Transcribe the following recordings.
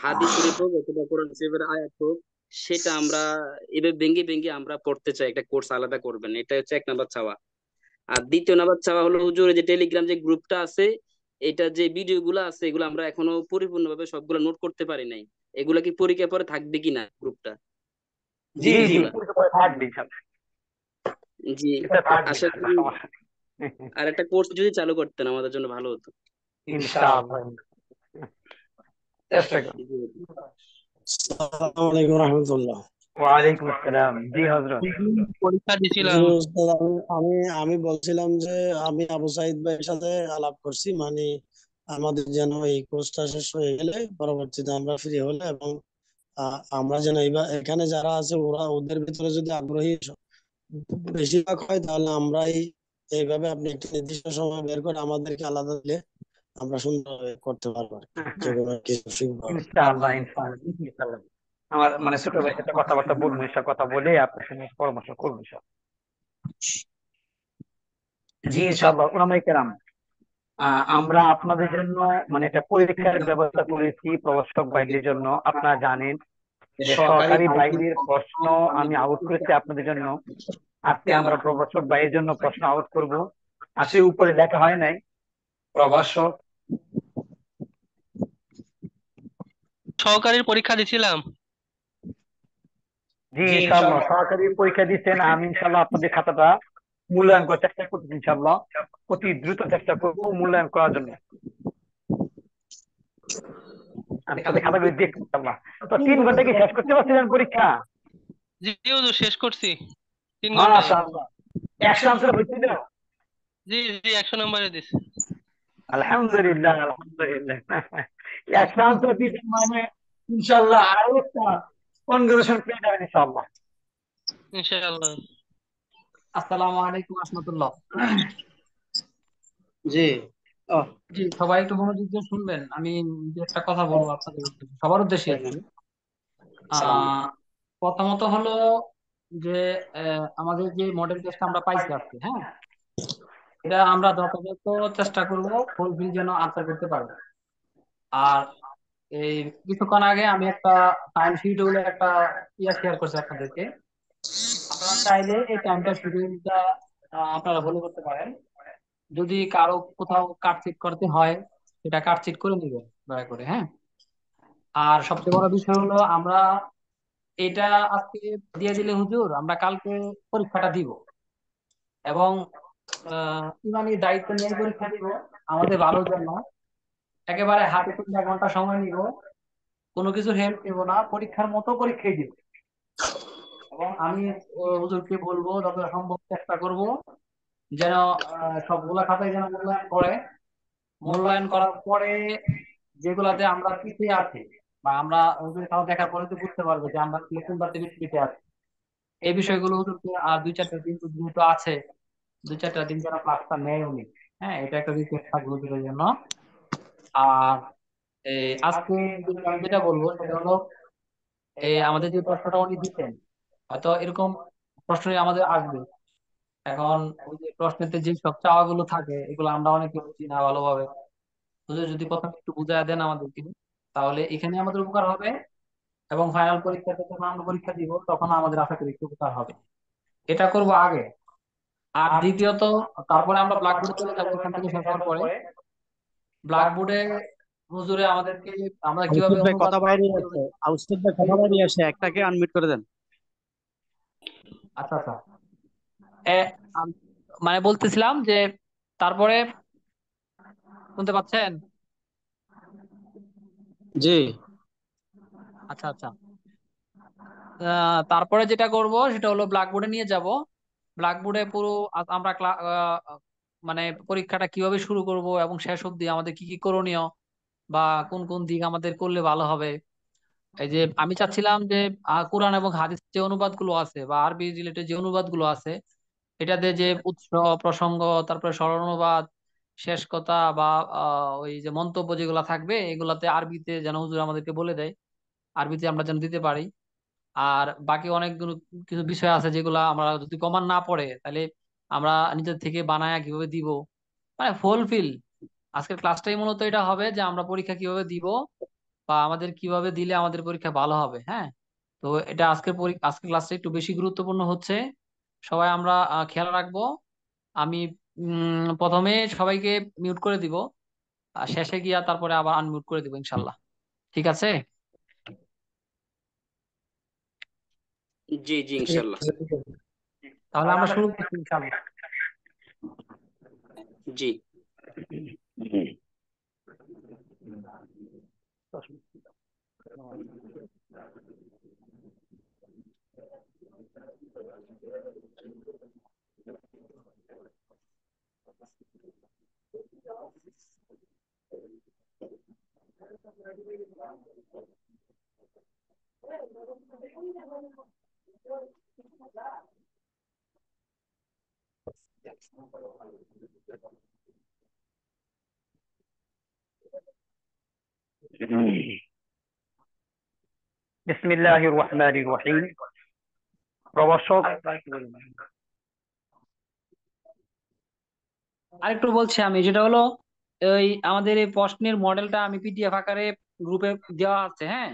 হাদিস শরীফ হোক অথবা কোরআন শরীফের আয়াত হোক, সেটা আমরা এভাবে ভেঙে ভেঙে আমরা পড়তে চাই, একটা কোর্স আলাদা করবেন, এটা হচ্ছে 1 নাম্বার চাওয়া। আর 2য় নাম্বার চাওয়া হলো, হুজুর এই যে টেলিগ্রাম যে গ্রুপটা আছে, এটা যে ভিডিও গুলো আছে এগুলো আমরা এখনো পরিপূর্ণভাবে সবগুলো নোট করতে পারি নাই। এগুলা কি পরীক্ষা পরে থাকবে কিনা গ্রুপটা, জি ভিডিও জি, গুলা? পরীক্ষা পরে থাকবে ইনশাল্লাহ। জি। এটা থাকবে, আশা ইনশাল্লাহ, করি সমস্যা নেই। আর একটা কোর্স যদি চালু করতেন আমাদের জন্য ভালো হতো। ইনশাআল্লাহ, চেষ্টা করুন। জি। আসসালামু আলাইকুম রহমতুল্লাহ। ওয়ালাইকুম আসসালাম, জি হজরত। পরীক্ষা জি দিছিলাম। উস্তাদ, আমি আমি বলছিলাম যে আমি আবু সাইদ ভাইয়ের সাথে আলাপ করছি, মানে আমাদের যেন এই কোর্সটা শেষ হয়ে গেলে পরবর্তীতে আমরা ফ্রি হলে এবং আমরা যেন এখানে যারা আছে ওরা ওদের ভিতরে যদি আগ্রহী বেশিরভাগ হয়, তাহলে আমরাই এইভাবে আপনি একটি নির্দিষ্ট সময় বের করে আমাদেরকে আলাদা দিলে আমরা সুন্দরভাবে করতে পারবো আর কি, যে কোনো কিছু শিখবো আর কি। ইনশাআল্লাহ, ইনশাআল্লাহ, ইনশাআল্লাহ। আমার মানে ছোট ভাইয়ের সাথে কথাবার্তা বলবো, ইনশাআল্লাহ, কথা বলে আপনার সঙ্গে পরামর্শ করবো ইনশাআল্লাহ। জি ইনশাআল্লাহ। ওলামায়ে কেরাম, আমরা আপনাদের জন্য মানে একটা পরীক্ষার ব্যবস্থা করেছি প্রভাষক ভাইদের জন্য। আপনারা জানেন যে সহকারী ভাইদের প্রশ্ন আমি আউট করেছি আপনাদের জন্য। আজকে আমরা প্রভাষক ভাইয়ের জন্য প্রশ্ন আউট করব। আসলে উপরে লেখা হয় নাই প্রভাষক। সহকারীর পরীক্ষা দিছিলাম। জি ইনশাআল্লাহ, সহকারী পরীক্ষা দিচ্ছেন। আমি ইনশাআল্লাহ আপনাদের খাতাটা মূল্যায়ন করার চেষ্টা করছি ইনশাআল্লাহ। অতি দ্রুত চেষ্টা করবো মূল্যায়ন করার জন্য। আমি আপনাদের খাতাগুলো দেখবো ইনশাআল্লাহ। তো 3 ঘন্টা কি শেষ করতে পারছিলেন পরীক্ষা? জি হুজুর, শেষ করছি 3 ঘন্টায়। মাশাআল্লাহ। 100 আনসার হয়েছিল? জি জি, 100 নম্বরে দিছি। আলহামদুলিল্লাহ, আলহামদুলিল্লাহ। 100 আনসার দিচ্ছেন মানে ইনশাআল্লাহ আরো একটা কনগ্রেশন পেয়ে যাবেন ইনশাআল্লাহ। ইনশাআল্লাহ। আসসালামু আলাইকুম রহমতুল্লাহ। জি। ও, জি, সবাই একটু মনোযোগ দিয়ে শুনবেন। আমি যে একটা কথা বলবো আপনাদের উদ্দেশ্যে, সবার উদ্দেশ্যে আর কি। সালাম। আহ প্রথমত হলো যে আমাদের যে মডেল টেস্ট আমরা পাইছি আজকে, হ্যাঁ, এটা আমরা যথাযথ চেষ্টা করব ফুলফিল যেন আনসার করতে পারবো। আর এই কিছুক্ষণ আগে আমি একটা টাইম শিডিউলে একটা শেয়ার করছি আপনাদেরকে। আপনারা চাইলে এই টাইমটা শিডিউলটা আপনারা ফলো করতে পারেন। যদি কারো কোথাও কাটছিট করতে হয়, সেটা কাটছিট করে নিবেন দয়া করে, হ্যাঁ। আর সবচেয়ে বড় বিষয় হলো আমরা এটা আজকে দিয়ে দিলে হুজুর আমরা কালকে পরীক্ষাটা দিব, এবং ইমানি দায়িত্ব নিয়ে পরীক্ষা দিব আমাদের ভালোর জন্য। একেবারে হাতে 3 ঘন্টা সময় নিব, কোনো কিছু হেল্প নেব না, পরীক্ষার মতো পরীক্ষায় দিব। এবং আমি হুজুরকে বলবো যত সম্ভব চেষ্টা করব যেন সবগুলা খাতায় যেন মূল্যায়ন করে। মূল্যায়ন করার পরে যেগুলাতে আমরা পিছিয়ে আছি, বা আমরা ওদের কারো দেখার পরে তো বুঝতে পারবো যে আমরা কোনটাতে বেশি পিছিয়ে আছি, এই বিষয়গুলো ওদেরকে আর 2-4টা দিন তো যেহেতু আছে, 2-4টা দিন যারা ক্লাসটা নেয় উনি, হ্যাঁ, এটা একটা রিকোয়েস্ট থাকবে ওদের জন্য। আর আজকে আমি যেটা বলবো সেটা হলো আমাদের যে প্রশ্নটা উনি দিচ্ছেন, হয়তো এরকম প্রশ্নই আমাদের আসবে। এখন ওই যে প্রশ্নেতে যে সব চাওয়া গুলো থাকে এগুলো আমরা অনেকে বুঝি না ভালোভাবে। হুজুর যদি প্রথমে একটু বুঝায় দেন আমাদেরকে, তাহলে এখানে আমাদের উপকার হবে, এবং ফাইনাল পরীক্ষাতে যখন আমরা পরীক্ষা দিব তখন আমাদের আশা করি একটু উপকার হবে। এটা করব আগে। আর দ্বিতীয়ত, তারপরে আমরা ব্ল্যাকবোর্ডে চলে যাবো এখান থেকে শেষ হওয়ার পরে। ব্ল্যাকবোর্ডে হুজুরে আমাদেরকে আমরা কিভাবে আউটপুট ভাই অনুবাদ কথা বাইরে কিভাবে। আসছে, আউটপুট ভাই কথা বাইরে আসছে, একটাকে আনমিউট করে দেন। আচ্ছা আচ্ছা। এ, মানে বলতেছিলাম যে তারপরে, শুনতে পাচ্ছেন? জি। আচ্ছা আচ্ছা। তারপরে যেটা করব সেটা হলো ব্ল্যাকবোর্ডে নিয়ে যাব। ব্ল্যাকবোর্ডে পুরো আমরা মানে পরীক্ষাটা কিভাবে শুরু করব এবং শেষ অবধি আমাদের কি কি করণীয়, বা কোন কোন দিক আমাদের করলে ভালো হবে। এই যে আমি চাচ্ছিলাম যে কোরআন এবং হাদিস যে অনুবাদ গুলো আছে বা আরবি রিলেটেড যে অনুবাদ গুলো আছে, এটাতে যে উৎস, প্রসঙ্গ, তারপরে সরল অনুবাদ, শেষ কথা বা ওই যে মন্তব্য যেগুলো থাকবে এগুলাতে আরবিতে যেন হুজুর আমাদেরকে বলে দেয়, আরবিতে আমরা যেন দিতে পারি। আর বাকি অনেকগুলো কিছু বিষয় আছে যেগুলো আমরা যদি কমান না পড়ে তাহলে আমরা নিজের থেকে বানায়া কিভাবে দিব, মানে ফুলফিল। আজকের ক্লাসটাই মূলত এটা হবে যে আমরা পরীক্ষা কিভাবে দিব বা আমাদের কিভাবে দিলে আমাদের পরীক্ষা ভালো হবে। হ্যাঁ, তো এটা আজকের ক্লাসটা একটু বেশি গুরুত্বপূর্ণ হচ্ছে। সবাই আমরা খেয়াল রাখবো। আমি প্রথমে সবাইকে মিউট করে দিব, আর শেষে গিয়া তারপরে আবার আনমিউট করে দিব ইনশাল্লাহ। ঠিক আছে? জি জি ইনশাল্লাহ। তাহলে আমরা শুরু করছি ইনশাল্লাহ। জি। বিসমিল্লাহির রহমানির রহিম। প্রভাষক আরেকটু বলছি আমি, যেটা হলো এই আমাদের এই প্রশ্নের মডেলটা আমি পিডিএফ আকারে গ্রুপে দেওয়া আছে। হ্যাঁ,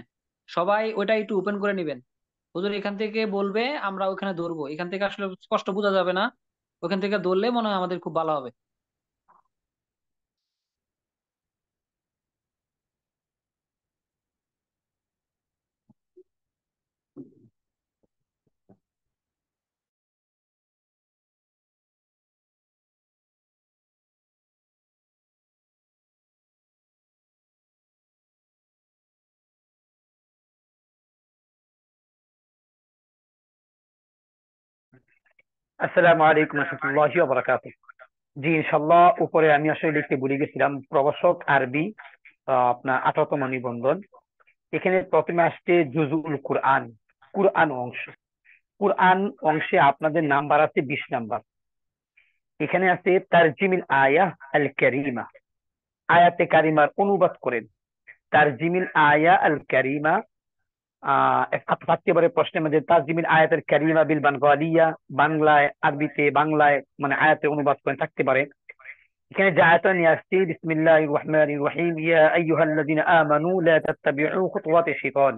সবাই ওইটা একটু ওপেন করে নেবেন। হুজুর এখান থেকে বলবে, আমরা ওখানে ধরবো। এখান থেকে আসলে স্পষ্ট বোঝা যাবে না, ওখান থেকে ধরলে মনে হয় আমাদের খুব ভালো হবে। আসসালামু আলাইকুম রহমতুল্লাহি ওয়া বারাকাতুহু। জি ইনশাআল্লাহ, উপরে আমি আসলে লিখতে ভুলে গেছিলাম প্রভাষক আরবি, আপনার 18তম নিবন্ধন। এখানে প্রথমে আসছে জুজুল কুরআন, কুরআন অংশ। কুরআন অংশে আপনাদের নাম্বার আছে 20 নাম্বার। এখানে আছে তারজিমিল আয়া আল কারিমা, আয়াতে কারিমার অনুবাদ করেন। তারজিমিল আয়া আল কারিমা থাকতে পারে প্রশ্নের মধ্যে তারজিমিল আয়াতের কারিমা বিল বানগালিয়া, বাংলায় আরবিতে বাংলায় মানে আয়াতে অনুবাদ করেন থাকতে পারে। এখানে যে আয়াতটা নিয়ে আসছি, বিসমিল্লাহির রহমানির রহিম, ইয়া আইয়ুহাল্লাযিনা আমানু লা তাত্তাবিউ খুতুওয়াতিশ শাইতান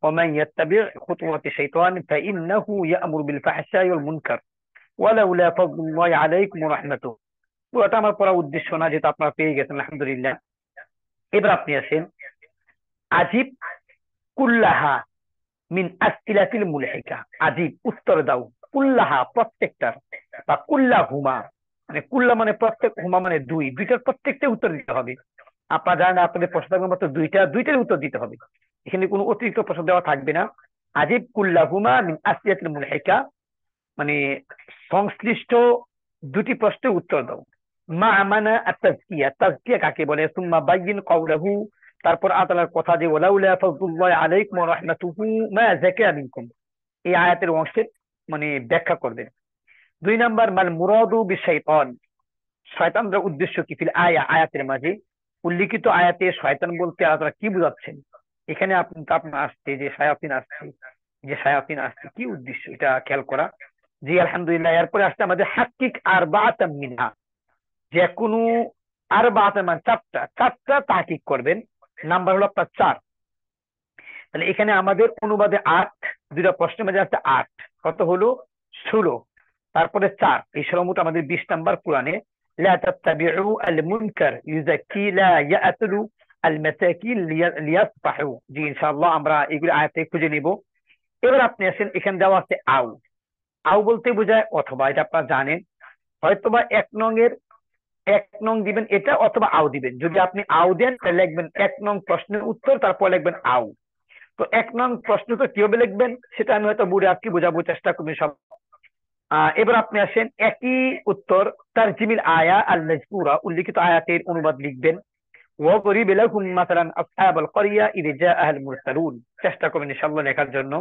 ওয়া মান ইয়াত্তাবি' খুতুওয়াতিশ শাইতান ফাইন্নাহু ইয়া'মুরু বিল ফাহশাই ওয়াল মুনকার ওয়ালাউলা ফাদলুল্লাহি আলাইকুম ওয়া রাহমাতুহু। পুরোটা আমার পড়ার উদ্দেশ্য না, যেটা আপনারা পেয়ে গেছেন আলহামদুলিল্লাহ। এবার আপনি আসেন আজিব কুল্লাহা মিন আসইলাতিল মুলহিকা। আজিব উত্তর দাও, কুল্লাহা প্রত্যেকটার, বা কুল্লাহুমা মানে কুল্লা মানে প্রত্যেক, হুমা মানে দুই, দুইটার প্রত্যেকটা উত্তর দিতে হবে। আপনারা জানেন আপনাদের প্রশ্ন থাকবে মাত্র দুইটা, দুইটার উত্তর দিতে হবে। এখানে কোনো অতিরিক্ত প্রশ্ন দেওয়া থাকবে না। আজিব কুল্লাহুমা মিন আসইলাতিল মুলহিকা মানে সংশ্লিষ্ট দুটি প্রশ্নের উত্তর দাও। মা মানা আত-তাজকিয়া, তাজকিয়া কাকে বলে? সুম্মা বাইয়িন কাওলাহু, তারপর আল্লাহর কথা যে ওয়ালাউলা ফাদলুল্লাহি আলাইকুম ওয়া রাহমাতুহু মা যাকা মিনকুম, এই আয়াতের অংশের মানে ব্যাখ্যা করবেন। 2 নাম্বার মাল মুরাদু বিশাইতান, শয়তানদের উদ্দেশ্য কি? ফিল আয়া, আয়াতের মাঝে উল্লিখিত আয়াতে শয়তান বলতে আল্লাহ কি বুঝাচ্ছেন? এখানে আপনার আসছে যে শায়াতিন আসছে, যে শায়াতিন আসছে, কি উদ্দেশ্য এটা খেয়াল করা। জি আলহামদুলিল্লাহ। এরপরে আসছে আমাদের হাক্কিক আরবাআতাম মিনহা, যে কোনো আরবাআতাম মানে চারটা, চারটা তাহকিক করবেন। নাম্বার হলো আপনার 4। তাহলে এখানে আমাদের অনুবাদে 8, দুইটা প্রশ্নের মাঝে আছে 8, কত হলো 16। তারপরে 4, এই 16 মোট আমাদের 20 নাম্বার কোরআনে। লা তাত্তাবিউ আল মুনকার ইউযাক্কি লা ইয়াতুলু আল মাসাকিন লিয়াসবাহু। জি ইনশাআল্লাহ আমরা এগুলো আয়াতে খুঁজে নিব। এবার আপনি আসেন, এখানে দেওয়া আছে আও। আও বলতে বোঝায় অথবা, এটা আপনারা জানেন। হয়তোবা 1 নং এর 1 নং দিবেন এটা, অথবা আও দিবেন। যদি আপনি আও দেন তাহলে লিখবেন 1 নং প্রশ্নের উত্তর, তারপর লিখবেন আও। তো 1 নং প্রশ্ন তো কিভাবে লিখবেন সেটা আমি হয়তো বুড়ে আজকে বোঝাবো চেষ্টা করবেন সব। এবার আপনি আসেন একই উত্তর তারজিমিল আয়া আল মাযকুরা, উল্লিখিত আয়াতের অনুবাদ লিখবেন। ওয়াদরিব লাহুম মাসালান আসহাবাল ক্বরিয়া ইয জাআ আল মুরসালুন, চেষ্টা করবেন ইনশাআল্লাহ লেখার জন্য।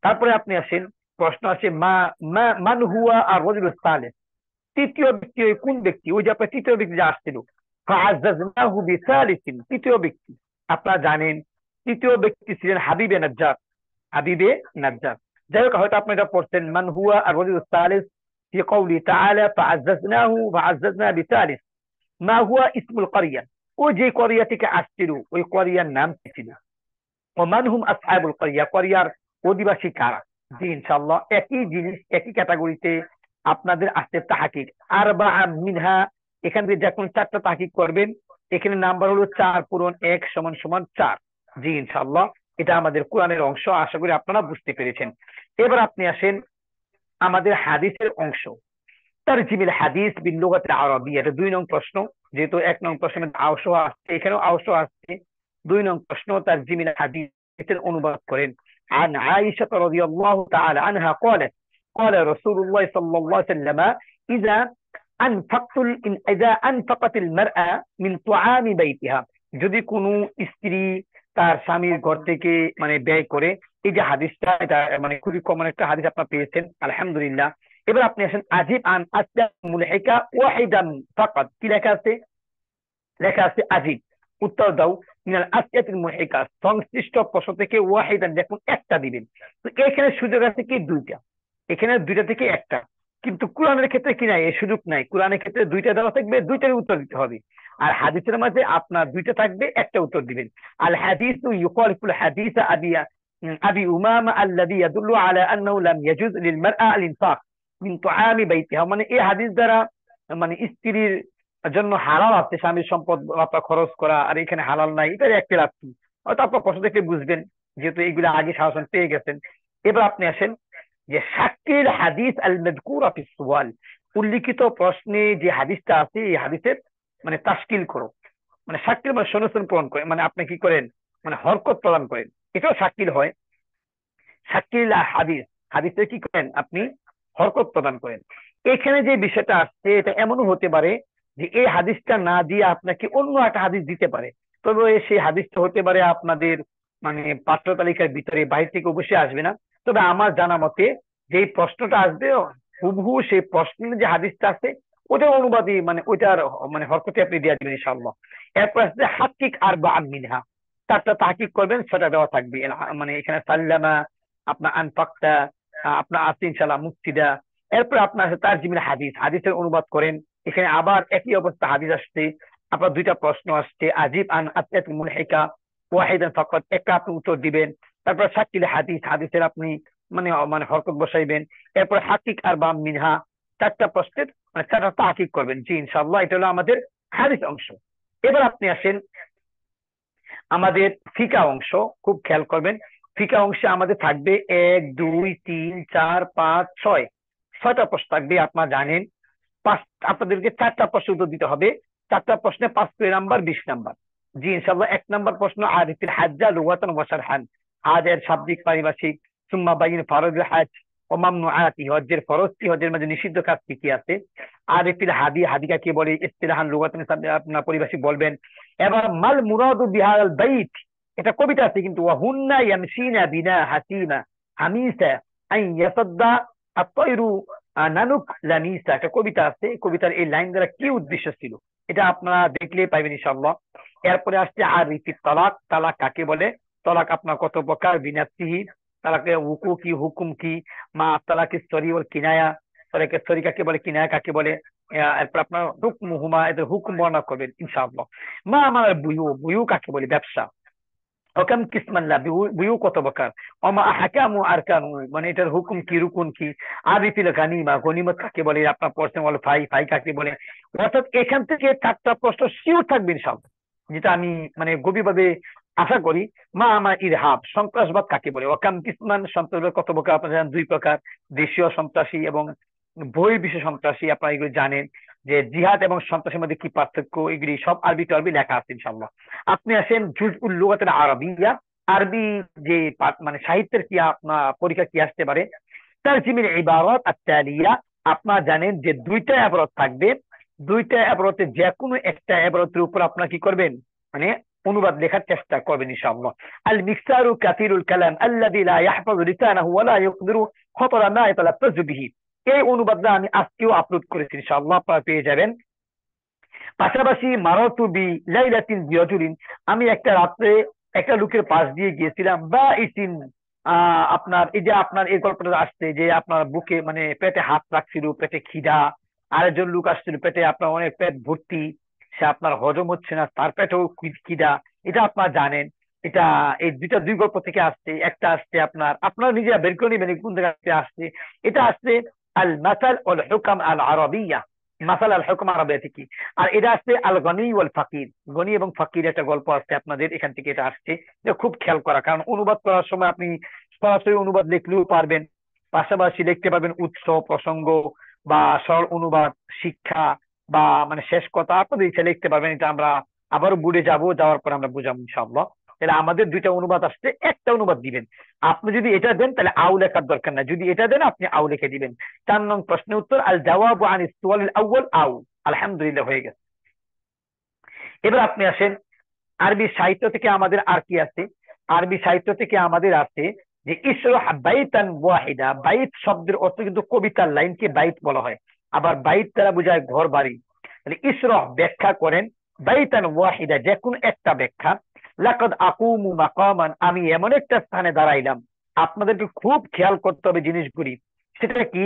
তারপরে আপনি আসেন, প্রশ্ন আছে মা মান হুয়া আর রাজুলুস সালিস, তৃতীয় ব্যক্তি ওই কোন ব্যক্তি? ওই যে আপনার তৃতীয় ব্যক্তি যে আসছিল, ফাআযাযনাহু বিসালিসিন, তৃতীয় ব্যক্তি আপনারা জানেন তৃতীয় ব্যক্তি ছিলেন হাবিবে নাজ্জার, হাবিবে নাজ্জার। যাই হোক, হয়তো আপনি এটা পড়ছেন মান হুয়া আর রাজুলুস সালিস ফি কওলি তাআলা ফাআযাযনাহু বিসালিস। মা হুয়া ইসমুল ক্বরিয়া, ও যে কোরিয়া থেকে আসছিল ওই কোরিয়ার নাম কি ছিল, ওমান হুম আসহাবুল কোরিয়া, কোরিয়ার অধিবাসী কারা। জি ইনশাআল্লাহ একই জিনিস একই ক্যাটাগরিতে আপনাদের আসছে তাহকিক আরবা মিনহা, এখান থেকে যখন 4টা তাহকিক করবেন এখানে নাম্বার হলো 4 × 1 = 4। জি ইনশাআল্লাহ এটা আমাদের কোরআনের অংশ, আশা করি আপনারা বুঝতে পেরেছেন। এবার আপনি আসেন আমাদের হাদিসের অংশ, তারজিমিল হাদিস বিল লুগাতিল আরাবিয়া, এটা 2 নং প্রশ্ন। যেহেতু 1 নং প্রশ্নে আওস আসছে, এখানেও আওস আসছে। 2 নং প্রশ্ন তারজিমিল হাদিসের অনুবাদ করেন। عن عائشة رضي الله تعالى عنها قالت قال رسول الله صلى الله عليه وسلم إذا أنفقت المرأة من طعام بيتها, যদি কোনো স্ত্রী তার স্বামীর ঘর থেকে মানে ব্যয় করে। এই যে হাদিসটা এটা মানে খুবই কমন একটা হাদিস আপনারা পেয়েছেন, আলহামদুলিল্লাহ। এবার আপনি আসেন আজিব আন আসলা মুলহিকা ওয়াহিদান ফাকাত, কি লেখা আছে? লেখা আছে আজিব, উত্তর দাও মিনাল আসিয়াতিল মুলহিকা, সংশ্লিষ্ট প্রশ্ন থেকে ওয়াহিদান দেখুন একটা দিবেন। তো এখানে সুযোগ আছে কি 2টা, এখানে 2টা থেকে একটা, কিন্তু কোরআনের ক্ষেত্রে কি নাই, এই সুযোগ নাই। কোরআনের ক্ষেত্রে 2টা দেওয়া থাকবে, 2টারই উত্তর দিতে হবে। আর হাদিসের মাঝে আপনার 2টা থাকবে, একটা উত্তর দিবেন। আল হাদিসু ইউখালিফুল হাদিস আবি উমামা আল্লাযী ইয়াদুল্লু আলা আন্নাহু লাম ইয়াজুজ লিল মারআ আল ইনফাক মিন তুআমি বাইতিহা, মানে এই হাদিস দ্বারা মানে স্ত্রীর জন্য হালাল আছে স্বামীর সম্পদ আপনার খরচ করা, আর এখানে হালাল নাই, এটার একটা রাখি হয়তো আপনার প্রশ্ন দেখে বুঝবেন, যেহেতু এইগুলো আগে শাসন পেয়ে গেছেন। এবার আপনি আসেন যে শাকিল হাদিস আল মাযকুরা ফিস সুয়াল, উল্লিখিত প্রশ্নে যে হাদিসটা আছে এই হাদিসের মানে তাশকিল করো, মানে শাকিল মানে সংমিশ্রণ প্রদান করেন, মানে আপনি কি করেন মানে হরকত প্রদান করেন, এটাও শাকিল হয়। শাকিল হাদিস, হাদিসে কি করেন আপনি হরকত প্রদান করেন। এখানে যে বিষয়টা আসছে এটা এমনও হতে পারে যে এই হাদিসটা না দিয়ে আপনাকে অন্য একটা হাদিস দিতে পারে, তবে সেই হাদিসটা হতে পারে আপনাদের মানে পাঠ্য তালিকার ভিতরে, বাইরে থেকে অবশ্যই আসবে না। তবে আমার জানা মতে যে প্রশ্নটা আসবে হুবহু সেই প্রশ্নের যে হাদিসটা আছে ওটার অনুবাদই মানে ওইটার মানে হরকতে আপনি দিয়ে দিবেন ইনশাআল্লাহ। এরপর আসছে হাকিক আর বা মিনহা, 4টা তাহকিক করবেন, সেটা দেওয়া থাকবে। মানে এখানে সাল্লামা, আপনার আনফাকতা, আপনার আছে ইনশাআল্লাহ মুক্তিদা। এরপর আপনার আছে তারজিমিল হাদিস, হাদিসের অনুবাদ করেন। এখানে আবার একই অবস্থা হাদিস আসছে, আপনার 2টা প্রশ্ন আসছে, আজিব আন আসিয়াতিল মুলহিকা ওয়াহিদান ফাকাত, একটা আপনি উত্তর দিবেন। তারপর শাকিল হাদিস, হাদিসের আপনি মানে মানে হরকত বসাইবেন। এরপর হাকিক আর বা মিনহা, 4টা প্রশ্নের মানে 4টা তাহকিক করবেন। জি ইনশাআল্লাহ এটা হলো আমাদের হাদিস অংশ। এবার আপনি আসেন আমাদের ফিকা অংশ, খুব খেয়াল করবেন। ফিকা অংশে আমাদের থাকবে 1 2 3 4 5 6, 6টা প্রশ্ন থাকবে। আপনারা জানেন আপনাদেরকে 4টা প্রশ্ন উত্তর দিতে হবে, 4টা প্রশ্নে 5 নাম্বার 20 নাম্বার। জি ইনশাআল্লাহ 1 নাম্বার প্রশ্ন আরিফিল হাজ্জা লুগাতান ওয়া শারহান, হাজের শাব্দিক পারিভাষিক। সুম্মা বাইন ফারজুল হজ ও মামনুআতি, হজ্জের ফরজ কি, হজ্জের মধ্যে নিষিদ্ধ কাজ কি কি আছে। আরিফিল হাদি, হাদিকা কি বলে, ইসতিলাহান লুগাতান আপনার পরিভাষিক বলবেন। এবার মাল মুরাদু বিহাল বাইত, এটা কবিতা আছে কিন্তু, ওয়াহুন্না ইয়ামশিনা বিনা হাসিমা হামিসা আই ইয়াসাদ্দা আত-তায়রু নানুক লামিসা, একটা কবিতা আছে। কবিতার এই লাইন দ্বারা কি উদ্দেশ্য ছিল এটা আপনারা দেখলে পাইবেন ইনশাআল্লাহ। এরপরে আসছে আরিফিত তালাক, তালাক কাকে বলে, তালাক আপনার কত প্রকার, বিনাফসিহি, তালাকে হুকুম কি, হুকুম কি, মা তালাকি সরি ওর কিনায়া, তালাকে সরি কাকে বলে, কিনায়া কাকে বলে। এরপর আপনার হুকমুহুমা, এদের হুকুম বর্ণনা করবেন ইনশাআল্লাহ। মা আমার বুয়ু, বুয়ু কাকে বলে, ব্যবসা। হকাম কিসমাল্লাহ, বুয়ু কত প্রকার। ওমা হাকামু আরকানু, মানে এটার হুকুম কি, রুকুন কি। আরিফিল গানিমা, গনিমত কাকে বলে, আপনার প্রশ্ন বলো ফাই, ফাই কাকে বলে। অর্থাৎ এখান থেকে 4টা প্রশ্ন শিওর থাকবে ইনশাআল্লাহ, যেটা আমি মানে গভীরভাবে আশা করি। মা আমার ইরহাব, সন্ত্রাসবাদ কাকে বলে। ওয়াকাম কিসমান, সন্ত্রাসবাদ কত প্রকার, আপনারা জানেন 2 প্রকার, দেশীয় সন্ত্রাসী এবং বহির্বিশ্ব সন্ত্রাসী। আপনারা এগুলো জানেন যে জিহাদ এবং সন্ত্রাসের মধ্যে কি পার্থক্য, এগুলি সব আরবি টারবি লেখা আছে ইনশাআল্লাহ। আপনি আসেন জুজউল লুগাতিল আরাবিয়া, আরবি যে মানে সাহিত্যের কি আপনার পরীক্ষা কি আসতে পারে। তারজিমিল ইবারাত আত-তালিয়া, আপনারা জানেন যে 2টা ইবারত থাকবে, 2টা ইবারতে যে কোনো একটা ইবারতের উপর আপনারা কি করবেন মানে অনুবাদ লেখার চেষ্টা করবেন ইনশাআল্লাহ। আল মিকসারু কাসিরুল কালাম আল্লাযী লা ইয়াহফাযু লিসানাহু ওয়া লা ইয়াকদিরু খাতারা মা ইয়াতালাফাযু বিহি, এই অনুবাদটা আমি আজকেও আপলোড করেছি ইনশাআল্লাহ, আপনারা পেয়ে যাবেন। পাশাপাশি মারাতু বি লাইলাতিন বিরাজুলিন, আমি একটা রাত্রে একটা লোকের পাশ দিয়ে গিয়েছিলাম। বা ইসিন, আপনার এই যে আপনার এই গল্পটা আসছে যে আপনার বুকে মানে পেটে হাত রাখছিল, পেটে খিদা, আরেকজন লোক আসছিল পেটে আপনার অনেক পেট ভর্তি, সে আপনার হজম হচ্ছে না, তার পেটেও খিদা, এটা আপনারা জানেন। এটা এই দুই গল্প থেকে আসছে। একটা আসছে আপনারা নিজেরা বের করে নেবেন কোন জায়গা থেকে আসছে। এটা আসছে আল মাসাল ওয়াল হুকাম আল আরাবিয়া, মাসাল আল হুকাম আরাবিয়া থেকে। আর এটা আসছে আল গনি ওয়াল ফাকির, গনি এবং ফাকির একটা গল্প আসছে আপনাদের এখান থেকে, এটা আসছে। এটা খুব খেয়াল করা, কারণ অনুবাদ করার সময় আপনি সরাসরি অনুবাদ লিখলেও পারবেন, পাশাপাশি লিখতে পারবেন উৎস প্রসঙ্গ বা সরল অনুবাদ, শিক্ষা বা মানে শেষ কথা আপনাদের ইচ্ছা লিখতে পারবেন। এটা আমরা আবারও বুঝে যাওয়ার পর আমরা বুঝাবো ইনশাআল্লাহ। তাহলে আমাদের দুইটা অনুবাদ আসছে, একটা অনুবাদ দিবেন। আপনি যদি এটা দেন তাহলে আউ লেখার দরকার নাই, যদি এটা দেন আপনি আউ লিখে দিবেন। 4 নং প্রশ্নের উত্তর আল জাওয়াবু আন সুয়ালিল আউয়াল আউ। আলহামদুলিল্লাহ, হয়ে গেছে। এবার আপনি আসেন আরবি সাহিত্য থেকে আমাদের আর কি আছে। আরবি সাহিত্য থেকে আমাদের আছে যে ইশরাহ বাইতান ওয়াহিদা। বাইত শব্দের অর্থ কিন্তু কবিতার লাইনকে বাইত বলা হয়, আবার বাইত দ্বারা বোঝায় ঘর বাড়ি। তাহলে ইশরাহ ব্যাখ্যা করেন, বাইতান ওয়াহিদা যে কোনো একটা ব্যাখ্যা। লাকাদ আকুমু মাকামান, আমি এমন একটা স্থানে দাঁড়াইলাম। আপনাদেরকে খুব খেয়াল করতে হবে জিনিসগুলি। সেটা কি?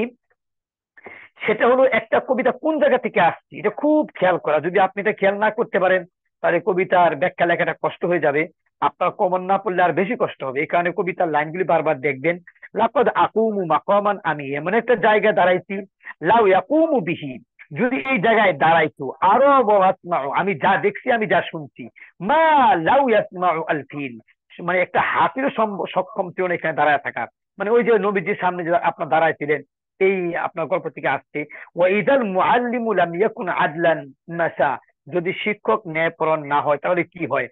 সেটা হলো একটা কবিতা কোন জায়গা থেকে আসছে, এটা খুব খেয়াল করা। যদি আপনি এটা খেয়াল না করতে পারেন তাহলে কবিতার ব্যাখ্যা লেখাটা কষ্ট হয়ে যাবে, আপনার কমন না পড়লে আর বেশি কষ্ট হবে। এই কারণে কবিতার লাইনগুলি বারবার দেখবেন। লাকাদ আকুমু মাকামান, আমি এমন একটা জায়গায় দাঁড়াইছি। লাউ ইয়াকুমু বিহি, যদি এই জায়গায় দাঁড়াইতো। আরো ওয়াসমাউ, আমি যা দেখছি, আমি যা শুনছি। মা লাউ ইয়াসমাউ আল ফিল, মানে একটা হাতিরও সক্ষম ছিল না এখানে দাঁড়ায় থাকার। মানে ওই যে নবীজির সামনে যে আপনার দাঁড়াইছিলেন, এই আপনার গল্প থেকে আসছে। ওয়াইদাল মুআল্লিমু লাম ইয়াকুন আদলান মাসা, যদি শিক্ষক ন্যায়পরায়ণ না হয় তাহলে কি হয়।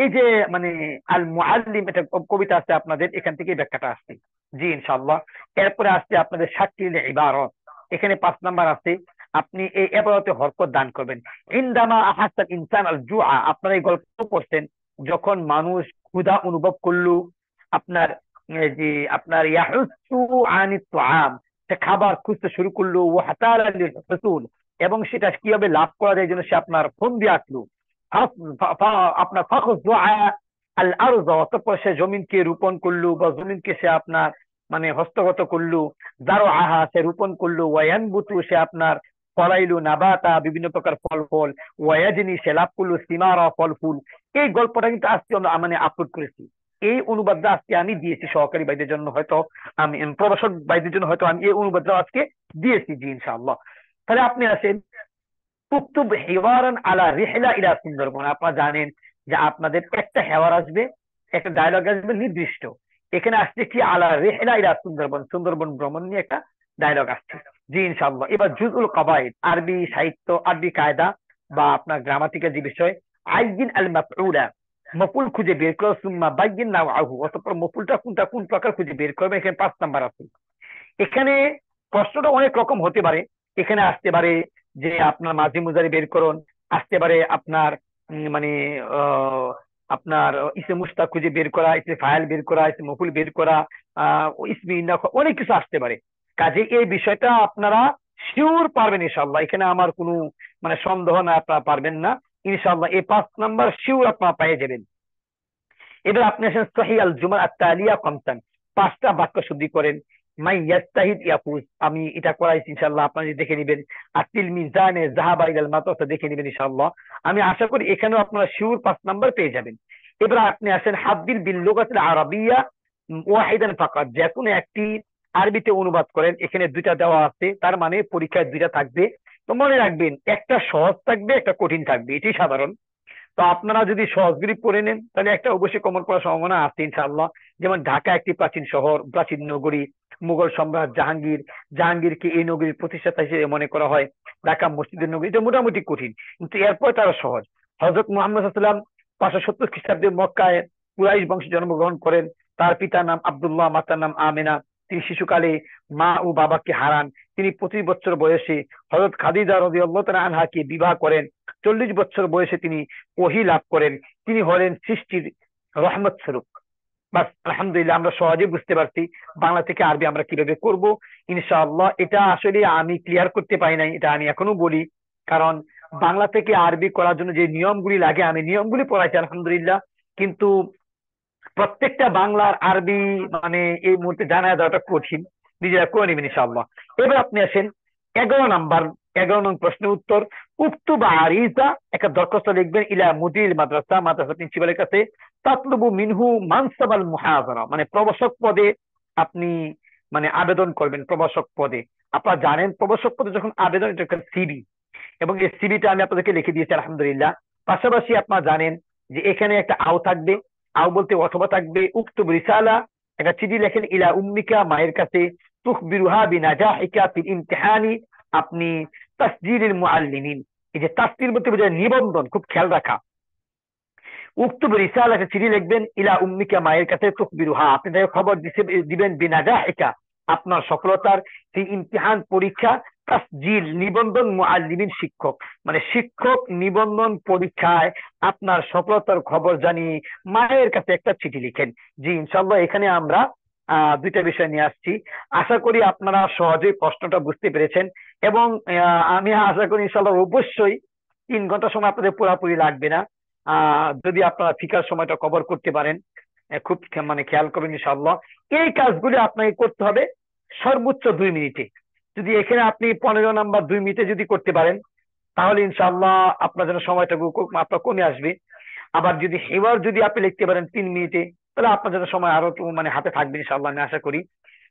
এই যে মানে আল মুআল্লিম, এটা কবিতা আছে আপনাদের, এখান থেকে ব্যাখ্যাটা আসছে। জি ইনশাআল্লাহ। এরপরে আসছে আপনাদের শাকিল ইবারত, এখানে 5 নাম্বার আছে। আপনি এই ইবারতে হরকত দান করবেন। ইনদামা আহাসাল ইনসান আল জুআ, আপনারা এই গল্প পড়ছেন, যখন মানুষ ক্ষুধা অনুভব করলো, আপনার যে আপনার ইয়াহুসু আনিত তুআম, সে খাবার খুঁজতে শুরু করলো। ও হাতাল হুসুল, এবং সেটা কিভাবে লাভ করা যায় জন্য সে আপনার ফোন দিয়ে আসলো। আপনার ফাখুজ আল আরজ, অতঃপর সে জমিনকে রোপণ করলো বা জমিনকে সে আপনার মানে হস্তগত করলো। দারো আহা, সে রোপণ করলো। ওয়ায়ানবুতু, সে আপনার ফলাইলো। নাবাতা, বিভিন্ন প্রকার ফল। ওয়ায়াজনি, সে লাভ করলো। সিমারা, ফল ফুল। এই গল্পটা কিন্তু আজকে আমরা মানে আপলোড করেছি। এই অনুবাদটা আজকে আমি দিয়েছি সহকারী ভাইদের জন্য, হয়তো আমি প্রভাষক ভাইদের জন্য হয়তো আমি এই অনুবাদটা আজকে দিয়েছি। জি ইনশাআল্লাহ। তাহলে আপনি আসেন উক্তুব হিওয়ারান আলা রিহলা ইলা সুন্দরবন। আপনারা জানেন যে আপনাদের একটা হেওয়ার আসবে, একটা ডায়লগ আসবে নির্দিষ্ট। এখানে আসছে কি আলা রিহলা ইলা সুন্দরবন, সুন্দরবন ভ্রমণ নিয়ে একটা ডায়লগ আসছে। জি ইনশাআল্লাহ। এবার জুজুল কবায়েদ, আরবি সাহিত্য, আরবি কায়দা বা আপনার গ্রামাটিক্যাল যে বিষয়। আইয়িন আল মাফউলা, মফুল খুঁজে বের করো। সুম্মা বাইয়িন নাওআহু, অতঃপর মফুলটা কোনটা কোন প্রকার খুঁজে বের করবে। এখানে 5 নাম্বার আছে। এখানে প্রশ্নটা অনেক রকম হতে পারে। এখানে আসতে পারে যে আপনার মাঝি মুজারি বের করুন, আসতে পারে আপনার মানে আপনার ইসে মুস্তাক খুঁজে বের করা, ইসে ফাইল বের করা, ইসে মফুল বের করা, ইসমি অনেক কিছু আসতে পারে। কাজে এই বিষয়টা আপনারা শিওর পারবেন ইনশাআল্লাহ, এখানে আমার কোনো মানে সন্দেহ না, আপনারা পারবেন না ইনশাআল্লাহ। এই 5 নাম্বার শিওর আপনারা পেয়ে যাবেন। এবার আপনি আসেন সহিহ আল জুমা আত-তালিয়া খামসান, 5টা বাক্য শুদ্ধি করেন। মাই ইয়াস্তাহিদ ইয়াফুজ, আমি এটা করাইছি ইনশাআল্লাহ, আপনারা দেখে নেবেন। আতিল মিজানে যাহাবা ইলাল মাদ্রাসা, দেখে নেবেন ইনশাআল্লাহ। আমি আশা করি এখানেও আপনারা শিওর 5 নাম্বার পেয়ে যাবেন। এবার আপনি আসেন হাব্বিল বিল লুগাতিল আরাবিয়া ওয়াহিদান ফাকাত, যে কোনো একটি আরবিতে অনুবাদ করেন। এখানে 2টা দেওয়া আছে, তার মানে পরীক্ষায় 2টা থাকবে। তো মনে রাখবেন, একটা সহজ থাকবে, একটা কঠিন থাকবে, এটি সাধারণ। তো আপনারা যদি সহজগুলি পড়ে নেন তাহলে একটা অবশ্যই কমন করার সম্ভাবনা আছে ইনশাআল্লাহ। যেমন ঢাকা একটি প্রাচীন শহর, প্রাচীন নগরী। মুঘল সম্রাট জাহাঙ্গীরকে এই নগরীর প্রতিষ্ঠাতা হিসেবে মনে করা হয়। ঢাকা মসজিদের নগরী, এটা মোটামুটি কঠিন, কিন্তু এরপর তারা সহজ। হযরত মুহাম্মদ সাল্লাল্লাহু আলাইহি ওয়াসাল্লাম 570 খ্রিস্টাব্দে মক্কায় কুরাইশ বংশে জন্মগ্রহণ করেন। তার পিতার নাম আব্দুল্লাহ, মাতার নাম আমেনা। তিনি শিশুকালে মা ও বাবাকে হারান। তিনি 25 বছর বয়সে হযরত খাদিজা রাদিয়াল্লাহু তাআলা আনহাকে বিবাহ করেন। 40 বছর বয়সে তিনি ওহী লাভ করেন। তিনি হলেন সৃষ্টির রহমত স্বরূপ। বাস আলহামদুলিল্লাহ, আমরা সহজে বুঝতে পারছি বাংলা থেকে আরবি আমরা কিভাবে করব ইনশাআল্লাহ। এটা আসলে আমি ক্লিয়ার করতে পারি নাই, এটা আমি এখনো বলি, কারণ বাংলা থেকে আরবি করার জন্য যে নিয়মগুলি লাগে আমি নিয়মগুলি পড়াইছি আলহামদুলিল্লাহ, কিন্তু প্রত্যেকটা বাংলার আরবি মানে এই মুহূর্তে জানা দেওয়াটা কঠিন, নিজেরা করে নেবেন ইনশাআল্লাহ। এবার আপনি আসেন 11 নাম্বার 11 নং প্রশ্নের উত্তর, উক্তুবা আরিজা, একটা দরখাস্ত লিখবেন ইলা মুদির মাদ্রাসা, মাদ্রাসা প্রিন্সিপালের কাছে, তাতলুবু মিনহু মানসাবাল মুহাজারা, মানে প্রভাষক পদে আপনি মানে আবেদন করবেন প্রভাষক পদে। আপনারা জানেন প্রভাষক পদে যখন আবেদন, এটা একটা সিভি, এবং এই সিভিটা আমি আপনাদেরকে লিখে দিয়েছি আলহামদুলিল্লাহ। পাশাপাশি আপনারা জানেন যে এখানে একটা আও থাকবে, আও বলতে অথবা থাকবে, উক্তুব রিসালা, একটা চিঠি লেখেন ইলা উম্মিকা, মায়ের কাছে, তুখবিরুহা বিনাজাহিকা ফিল ইমতিহানি, আপনি তাসজিলিল মুআল্লিমিন, এই যে তাসজিল বলতে বোঝায় নিবন্ধন, খুব খেয়াল রাখা। উক্তুব রিসালা, একটা চিঠি লিখবেন ইলা উম্মিকা, মায়ের কাছে, তুখবিরুহা, আপনি তাকে খবর দিবেন বিনাজাহিকা, আপনার সফলতার, সেই ইমতিহান পরীক্ষা, তাসজিল নিবন্ধন, মুআল্লিমিন শিক্ষক, মানে শিক্ষক নিবন্ধন পরীক্ষায় আপনার সফলতার খবর জানিয়ে মায়ের কাছে একটা চিঠি লিখেন। জি ইনশাআল্লাহ এখানে আমরা দুইটা বিষয় নিয়ে আসছি। আশা করি আপনারা সহজেই প্রশ্নটা বুঝতে পেরেছেন, এবং আমি আশা করি ইনশাআল্লাহ অবশ্যই 3 ঘন্টা সময় আপনাদের পুরোপুরি লাগবে না। যদি আপনারা ফিকার সময়টা কভার করতে পারেন, খুব মানে খেয়াল করবেন ইনশাআল্লাহ। এই কাজগুলি আপনাকে করতে হবে সর্বোচ্চ 2 মিনিটে। যদি এখানে আপনি 15 নাম্বার 2 মিনিটে যদি করতে পারেন, তাহলে ইনশাআল্লাহ আপনার জন্য সময়টা আপনার কমে আসবে। আবার যদি হেওয়ার যদি আপনি লিখতে পারেন 3 মিনিটে, তাহলে আপনার জন্য সময় আরো মানে হাতে থাকবে ইনশাআল্লাহ, আমি আশা করি।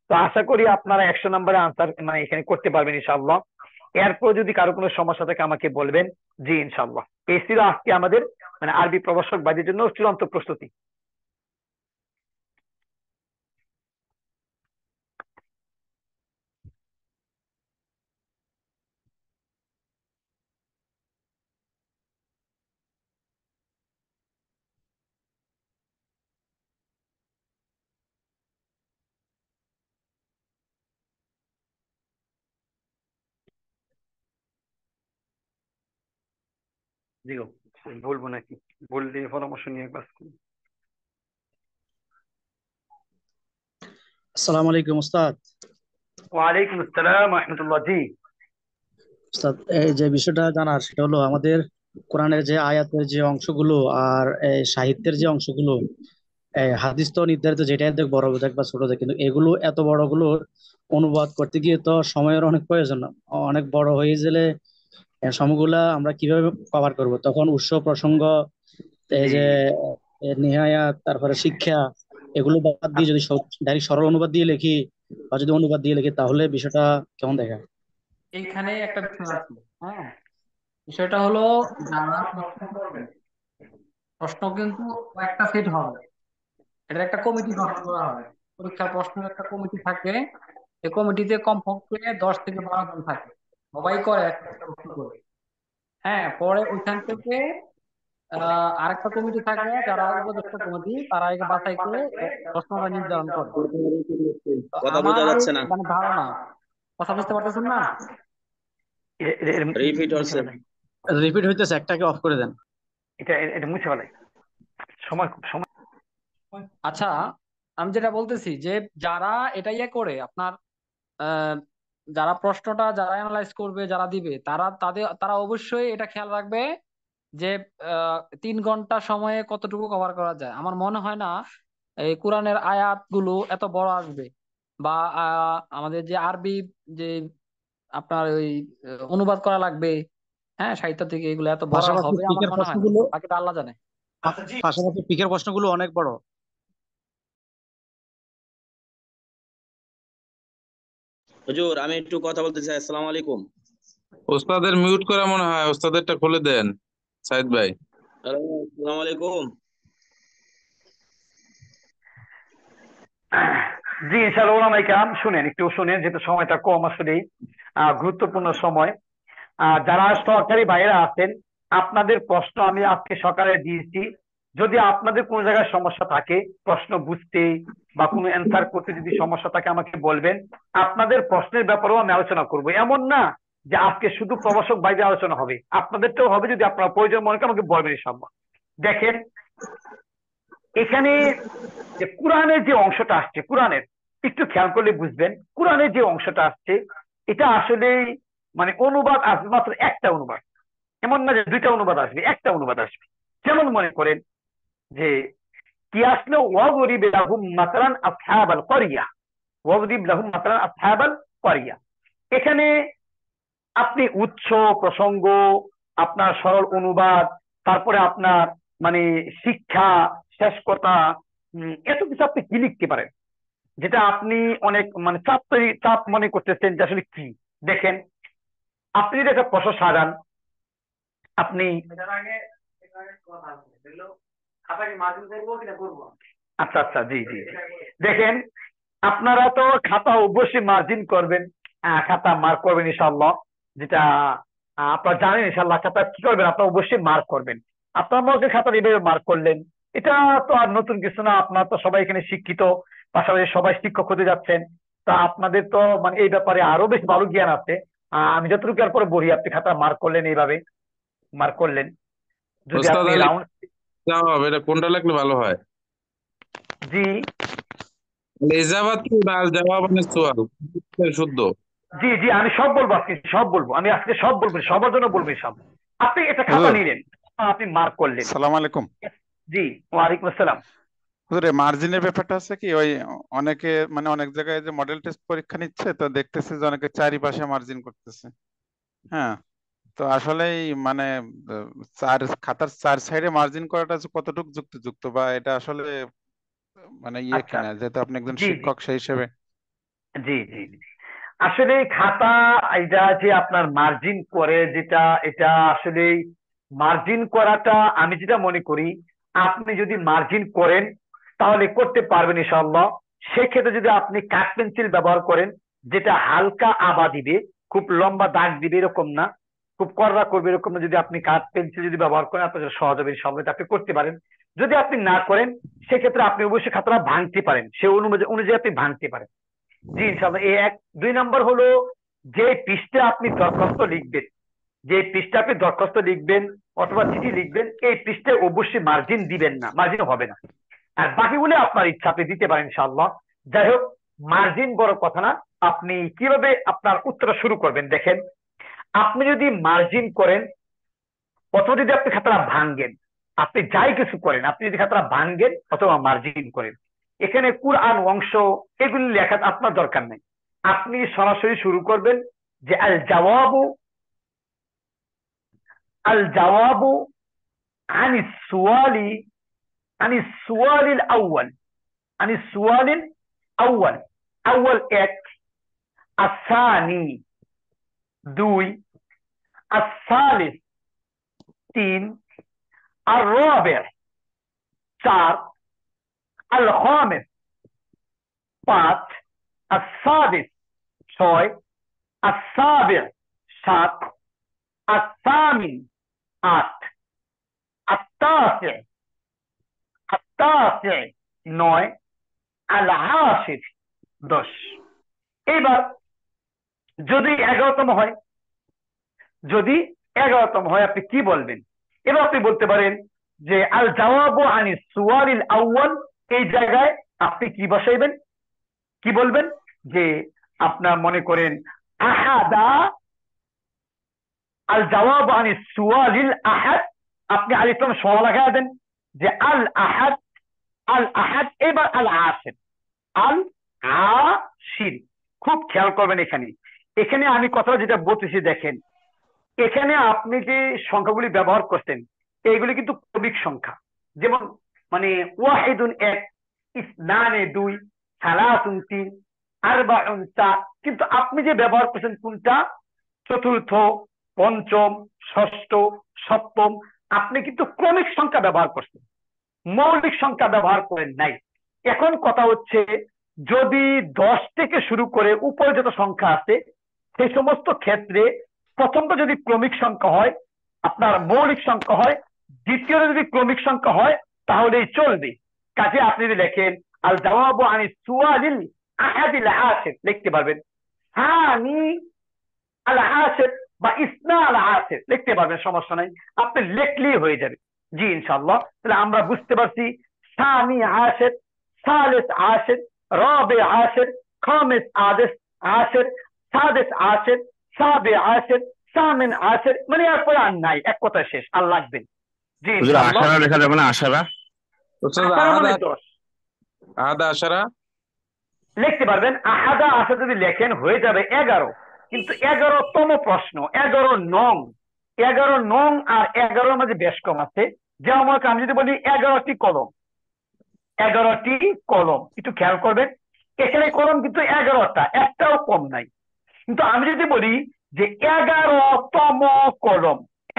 তো আশা করি আপনারা 100 নম্বরে আনসার মানে এখানে করতে পারবেন ইনশাআল্লাহ। এরপর যদি কারো কোনো সমস্যা থাকে আমাকে বলবেন। জি ইনশাআল্লাহ এই ছিল আজকে আমাদের মানে আরবি প্রভাষক বাদের জন্য চূড়ান্ত প্রস্তুতি। জি বলবো নাকি? বললে পরামর্শ নিয়ে ক্লাস করব। আসসালামু আলাইকুম উস্তাদ। ওয়ালাইকুম আসসালাম ওয়া রাহমাতুল্লাহ। জি উস্তাদ, এই যে বিষয়টা জানার সেটা হলো আমাদের কোরআনের যে আয়াতের যে অংশগুলো আর এই সাহিত্যের যে অংশগুলো, এই হাদিস তো নির্ধারিত যেটাই দেখ, বড় দেখ বা ছোট দেখ, কিন্তু এগুলো এত বড়গুলোর অনুবাদ করতে গিয়ে তো সময়ের অনেক প্রয়োজন। অনেক বড় হয়ে গেলে সময়গুলা আমরা কিভাবে কভার করব? তখন উৎস প্রসঙ্গ, এই জি যে নিহায়াত, তারপরে শিক্ষা, এগুলো বাদ দিয়ে যদি ডাইরেক্ট সরল অনুবাদ দিয়ে লিখি বা যদি অনুবাদ দিয়ে লিখি, তাহলে বিষয়টা কেমন দেখা? এইখানে একটা বিষয় আছে। হ্যাঁ, বিষয়টা হলো যারা প্রশ্ন করবেন, প্রশ্ন কিন্তু কয়েকটা সেট হবে। এটা একটা কমিটি গঠন করা হয়, পরীক্ষার প্রশ্নের একটা কমিটি থাকে। এই কমিটিতে কমপক্ষে 10 থেকে 12 জন থাকে, সবাই করে একটা একটা প্রশ্ন করে। হ্যাঁ, পরে ওইখান থেকে আরেকটা কমিটি থাকে যারা উপদেষ্টা কমিটি, তারা একে বাছাই করে প্রশ্নটা নির্ধারণ করে। তো কথা আমার বোঝা যে যাচ্ছে না, মানে ধারণা, কথা বুঝতে পারতেছেন না? রিপিট মুছে হচ্ছে। ফেলাই, রিপিট হইতেছে, একটাকে অফ করে দেন। এটা এটা মুছে ফেলাই, সময় খুব সময়। আচ্ছা, আমি যেটা বলতেছি যে যারা এটা ইয়ে করে আপনার আহ, যারা প্রশ্নটা যারা অ্যানালাইজ করবে, যারা দিবে, তারা অবশ্যই এটা খেয়াল রাখবে যে 3 ঘন্টা সময়ে কতটুকু কভার করা যায়। আমার মনে হয় না এই কোরআনের আয়াত গুলো এত বড় আসবে, বা আমাদের যে আরবি যে আপনার ওই অনুবাদ করা লাগবে, হ্যাঁ, সাহিত্য থেকে, এগুলো এত বড় পাশাপাশি হবে আমার পিকের মনে হয় না। প্রশ্নগুলো বাকিটা আল্লাহ জানে। পাশাপাশি পিকের প্রশ্নগুলো অনেক বড়। হুজুর আমি একটু কথা বলতে চাই। আসসালামু আলাইকুম। ওস্তাদের মিউট করা মনে হয়, ওস্তাদেরটা খুলে দেন সাইদ ভাই। হ্যালো, আসসালামু আলাইকুম। জি ইনশাআল্লাহ ওলামায়ে কেরাম শুনেন, একটু শুনেন, যেহেতু সময়টা কম আসলেই গুরুত্বপূর্ণ সময়। যারা সরকারি বাইরে আছেন, আপনাদের প্রশ্ন আমি আজকে সকালে দিয়েছি। যদি আপনাদের কোনো জায়গায় সমস্যা থাকে প্রশ্ন বুঝতে বা কোনো অ্যান্সার করতে যদি সমস্যা থাকে আমাকে বলবেন। আপনাদের প্রশ্নের ব্যাপারেও আমি আলোচনা করব। এমন না যে আজকে শুধু প্রভাষক বাইরে আলোচনা হবে, আপনাদেরটাও হবে। যদি আপনার প্রয়োজন মনে করেন আমাকে বলবেন ইনশাআল্লাহ। দেখেন এখানে যে কোরআনের যে অংশটা আসছে, কোরআনের একটু খেয়াল করলে বুঝবেন, কোরআনের যে অংশটা আসছে এটা আসলে মানে অনুবাদ আসবে মাত্র একটা অনুবাদ। এমন না যে 2টা অনুবাদ আসবে, একটা অনুবাদ আসবে। যেমন মনে করেন যে কি আসলো, ওয়াগরিব লাহুম মাতালান আসহাবাল ক্বরিয়া, ওয়াগরিব লাহুম মাতালান আসহাবাল ক্বরিয়া। এখানে আপনি উৎস প্রসঙ্গ, আপনার সরল অনুবাদ, তারপরে আপনার মানে শিক্ষা, শেষ কথা, এত কিছু আপনি কি লিখতে পারেন যেটা আপনি অনেক মানে চাপ মনে করতেছেন যে আসলে কি। দেখেন, আপনি যদি একটা প্রশ্ন সাজান, আপনি আচ্ছা আচ্ছা, জি জি জি। দেখেন, আপনারা তো খাতা অবশ্যই মার্জিন করবেন, খাতা মার্ক করবেন ইনশাআল্লাহ, যেটা আপনারা জানেন ইনশাআল্লাহ। খাতা কি করবেন, আপনারা অবশ্যই মার্ক করবেন। আপনার মধ্যে খাতা এইভাবে মার্ক করলেন, এটা তো আর নতুন কিছু না। আপনারা তো সবাই এখানে শিক্ষিত, পাশাপাশি সবাই শিক্ষক হতে যাচ্ছেন। তা আপনাদের তো মানে এই ব্যাপারে আরো বেশ ভালো জ্ঞান আছে। আমি যতটুকু আর পরে বলি, আপনি খাতা মার্ক করলেন, এইভাবে মার্ক করলেন। যদি ওস্তাদ আপনি আলী রাউন্ড, জবাব এটা কোনটা লিখলে ভালো হয়? জি ইজাবাত কি না আল জবাব মানে সুয়াল শুদ্ধ? জি জি, আমি সব বলবো আজকে, সব বলবো আমি আজকে, সব বলবো, সবার জন্য বলবো সব। আপনি এটা খাতা হুজুর নিলেন, আপনি মার্ক করলেন। সালাম আলাইকুম। জি, ওয়ালাইকুম আসসালাম। হুজুর এই মার্জিনের ব্যাপারটা আছে কি, ওই অনেকে মানে অনেক জায়গায় যে মডেল টেস্ট পরীক্ষা নিচ্ছে, তো দেখতেছে যে অনেকে চারিপাশে মার্জিন করতেছে। হ্যাঁ, তো আসলেই মানে খাতার চার সাইডে মার্জিন করাটা যে কতটুকু যুক্তিযুক্ত, বা এটা আসলে মানে আচ্ছা, কিনা, যেহেতু আপনি একজন জি জি শিক্ষক সেই হিসেবে। জি জি জি। আসলে খাতা এটা যে আপনার মার্জিন করে, যেটা এটা আসলে মার্জিন করাটা আমি যেটা মনে করি, আপনি যদি মার্জিন করেন তাহলে করতে পারবেন ইনশাআল্লাহ। সেক্ষেত্রে যদি আপনি কাঠ পেন্সিল ব্যবহার করেন, যেটা হালকা আভা দিবে, খুব লম্বা দাগ দিবে এরকম না, খুব কড়া করবে এরকম না, যদি আপনি কাঠ পেন্সিল যদি ব্যবহার করেন আপনার সহজ হবে ইনশাআল্লাহ, এটা আপনি করতে পারেন। যদি আপনি না করেন, সেক্ষেত্রে আপনি অবশ্যই খাতাটা ভাঙতে পারেন, সে অনুযায়ী আপনি ভাঙতে পারেন। জি ইনশাআল্লাহ। এই এক। দুই নাম্বার হলো, যে পৃষ্ঠা আপনি দরখাস্ত লিখবেন, যে পৃষ্ঠা আপনি দরখাস্ত লিখবেন অথবা চিঠি লিখবেন, এই পৃষ্ঠায় অবশ্যই মার্জিন দিবেন না, মার্জিন হবে না। আর বাকিগুলো আপনার ইচ্ছা, আপনি দিতে পারেন ইনশাআল্লাহ। যাই হোক, মার্জিন বড় কথা না। আপনি কিভাবে আপনার উত্তরটা শুরু করবেন, দেখেন, আপনি যদি মার্জিন করেন অথবা যদি আপনি খাতাটা ভাঙ্গেন, আপনি যাই কিছু করেন, আপনি যদি খাতাটা ভাঙ্গেন অথবা মার্জিন করেন, এখানে কুরআন অংশ এগুলি লেখা আপনার দরকার নেই। আপনি সরাসরি শুরু করবেন যে আল জাওয়াবু আনিস সুয়ালি আনিস সুয়ালিল আউয়াল আনিস সুয়ালিল আউয়াল। আউয়াল এক, আসানি দুই, আসালিস তিন, আর রাবি'আ চার, আল খামিস পাঁচ, আসাদিস ছয়, আসাবি' সাত, আসামিন আট, আত্তাসি আত্তাসি নয়, আল আশির 10। এবার যদি 11তম হয়, যদি 11তম হয় আপনি কি বলবেন? এবার আপনি বলতে পারেন যে আল জাওয়াবু আনিস সুয়ালিল আউয়াল, এই জায়গায় আপনি কি বসাইবেন, কি বলবেন? যে আপনার মনে করেন আহাদা, আল জাওয়াবু আনিস সুয়ালিল আহাদ, আপনি আলিফ লাম সহ লাগায় দেন যে আল আহাদ, আল আহাদ। এবার আল আশির, আল আশির। খুব খেয়াল করবেন এখানে, এখানে আমি কথা যেটা বলতেছি, দেখেন এখানে আপনি যে সংখ্যাগুলি ব্যবহার করছেন এইগুলি কিন্তু ক্রমিক সংখ্যা। যেমন মানে ওয়াহিদুন এক, ইসনানে দুই, সালাসুন তিন, আরবাউন চার। কিন্তু আপনি যে ব্যবহার করছেন কোনটা? চতুর্থ, পঞ্চম, ষষ্ঠ, সপ্তম। আপনি কিন্তু ক্রমিক সংখ্যা ব্যবহার করছেন, মৌলিক সংখ্যা ব্যবহার করেন নাই। এখন কথা হচ্ছে, যদি 10 থেকে শুরু করে উপরে যত সংখ্যা আছে সেই সমস্ত ক্ষেত্রে প্রথমটা যদি ক্রমিক সংখ্যা হয়, আপনার মৌলিক সংখ্যা হয়, দ্বিতীয়টা যদি ক্রমিক সংখ্যা হয় তাহলেই চলবে। কাজে আপনি যদি লেখেন আল জাওয়াবু আনিস সুয়ালিল আহাদিল আশির লিখতে পারবেন, হানি আল আশির বা ইসনা আল আশির লিখতে পারবেন, সমস্যা নাই, আপনি লিখলেই হয়ে যাবে। জি ইনশাআল্লাহ। তাহলে আমরা বুঝতে পারছি সানি আশির, সালিস আশির, রাবি আশির, খামিস আশির, সাদিস আশির, সাবে আশির, সামিন আশির, মানে এরপরে আর নাই, এক কথা শেষ, আর লাগবে। জি হুজুর ইনশাআল্লাহ। আশারা লেখা যাবে না? আশারা ওস্তাদ আশারা মানে 10 আহাদা আশারা লিখতে পারবেন। আহাদা আশা যদি লেখেন হয়ে যাবে 11। কিন্তু 11তম প্রশ্ন, 11 নং, 11 নং আর 11 মাঝে বেশ কম আছে। যেমন আমি যদি বলি 11টি কলম, 11টি কলম, একটু খেয়াল করবেন, এখানে কলম কিন্তু 11টা, একটাও কম নাই। কিন্তু আমি যদি বলি যে 11তম কলম,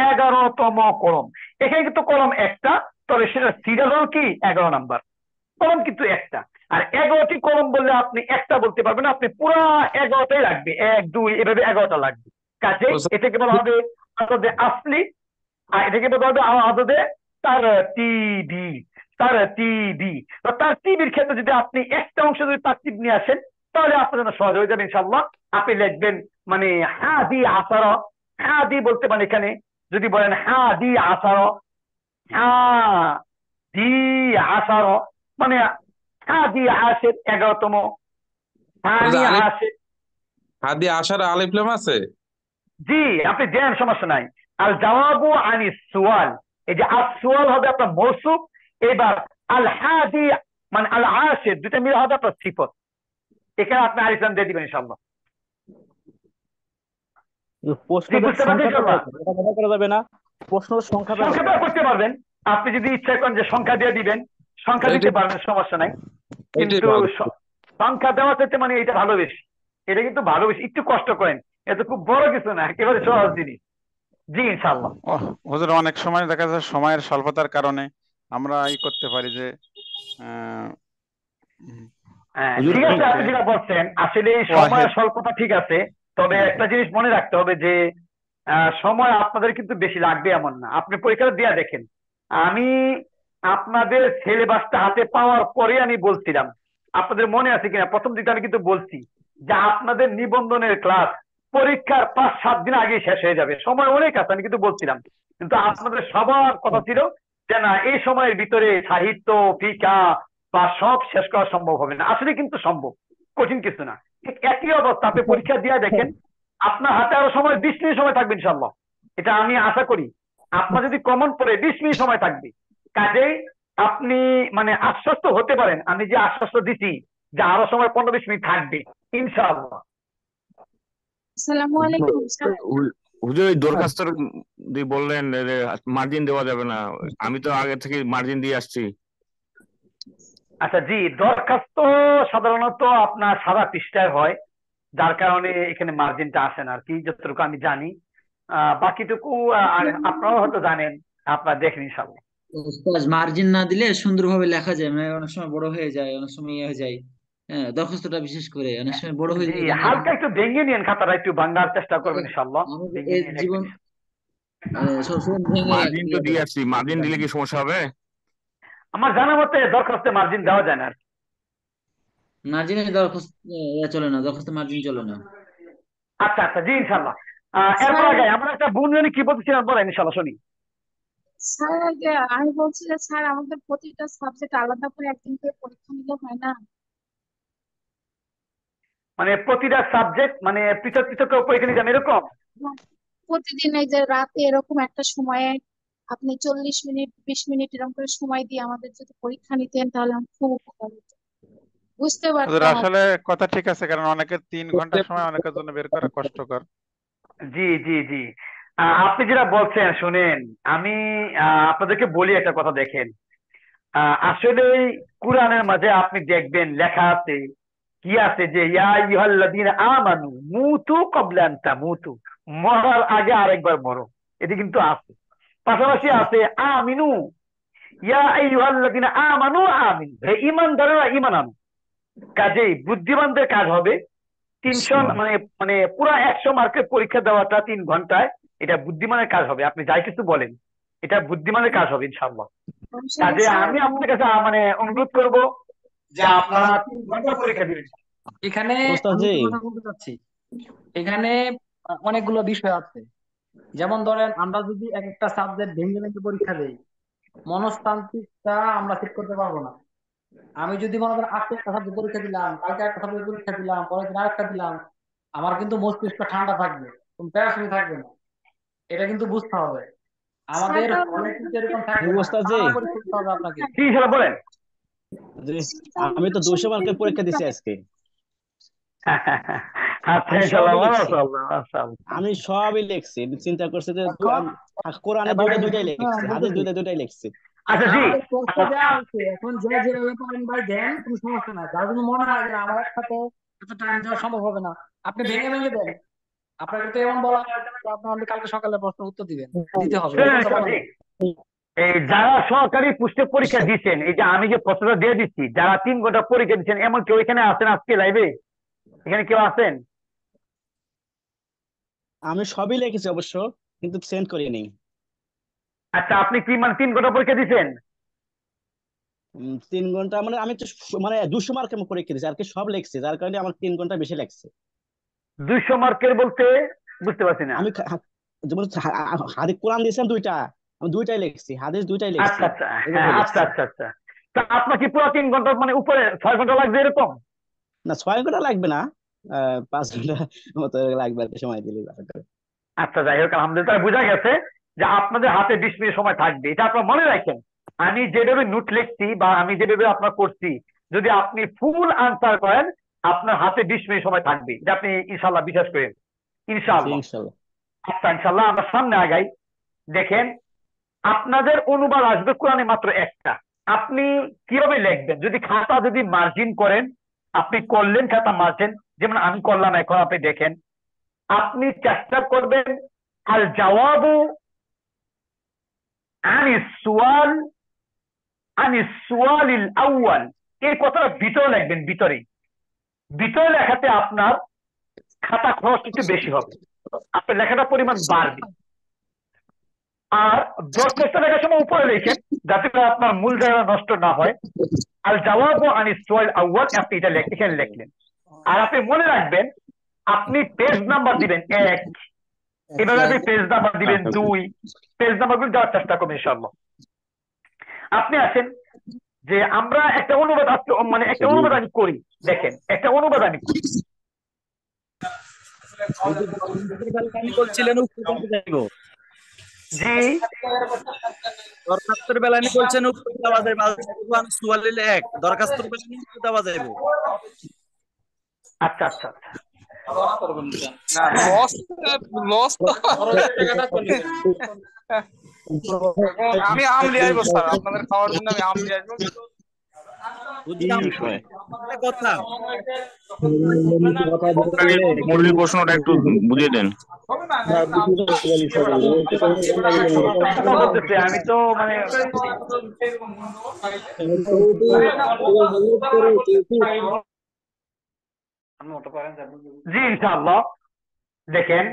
11তম কলম, এখানে কিন্তু কলম একটা, তবে সেটা সিরিয়াল হলো কি 11 নাম্বার, কলম কিন্তু একটা। আর 11টি কলম বললে আপনি একটা বলতে পারবেন না, আপনি পুরা 11টাই লাগবে, 1 2 এভাবে 11টা লাগবে। কাজে ওস্তাদ, এটাকে বলা হবে আদদে আসলি, আর এটাকে বলা হবে আদদে তারতিবি, তারতিবি। তো তারতিবির ক্ষেত্রে যদি আপনি একটা অংশ যদি তারতিব নিয়ে আসেন, তাহলে আপনার জন্য সহজ হয়ে যাবে ইনশাআল্লাহ। আপনি লিখবেন মানে হাদি আসারা, হাদি বলতে মানে এখানে যদি বলেন হাদি আসারা, হাদি আসারা মানে হাদি আশের 11তম, হানি আলিফ, আশের। হাদি আসার আলিফ লাম আছে? জি, আপনি দেন, সমস্যা নাই। আল জাওয়াবু আনি সুয়াল, এই যে আল সুয়াল হবে আপনার মৌসুফ, এবার আল হাদি মানে আল আশের দুটো মিলে হবে আপনার সিফত। এখানে আপনি আলিফ লাম দিয়ে দিবেন ইনশাআল্লাহ। জি, প্রশ্নের বুঝতে পারছেন সংখ্যাটা ইনশাআল্লাহ? এটা ব্যবহার করা যাবে না? প্রশ্নের সংখ্যাটা সংখ্যা ব্যবহার করতে পারবেন, আপনি যদি ইচ্ছা করেন যে সংখ্যা দিয়ে দিবেন, সংখ্যা দিতে এইটাই পারবেন, সমস্যা নাই। এইটাই কিন্তু ভালো। সংখ্যা দেওয়া চাইতে মানে এটা ভালো বেশি, এটা কিন্তু ভালো বেশি, একটু কষ্ট করেন, এটা খুব বড় কিছু না, একেবারে সহজ জিনিস। জি ইনশাআল্লাহ। হুজুর অনেক সময় দেখা যায় সময়ের স্বল্পতার কারণে আমরা করতে পারি যে আহ, উম, হুজুর ঠিক আছে, যে আপনি যেটা বলছেন আসলে এই ওয়াহেদ, সময়ের স্বল্পতা ঠিক আছে, তবে একটা জিনিস মনে রাখতে হবে যে সময় আপনাদের কিন্তু বেশি লাগবে এমন না। আপনি পরীক্ষাটা দিয়ে দেখেন, আমি আপনাদের সিলেবাসটা হাতে পাওয়ার পরে আমি বলছিলাম, আপনাদের মনে আছে কিনা, প্রথম দিকে আমি কিন্তু বলছি যে আপনাদের নিবন্ধনের ক্লাস পরীক্ষার 5-7 দিন আগে শেষ হয়ে যাবে, সময় অনেক আছে, আমি কিন্তু বলছিলাম। কিন্তু আপনাদের সবার কথা ছিল যে না, এই সময়ের ভিতরে সাহিত্য, ফিকা বা সব শেষ করা সম্ভব হবে না। আসলে কিন্তু সম্ভব, কঠিন কিছু না। ঠিক একই অবস্থা, আপনি পরীক্ষা দিয়ে দেখেন, আপনার হাতে আরো সময় 20 মিনিট সময় থাকবে ইনশাল্লাহ, এটা আমি আশা করি। আপনার যদি কমন পড়ে 20 মিনিট সময় থাকবে, কাজেই আপনি মানে আশ্বস্ত হতে পারেন, আমি যে আশ্বস্ত দিছি যে আরো সময় 15-20 মিনিট থাকবে ইনশাআল্লাহ। আসসালামু আলাইকুম স্যার। হুজুর ওই দরখাস্তর বললেন মার্জিন দেওয়া যাবে না, আমি তো আগে থেকে মার্জিন দিয়ে আসছি। আচ্ছা জি, দরখাস্ত সাধারণত আপনার সাদা পৃষ্ঠায় হয়, যার কারণে এখানে মার্জিনটা আসে না আর কি, যতটুকু আমি জানি। বাকিটুকু আপনারাও হয়তো জানেন, আপনারা দেখেন ইনশাআল্লাহ। মার্জিন না দিলে সুন্দরভাবে লেখা যায়, মানে অনেক সময় বড় হয়ে যায়, অনেক সময় ইয়ে হয়ে যায়। হ্যাঁ, দরখাস্তটা বিশেষ করে অনেক সময় বড় হয়ে জি, যায়, ভাঙা হালকা একটু ভেঙে নিন, খাতাটা একটু ভাঙার চেষ্টা করবেন ইনশাআল্লাহ, আমি ভেঙে এই নিয়ে জীবন লিখবেন। সবসময় ভেঙে মার্জিন তো দিয়ে আসছি, মার্জিন দিলে কি সমস্যা হবে? আমার জানা মতে দরখাস্তে মার্জিন দেওয়া যায় না আর কি। মার্জিনের দরখাস্ত চলে না, দরখাস্তে মার্জিন চলে না। আচ্ছা আচ্ছা, জি ইনশাআল্লাহ। এরপর স্যার আগে আমার একটা বোন জানি কি বলতেছিলেন, বলেন ইনশাআল্লাহ শুনি। স্যার আগে আমি বলছি যে স্যার আমাদের প্রতিটা সাবজেক্ট আলাদা করে একদিন করে পরীক্ষা নিলে হয় না? মানে প্রতিটা সাবজেক্ট মানে পৃথক পৃথক করে পরীক্ষা নিতে এরকম? হ্যাঁ, প্রতিদিন এই যে রাতে এরকম একটা সময়ে আপনি 40 মিনিট 20 মিনিট এরকম করে সময় দিয়ে আমাদের যদি পরীক্ষা নিতেন তাহলে আমার খুব উপকার হতো, বুঝতে ওদের পারতাম। আসলে কথা ঠিক আছে, কারণ অনেকের 3 ঘন্টা সময় অনেকের জন্য বের করা কষ্টকর। জি জি জি, আপনি যেটা বলছেন শুনেন, আমি আপনাদেরকে বলি একটা কথা, দেখেন আসলে কোরআনের মাঝে আপনি দেখবেন লেখা আছে, কি আছে যে ইয়া আইয়ুহাল্লাযীনা আমানু মুতু ক্বাবলা আন তামুতু, মরার আগে আরেকবার মরো, এটি কিন্তু আছে। পাশাপাশি আছে আমিনু, ইয়া আইয়ুহাল্লাযীনা আমানু আমিন, হে ঈমানদারেরা ঈমান আনো। কাজেই বুদ্ধিমানদের কাজ হবে 300 মানে মানে পুরা 100 মার্কের পরীক্ষা দেওয়াটা 3 ঘন্টায়, এটা বুদ্ধিমানের কাজ হবে। আপনি যাই কিছু বলেন, এটা বুদ্ধিমানের কাজ হবে ইনশাআল্লাহ। কাজে স্যার আমি আপনার কাছে মানে অনুরোধ করব যে আপনারা 3 ঘন্টা পরীক্ষা দিবেন। এখানে ওস্তাদ আমি জি, একটা কথা বলতে চাচ্ছি। এখানে অনেকগুলো বিষয় আছে, যেমন ধরেন আমরা যদি এক একটা সাবজেক্ট ভেঙে ভেঙে পরীক্ষা দেই, মনস্তান্ত্রিকটা আমরা ঠিক করতে পারবো না। আমি যদি মনে করেন আজকে একটা সাবজেক্ট পরীক্ষা দিলাম, কালকে একটা সাবজেক্ট পরীক্ষা দিলাম, পরের দিন আরেকটা দিলাম, আমার কিন্তু মস্তিষ্ক ঠান্ডা থাকবে, কোনো প্যারাশানি থাকবে না। এটা কিন্তু বুঝতে হবে। স্যার আমাদের তাহলে হলে কিন্তু এরকম থাকবে না, ওস্তাদ জি, টানা পরীক্ষা দিতে হবে আপনাকে। কি সেটা বলেন। জি, আমি তো 200 মার্কের পরীক্ষা দিছি আজকে। আচ্ছা আমি ইনশাল্লাহ, সবই লিখছি, মাশাআল্লাহ মাশাআল্লাহ। আমি সবই লিখছি। চিন্তা করছি যে এখন কোরআনে ভাই দুইটাই লিখছি, হাদিস বলতেছি দুইটাই লিখছি। আচ্ছা জি, আমাদের পোস্টে দেওয়া হচ্ছে, এখন যে যেভাবে পারেন ভাই দেন, কোনো সমস্যা নাই। যার জন্য মনে হয় যে না, আমার একসাথে এত টাইম দেওয়া সম্ভব হবে না, আপনি ভেঙে ভেঙে দেন। আপনাকে তো এমন বলা হয় যে আপনি আমাদের কালকে সকালে প্রশ্ন উত্তর দিবেন, দিতে হবে, এই শুনেন কথা বলা জি, হয়। এই যারা সরকারি পোস্টে পরীক্ষা দিচ্ছেন, এই যে আমি যে প্রশ্নটা দিয়ে দিচ্ছি, যারা 3 ঘন্টা পরীক্ষা দিচ্ছেন, এমন কেউ এখানে আছেন আজকে লাইভে? এখানে কেউ আছেন? আমি সবই লিখেছি অবশ্য, কিন্তু সেন্ড করিনি। আচ্ছা, আপনি কি মানে 3 ঘন্টা পরীক্ষা দিচ্ছেন? 3 ঘন্টা মানে আমি তো মানে 200 মার্কের পরীক্ষা দিয়েছি, আর কি সব লিখছি, যার কারণে আমার 3 ঘন্টা বেশি লাগছে। 200 মার্কের বলতে বুঝতে পারছি না। আমি যেমন হাদিস কোরআন দিয়েছেন দুইটা, আমি দুইটাই লিখছি, হাদিস দুইটাই লিখছি, আচ্ছা আচ্ছা, হ্যাঁ, এভাবে আচ্ছা লিখছি। আচ্ছা আচ্ছা। তা আপনার কি পুরো 3 ঘন্টা মানে উপরে 6 ঘন্টা লাগবে এরকম? না 6 ঘন্টা লাগবে না, 5 ঘন্টা মতো লাগবে আর কি, সময় দিলে। আচ্ছা, যাই হোক, আলহামদুলিল্লাহ, তাহলে বোঝা গেছে যে আপনাদের হাতে 20 মিনিট সময় থাকবে। এটা আপনার মনে রাখেন, আমি যেভাবে নোট লিখছি বা আমি যেভাবে আপনার করছি, যদি আপনি ফুল আনসার করেন, আপনার হাতে 20 মিনিট সময় থাকবে। এটা আপনি ইনশাল্লাহ বিশ্বাস করেন, জি ইনশাআল্লাহ। ইনশাল্লাহ। আচ্ছা, ইনশাল্লাহ আমরা সামনে আগাই। দেখেন, আপনাদের অনুবাদ আসবে কোরআনে মাত্র একটা। আপনি কিভাবে লিখবেন? যদি মার্জিন করেন, আপনি করলেন খাতা মার্জিন, যেমন আমি করলাম এখন, আপনি দেখেন, আপনি চেষ্টা করবেন আল জওয়াবু আনিস সুয়াল আনিস সুয়ালিল আউয়াল, এই কথাটা ভিতরে লিখবেন। ভিতরে লেখাতে আপনার খাতা খরচ একটু বেশি হবে, আপনার লেখাটা পরিমাণ বাড়বে। আর দরখাস্ত লেখার সময় উপরে লিখেন, যাতে করে আপনার মূল জায়গা নষ্ট না হয়। আল জওয়াবু আনিস সুয়াল আউয়াল, আপনি এটা এখানে লিখলেন। আর আপনি মনে রাখবেন, আপনি পেজ নাম্বার দিবেন 1, এভাবে আপনি পেজ নাম্বার দিবেন 2, পেজ নাম্বার গুলো দেওয়ার চেষ্টা করবেন ইনশাআল্লাহ। আপনি আছেন যে আমরা একটা অনুবাদ মানে একটা অনুবাদ আমি করি, দেখেন একটা অনুবাদ আমি করি। বলছিলেন উত্তর যাইব, জি, দরখাস্তের বেলা নি বলছেন উত্তর দেওয়া যাইব, সুয়ালিল 1 দরখাস্তের বেলা নি উত্তর দেওয়া যাইব। আচ্ছা আচ্ছা আচ্ছা, না লস, লস তো আমি আম নিয়ে আসবো স্যার, আপনাদের খাওয়ার জন্য আমি আম নিয়ে আসবো। কথা মৌলিক প্রশ্নটা একটু বুঝিয়ে দেন। আমি তো মানে জি ইনশাআল্লাহ। দেখেন,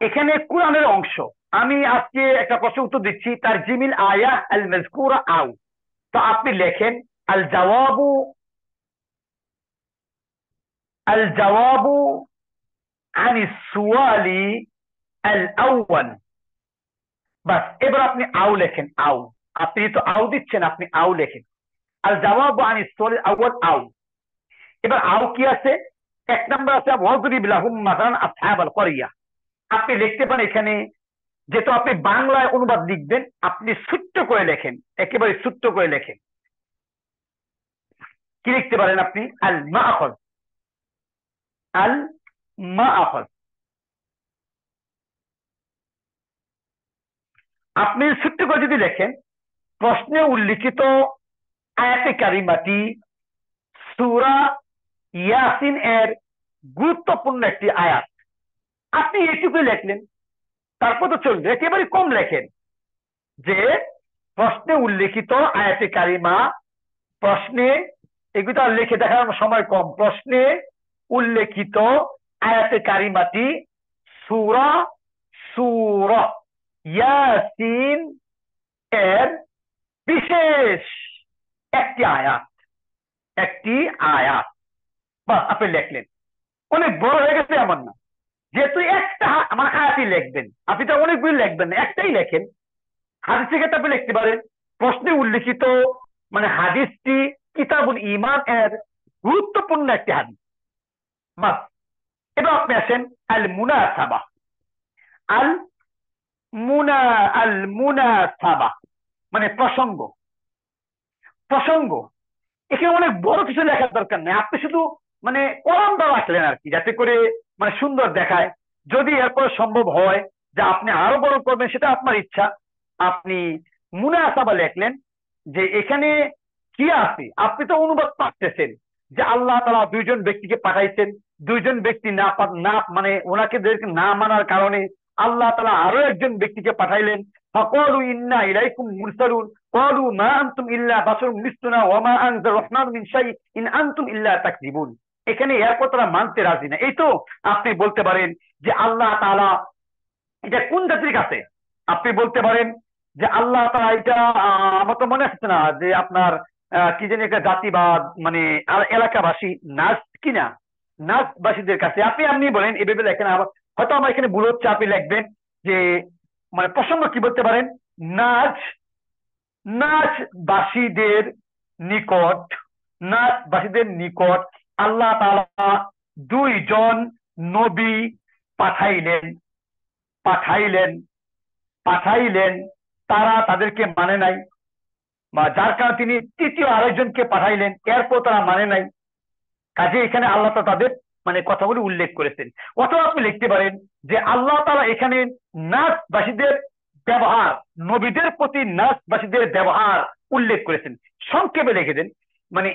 এখানে কোরআনের অংশ, আমি আজকে একটা প্রশ্ন উত্তর দিচ্ছি, তার জিমিল আয়া আল মাযকুরা আও। তো আপনি লেখেন আল জাওয়াবু আনিস সুয়ালি আল আউয়াল। বাস, এবার আপনি আও লেখেন, আও। আপনি তো আও দিচ্ছেন, আপনি আও লেখেন, আল জাওয়াবু আনিস সুয়ালি আউয়াল আও। এবার আও কি আছে? 1 নম্বর আছে ওয়াজরিব লাহুম মাসালান আসহাবাল ক্বরিয়া। আপনি লিখতে পারেন এখানে, যেহেতু আপনি বাংলায় অনুবাদ লিখবেন, আপনি ছোট্ট করে লেখেন, একেবারে ছোট্ট করে লেখেন। কি লিখতে পারেন আপনি? আল মাআখায, আল মাআখায। আপনি ছোট্ট করে যদি লেখেন, প্রশ্নে উল্লিখিত আয়াতে কারিমাটি সূরা ইয়াসিন এর গুরুত্বপূর্ণ একটি আয়াত, আপনি এটুকু লিখলেন, তারপর তো চলবে। একেবারে কম লেখেন যে প্রশ্নে উল্লেখিত আয়াতে কারিমা, প্রশ্নে এগুলো আর লিখে দেখার সময় কম, প্রশ্নে উল্লেখিত আয়াতে কারিমাটি সূরা ইয়াসিন এর বিশেষ একটি আয়াত। বাস, আপনি লিখলেন। অনেক বড় হয়ে গেছে এমন না, যেহেতু একটা আমার আয়াতই লিখবেন, আপনি তো অনেকগুলি লিখবেন না, একটাই লেখেন। হাদিসের ক্ষেত্রে আপনি লিখতে পারেন প্রশ্নে উল্লেখিত মানে হাদিসটি কিতাবুল ঈমান এর গুরুত্বপূর্ণ একটি হাদিস। বাস, এবার আপনি আসেন আল মুনাসাবা। আল মুনাসাবা মানে প্রসঙ্গ। এখানে অনেক বড় কিছু লেখার দরকার নেই, আপনি শুধু মানে কলমটা রাখলেন আর কি, যাতে করে মানে সুন্দর দেখায়। যদি এরপর সম্ভব হয় যে আপনি আরো বড় করবেন, সেটা আপনার ইচ্ছা। আপনি মুনাসাবা লেখলেন যে এখানে কি আছে, আপনি তো অনুবাদ পাচ্ছেন যে আল্লাহ তাআলা দুইজন ব্যক্তিকে পাঠাইছেন, দুইজন ব্যক্তি না মানে ওনাকে না মানার কারণে আল্লাহ তাআলা আরো একজন ব্যক্তিকে পাঠাইলেন। ফাকালু ইন্না ইলাইকুম মুরসালুন ক্বালু মা আনতুম ইল্লা বাশারুম মিসলুনা ওয়া মা আনজার রহমান মিন শাই ইন আনতুম ইল্লা তাকযিবুন। এখানে এরপর তারা মানতে রাজি না। এই তো আপনি বলতে পারেন যে আল্লাহ তাআলা এটা কোন জাতির কাছে, আপনি বলতে পারেন যে আল্লাহ তাআলা এটা আমার তো মনে আসছে না যে আপনার কি জানি একটা জাতিবাদ মানে এলাকাবাসী নাচ কিনা, নাচবাসীদের কাছে আপনি বলেন এভাবে লেখেন। আবার হয়তো আমার এখানে ভুল হচ্ছে, আপনি লিখবেন যে মানে প্রসঙ্গ কি বলতে পারেন, নাচবাসীদের নিকট, নাচবাসীদের নিকট আল্লাহ তাআলা দুইজন নবী পাঠাইলেন পাঠাইলেন তারা তাদেরকে মানে নাই, বা যার কারণে তিনি তৃতীয় আরেকজনকে পাঠাইলেন, এরপর তারা মানে নাই। কাজে এখানে আল্লাহ তাআলা তাদের মানে কথাগুলি উল্লেখ করেছেন। অথবা আপনি লিখতে পারেন যে আল্লাহ তাআলা এখানে নাচবাসীদের ব্যবহার, নবীদের প্রতি নাচবাসীদের ব্যবহার উল্লেখ করেছেন। সংক্ষেপে লিখে দেন, মানে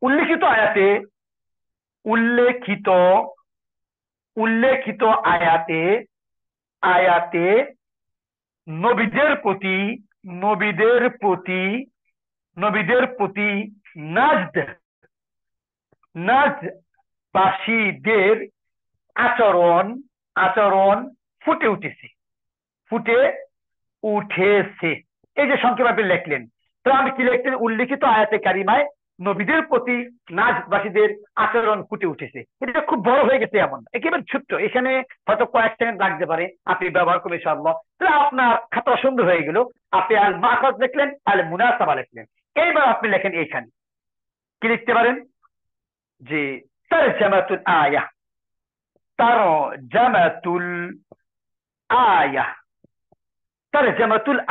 উল্লেখিত আয়াতে নবীদের প্রতি নাচবাসীদের আচরণ ফুটে উঠেছে। এই যে সংক্ষেপে আপনি লিখলেন, তো আমি কি লিখতেন, উল্লেখিত আয়াতে কারিমায় নবীদের প্রতি নাচবাসীদের আচরণ ফুটে উঠেছে। এটা খুব বড় হয়ে গেছে এমন, একেবারে ছোট্ট, এখানে হয়তো কয়েক সেকেন্ড লাগতে পারে, আপনি ব্যবহার করবেন ইনশাআল্লাহ। তাহলে আপনার খাতা সুন্দর হয়ে গেল। আপনি আল মাখরাজ লিখলেন, আল মুনাসাবা লিখলেন। এইবার আপনি লেখেন এইখানে কি লিখতে পারেন যে তারজামাতুল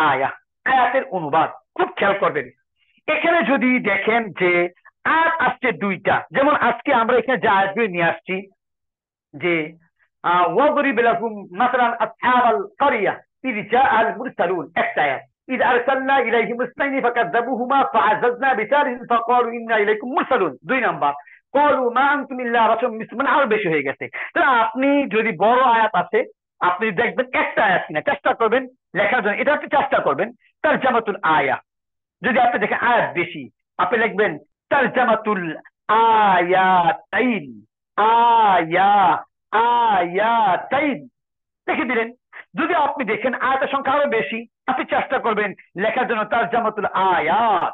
আয়া, আয়াতের অনুবাদ। খুব খেয়াল করবেন, এখানে যদি দেখেন যে আয়াত আসছে দুইটা, যেমন আজকে আমরা এখানে যে আয়াতগুলি নিয়ে আসছি যে ওয়াদরিব লাহুম মাসালান আসহাবাল কারিয়া ইয জাআল মুরসালুন, একটা আয়াত। ইয আরসালনা ইলাইহিম ইসনাইনি ফাকাযাবুহুমা ফাআযাযনা বিসারিন ফাকালু ইন্না ইলাইকুম মুরসালুন, 2 নাম্বার। ক্বালু মা আনতুম ইল্লা বাশারুম মিসলুনা, আরো বেশি হয়ে গেছে। তাহলে আপনি যদি বড় আয়াত আছে, আপনি দেখবেন একটা আয়াত কিনা চেষ্টা করবেন লেখার জন্য, এটা আপনি চেষ্টা করবেন তারজামাতুল আয়া। যদি আপনি দেখেন আয়াত বেশি, আপনি লিখবেন তারজামাতুল আয়াতাইন, আয়াতাইন লিখে দিলেন। যদি আপনি দেখেন আয়াতের সংখ্যা আরো বেশি, আপনি চেষ্টা করবেন লেখার জন্য তারজামাতুল আয়াত।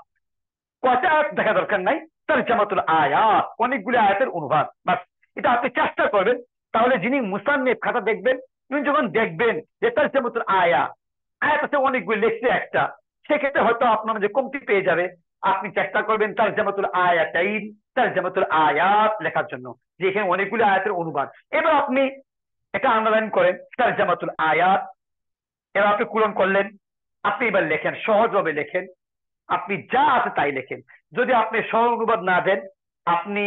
কয়টা আয়াত দেখা দরকার নাই, তারজামাতুল আয়াত, অনেকগুলি আয়াতের অনুবাদ, বাস এটা আপনি চেষ্টা করবেন। তাহলে যিনি মুসান্নিফ খাতা দেখবেন, তিনি যখন দেখবেন যে তারজামাতুল আয়াত আছে অনেকগুলি, লিখছে একটা, সেক্ষেত্রে হয়তো আপনার যে কমতি পেয়ে যাবে। আপনি চেষ্টা করবেন তারজামাতুল আয়াতাইন, তারজামাতুল আয়াত লেখার জন্য, যে এখানে অনেকগুলি আয়াতের অনুবাদ। এবার আপনি এটা আন্ডারলাইন করেন তারজামাতুল আয়াত, এবার আপনি পূরণ করলেন। আপনি এবার লেখেন, সহজভাবে লেখেন, আপনি যা আছে তাই লেখেন। যদি আপনি সরল অনুবাদ না দেন, আপনি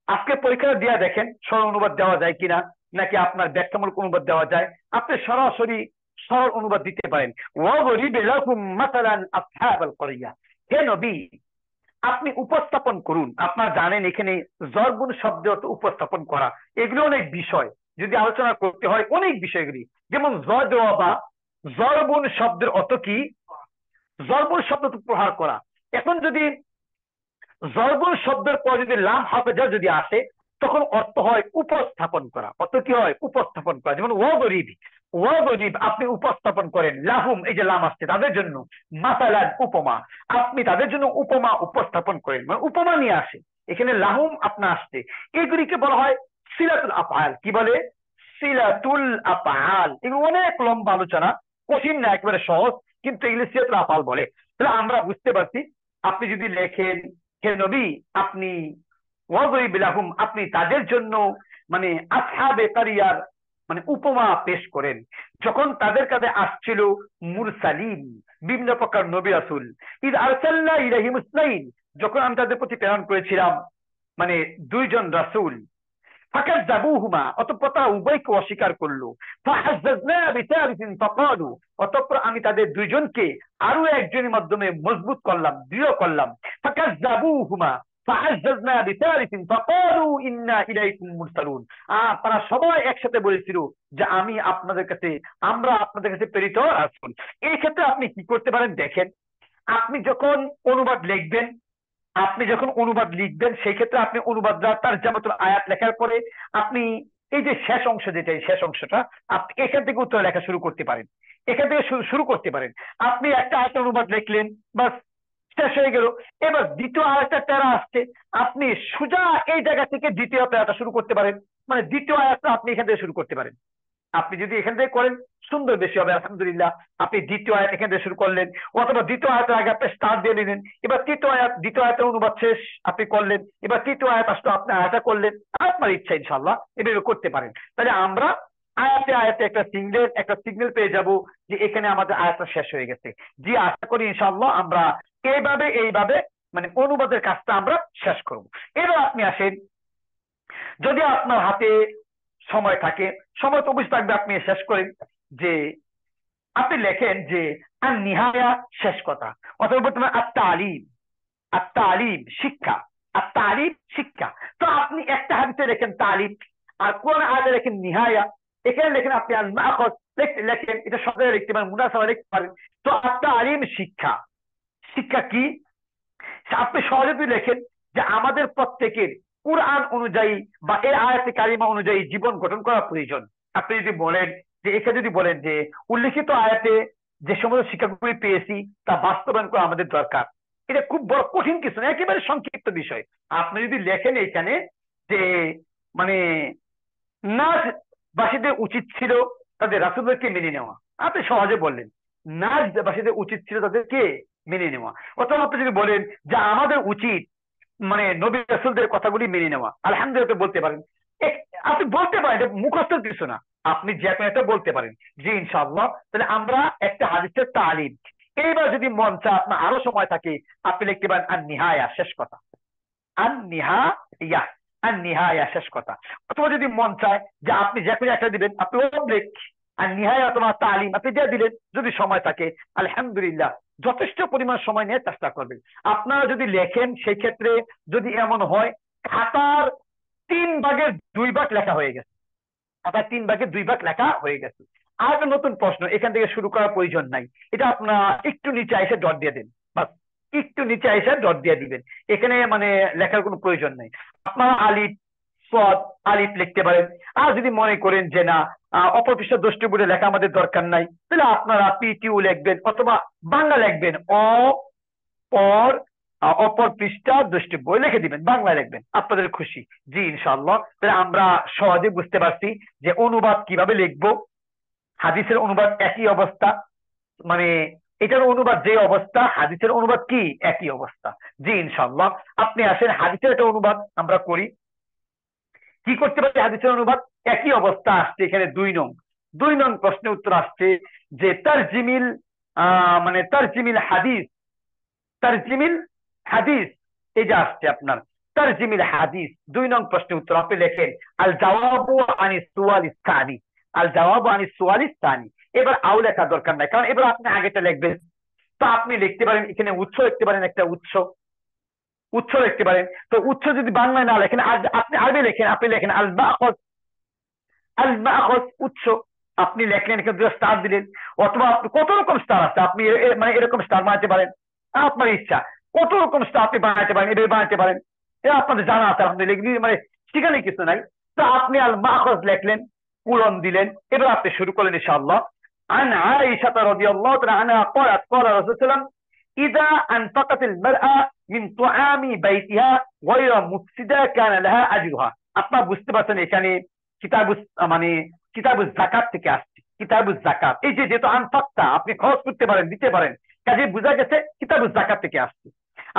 আজকে পরীক্ষা দিয়ে দেখেন সরল অনুবাদ দেওয়া যায় কিনা, নাকি আপনার ব্যাখ্যামূলক অনুবাদ দেওয়া যায়। আপনি সরাসরি সরল অনুবাদ দিতে পারেন। ওয়াদরিব লাহুম মাসালান আসহাবাল কারিয়া, হে নবী আপনি উপস্থাপন করুন। আপনারা জানেন এখানে জরবুন শব্দ উপস্থাপন করা, এগুলো অনেক বিষয়, যদি আলোচনা করতে হয় অনেক বিষয়গুলি। যেমন জরবুন শব্দের অর্থ কি, জরবুন শব্দ প্রহার করা। এখন যদি জরবুন শব্দের পর যদি লাম হাফেজা যদি আসে, তখন অর্থ হয় উপস্থাপন করা। অর্থ কি হয়, উপস্থাপন করা। যেমন ওয়াদরিব আপনি উপস্থাপন করেন, লাহুম এই যে লাম আসছে তাদের জন্য, মাসালান উপমা, আপনি তাদের জন্য উপমা উপস্থাপন করেন, মানে উপমা নিয়ে আসে। এখানে লাহুম আপনার আসছে, এইগুলিকে বলা হয় সিলাতুল আফআল। কি বলে, সিলাতুল আফআল। এগুলো অনেক লম্বা আলোচনা, কঠিন না, একেবারে সহজ, কিন্তু এগুলো সিলাতুল আফআল বলে। তাহলে আমরা বুঝতে পারছি, আপনি যদি লেখেন হে নবী আপনি ওয়াদরিব লাহুম, আপনি তাদের জন্য মানে আসহাবে কারিয়ার মানে উপমা পেশ করেন। যখন তাদের কাছে আসছিল মুরসালিন, বিভিন্ন প্রকার নবী রাসূল, ইয আরসালনা ইলাইহিম ইসনাইন, যখন আমি তাদের প্রতি প্রেরণ করেছিলাম মানে 2 জন রাসূল, ফাকাজ্জাবুহুমা, অতঃপর তারা উভয়কে অস্বীকার করলো। ফাআজ্জাজনা বিসালিসিন ফাকালু, অতঃপর আমি তাদের দুইজনকে আরো একজনের মাধ্যমে মজবুত করলাম, দৃঢ় করলাম। ফাকাজ্জাবুহুমা ফাআজ্জাজনা বিসালিসিন ফাকালু ইন্না ইলাইকুম মুরসালুন। তারা সবাই একসাথে বলেছিল যে আমরা আপনাদের কাছে প্রেরিত রাসূল। এই ক্ষেত্রে আপনি কি করতে পারেন দেখেন, আপনি যখন অনুবাদ লিখবেন সেই ক্ষেত্রে আপনি অনুবাদটা তারজামাতুল আয়াত লেখার পরে আপনি এই যে শেষ অংশটা আপনি এখান থেকে উত্তর লেখা শুরু করতে পারেন। শুরু করতে পারেন। আপনি একটা আয়াতের অনুবাদ লিখলেন, বাস শেষ হয়ে গেল। এবার দ্বিতীয় আয়াতটা প্যারা আসছে, আপনি সোজা এই জায়গা থেকে দ্বিতীয় প্যারাটা শুরু করতে পারেন, মানে দ্বিতীয় আয়াতটা আপনি এখান থেকে শুরু করতে পারেন। আপনি যদি এখান থেকে করেন সুন্দর বেশি হবে, আলহামদুলিল্লাহ। আপনি দ্বিতীয় আয়াত এখান থেকে শুরু করলেন, অথবা দ্বিতীয় আয়াতের আগে আপনি স্টার্ট দিয়ে নিলেন, এবার দ্বিতীয় আয়াতের অনুবাদ শেষ আপনি করলেন, এবার তৃতীয় আয়াত আসলে আপনি আয়াতটা করলেন, আপনার ইচ্ছা ইনশাআল্লাহ এভাবে করতে পারেন। তাহলে আমরা আয়াতে আয়াতে একটা সিগন্যাল পেয়ে যাব যে এখানে আমাদের আয়াতটা শেষ হয়ে গেছে। জি, আশা করি ইনশাআল্লাহ আমরা এইভাবে মানে অনুবাদের কাজটা আমরা শেষ করব। এবার আপনি আসেন, যদি আপনার হাতে সময় থাকে, সময় তো অবশ্যই থাকবে, আপনি শেষ করেন যে আপনি লেখেন যে আর নিহায়া শেষ কথা, অথবা বর্তমানে আত-তালিম শিক্ষা। তো আপনি একটা হাদিসে লেখেন তালিম, আর কোন আয়াতে লেখেন নিহায়া, এখানে লেখেন আপনি আল মাআখায লেখেন, এটা সবাই লিখতে পারেন, মুনাসাবা লিখতে পারেন। তো আত-তালিম শিক্ষা কি আপনি সহজে লেখেন যে আমাদের প্রত্যেকের কুরআন অনুযায়ী বা এই আয়াতে কারিমা অনুযায়ী জীবন গঠন করা প্রয়োজন। আপনি যদি বলেন যে এখানে যদি বলেন যে উল্লিখিত আয়াতে যে সমস্ত শিক্ষাগুলি পেয়েছি তা বাস্তবায়ন করা আমাদের দরকার, এটা খুব বড় কঠিন কিছু না, একেবারে সংক্ষিপ্ত বিষয়। আপনি যদি লেখেন এখানে যে মানে নাজবাসীদের উচিত ছিল তাদের রাসূলদেরকে মেনে নেওয়া, আপনি সহজে বললেন নাজবাসীদের উচিত ছিল তাদেরকে মেনে নেওয়া। অথবা আপনি যদি বলেন যে আমাদের উচিত মানে নবী রাসূলদের কথাগুলি মেনে নেওয়া, আলহামদুলিল্লাহ বলতে পারেন। আপনি বলতে পারেন, এটা মুখস্থ কিছু না, আপনি যে কোনো একটা বলতে পারেন জি ইনশাআল্লাহ। তাহলে আমরা একটা হাদিসের তালিম। এইবার যদি মন চায়, আপনার আরো সময় থাকে, আপনি লিখতে পারেন আন-নিহায়া শেষ কথা, আন-নিহায়া শেষ কথা। অথবা যদি মন চায় যে আপনি যে কোনো একটা দিবেন, আপনি আর-নিহায়া অথবা তালিম আপনি দিয়ে দিলেন, যদি সময় থাকে আলহামদুলিল্লাহ যথেষ্ট পরিমাণ সময় নিয়ে চেষ্টা করবেন। আপনারা যদি লেখেন সেই ক্ষেত্রে যদি এমন হয় খাতার 3 ভাগের 2 ভাগ লেখা হয়ে গেছে, আর একটা নতুন প্রশ্ন, এখান থেকে শুরু করার প্রয়োজন নাই, এটা আপনারা একটু নিচে এসে ডট দিয়ে দেন, বাস একটু নিচে এসে ডট দিয়ে দিবেন, এখানে মানে লেখার কোনো প্রয়োজন নাই। আপনারা আলিফ লিখতে পারেন। আর যদি মনে করেন যে না অপরপৃষ্ঠ দোষটি বলে লেখা আমাদের দরকার নাই, তাহলে আপনারা পিটিউ লিখবেন, অথবা বাংলা লিখবেন, অপর পৃষ্ঠা দোষটি বই লিখে দিবেন, বাংলা লিখবেন, আপনাদের খুশি। জি ইনশাআল্লাহ। তাহলে আমরা সহজে বুঝতে পারছি যে অনুবাদ কিভাবে লিখবো। হাদিসের অনুবাদ একই অবস্থা, মানে এটার অনুবাদ যে অবস্থা, হাদিসের অনুবাদ কি একই অবস্থা। জি ইনশাআল্লাহ। আপনি আসেন হাদিসের একটা অনুবাদ আমরা করি। কি করতে পারি হাদিসের অনুবাদ? একই অবস্থা আসছে এখানে 2 নং প্রশ্নের উত্তর আসছে যে তারজিমিল হাদিস এই যে আসছে আপনার তারজিমিল হাদিস 2 নং প্রশ্নের উত্তর আপনি লেখেন আল জাওয়াবু আনিস সুয়ালিস সানি। এবার আও লেখা দরকার নাই, কারণ এবার আপনি আগেটা লিখবেন। তো আপনি লিখতে পারেন এখানে উৎস লিখতে পারেন, একটা উৎস লিখতে পারেন। তো উৎস যদি বাংলায় না লেখেন, আপনি আরবি লেখেন, আপনি লেখেন আল মাআখায উৎস, আপনি লেখলেন, এখানে 2 স্টার দিলেন। অথবা আপনি কত রকম স্টার আছে, আপনি মানে এরকম স্টার বানাতে পারেন, আপনার ইচ্ছা কত রকম স্টার আপনি বানাতে পারেন, এভাবে বানাতে পারেন, এটা আপনাদের জানা আছে আলহামদুলিল্লাহ, মানে সেখানে কিছু নাই। তো আপনি আল মাআখায লিখলেন, পূরণ দিলেন। এবার আপনি শুরু করলেন ইনশাআল্লাহ। আন আয়েশা রাদিয়াল্লাহু তাআলা আনহা قالت قال رسول الله صلى الله عليه وسلم إذا أنفقت المرأة من طعام بيتها غير مفسدة كان لها أجرها। আপনারা বুঝতে পারছেন এখানে কিতাবুজ যাকাত থেকে আসছে। কিতাবুজ যাকাত এই যে যেহেতু আনফাকতা আপনি খরচ করতে পারেন, দিতে পারেন, কাজে বোঝা গেছে কিতাবুজ যাকাত থেকে আসছে।